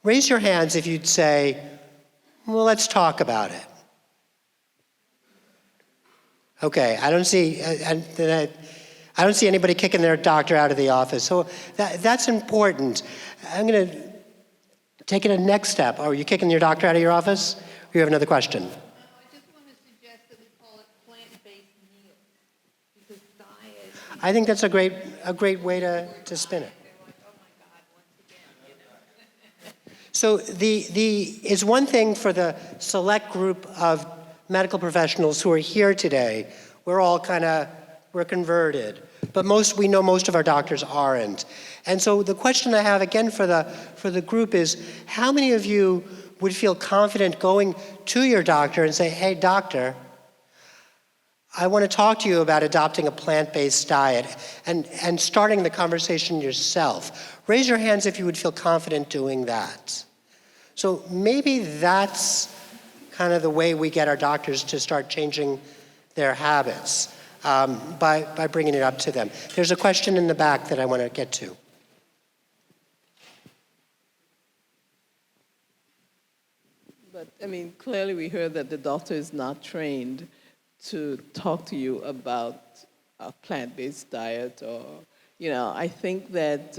Raise your hands if you'd say, well, let's talk about it. Okay, I don't see anybody kicking their doctor out of the office. So that's important. I'm going to take it a next step. Are you kicking your doctor out of your office? Or you have another question? I just want to suggest that we call it plant-based meals, because diet. I think that's a great way to spin it. So it's one thing for the select group of medical professionals who are here today. We're all we're converted, but we know most of our doctors aren't. And so the question I have again for the group is, how many of you would feel confident going to your doctor and say, hey, doctor, I want to talk to you about adopting a plant-based diet and starting the conversation yourself. Raise your hands if you would feel confident doing that. So maybe that's kind of the way we get our doctors to start changing their habits, by bringing it up to them. There's a question in the back that I want to get to. But, I mean, clearly we heard that the doctor is not trained to talk to you about a plant-based diet or, you know, I think that,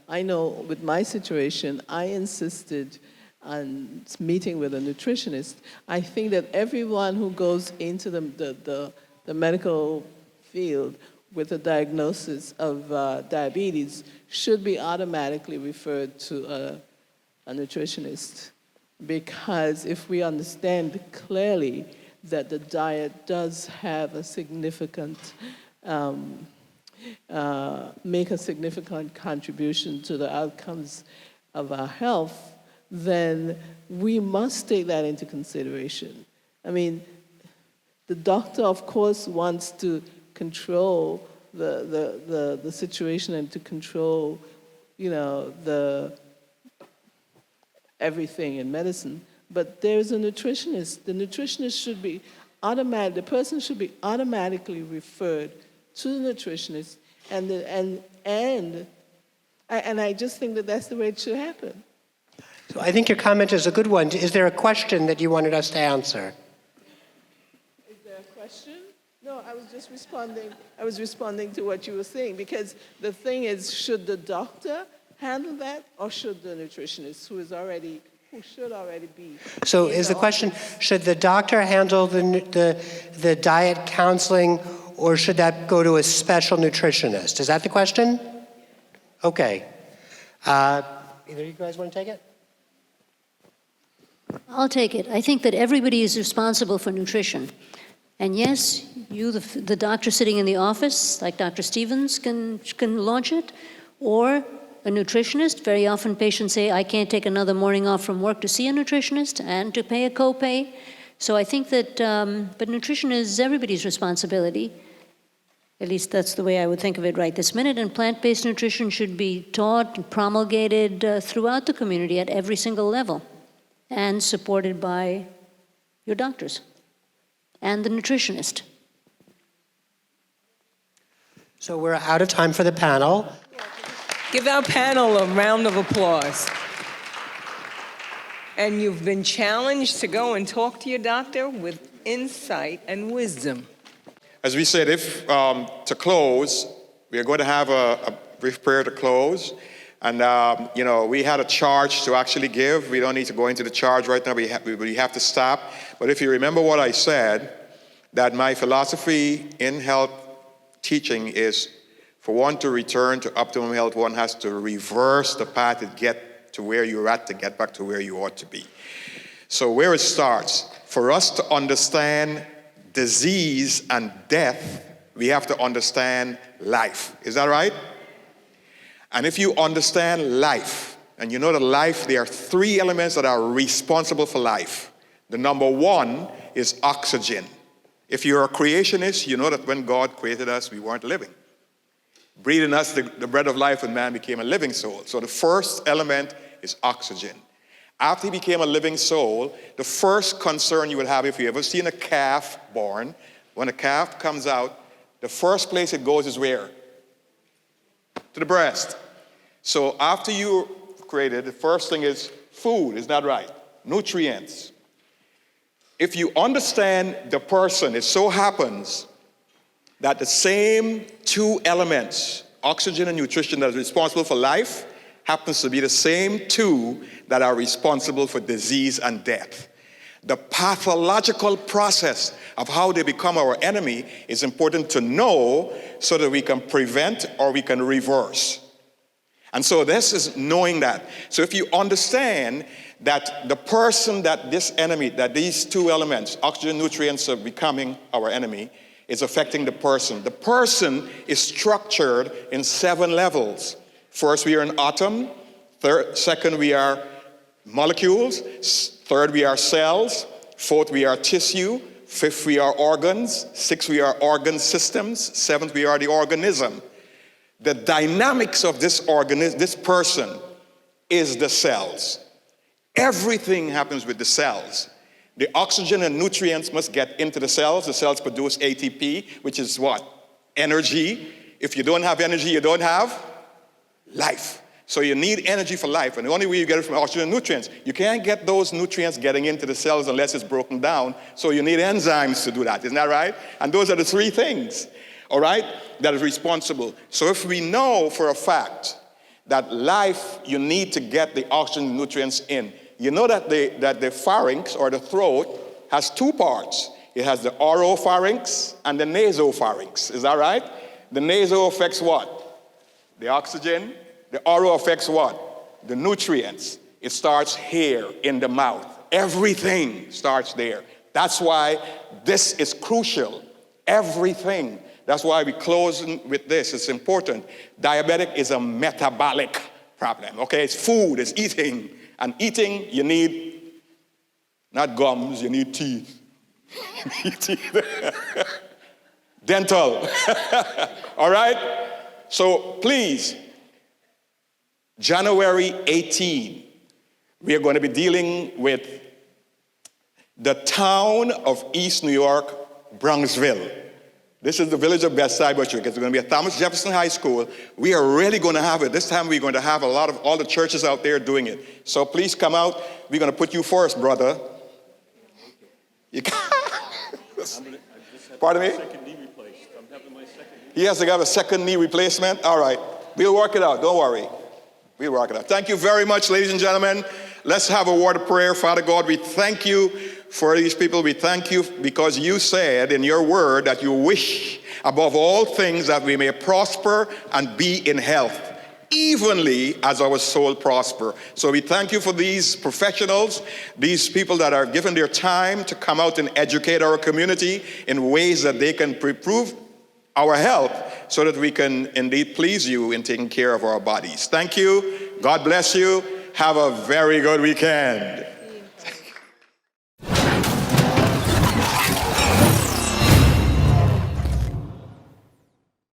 I know with my situation, I insisted on meeting with a nutritionist. I think that everyone who goes into the medical field with a diagnosis of diabetes should be automatically referred to a nutritionist. Because if we understand clearly that the diet does have a significant, make a significant contribution to the outcomes of our health, then we must take that into consideration. I mean, the doctor, of course, wants to control the situation and to control, you know, everything in medicine. But there's a nutritionist. The nutritionist should be the person should be automatically referred to the nutritionist, and I just think that that's the way it should happen. So I think your comment is a good one. Is there a question that you wanted us to answer? Is there a question? No, I was just responding. I was responding to what you were saying, because the thing is, should the doctor handle that, or should the nutritionist, who should already be? So is the question, should the doctor handle the diet counseling, or should that go to a special nutritionist? Is that the question? Okay. Either of you guys want to take it? I'll take it. I think that everybody is responsible for nutrition. And yes, you, the doctor sitting in the office, like Dr. Stevens, can launch it, or a nutritionist. Very often patients say, I can't take another morning off from work to see a nutritionist and to pay a copay. So I think that, but nutrition is everybody's responsibility. At least that's the way I would think of it right this minute. And plant-based nutrition should be taught and promulgated throughout the community at every single level and supported by your doctors and the nutritionist. So we're out of time for the panel. Give our panel a round of applause. And you've been challenged to go and talk to your doctor with insight and wisdom. As we said, if to close, we are going to have a brief prayer to close. And, we had a charge to actually give. We don't need to go into the charge right now. We have to stop. But if you remember what I said, that my philosophy in health teaching is for one to return to optimum health, one has to reverse the path to get to where you're at, to get back to where you ought to be. So where it starts, for us to understand disease and death, we have to understand life. Is that right? And if you understand life, and you know that life, there are three elements that are responsible for life. The number one is oxygen. If you're a creationist, you know that when God created us, we weren't living. Breathing us the breath of life, and man became a living soul. So the first element is oxygen. After he became a living soul, the first concern you would have, if you ever seen a calf born, when a calf comes out, the first place it goes is where? To the breast. So after you're created, the first thing is food, is that right? Nutrients. If you understand the person, it so happens that the same two elements, oxygen and nutrition, that is responsible for life, happens to be the same two that are responsible for disease and death. The pathological process of how they become our enemy is important to know so that we can prevent or we can reverse. And so this is knowing that. So if you understand that the person that this enemy, that these two elements, oxygen, nutrients, are becoming our enemy, is affecting the person. The person is structured in 7 levels. First, we are an atom. Second, we are molecules. Third, we are cells. Fourth, we are tissue. Fifth, we are organs. Sixth, we are organ systems. Seventh, we are the organism. The dynamics of this person is the cells. Everything happens with the cells. The oxygen and nutrients must get into the cells. The cells produce ATP, which is what? Energy. If you don't have energy, you don't have life. So you need energy for life, and the only way you get it from oxygen and nutrients. You can't get those nutrients getting into the cells unless it's broken down, so you need enzymes to do that. Isn't that right? And those are the 3 things, all right, that is responsible. So if we know for a fact that life, you need to get the oxygen and nutrients in, you know that the pharynx, or the throat, has 2 parts. It has the oropharynx and the nasopharynx. Is that right? The naso affects what? The oxygen. The oro affects what? The nutrients. It starts here in the mouth. Everything starts there. That's why this is crucial. Everything. That's why we close with this. It's important. Diabetic is a metabolic problem. Okay, it's food, it's eating. And eating, you need not gums, you need teeth. You need teeth. Dental. All right? So please, January 18, we are going to be dealing with the town of East New York, Bronxville. This is the village of Bedford-Stuyvesant and Bushwick. It's going to be at Thomas Jefferson High School. We are really going to have it. This time we're going to have a lot of all the churches out there doing it. So please come out. We're going to put you first, brother. You Pardon me? He has to have a second knee replacement? All right. We'll work it out. Don't worry. We'll work it out. Thank you very much, ladies and gentlemen. Let's have a word of prayer. Father God, we thank you for these people. We thank you because you said in your word that you wish above all things that we may prosper and be in health, evenly as our soul prosper. So we thank you for these professionals, these people that are given their time to come out and educate our community in ways that they can prove our help so that we can indeed please you in taking care of our bodies. Thank you. God bless you. Have a very good weekend.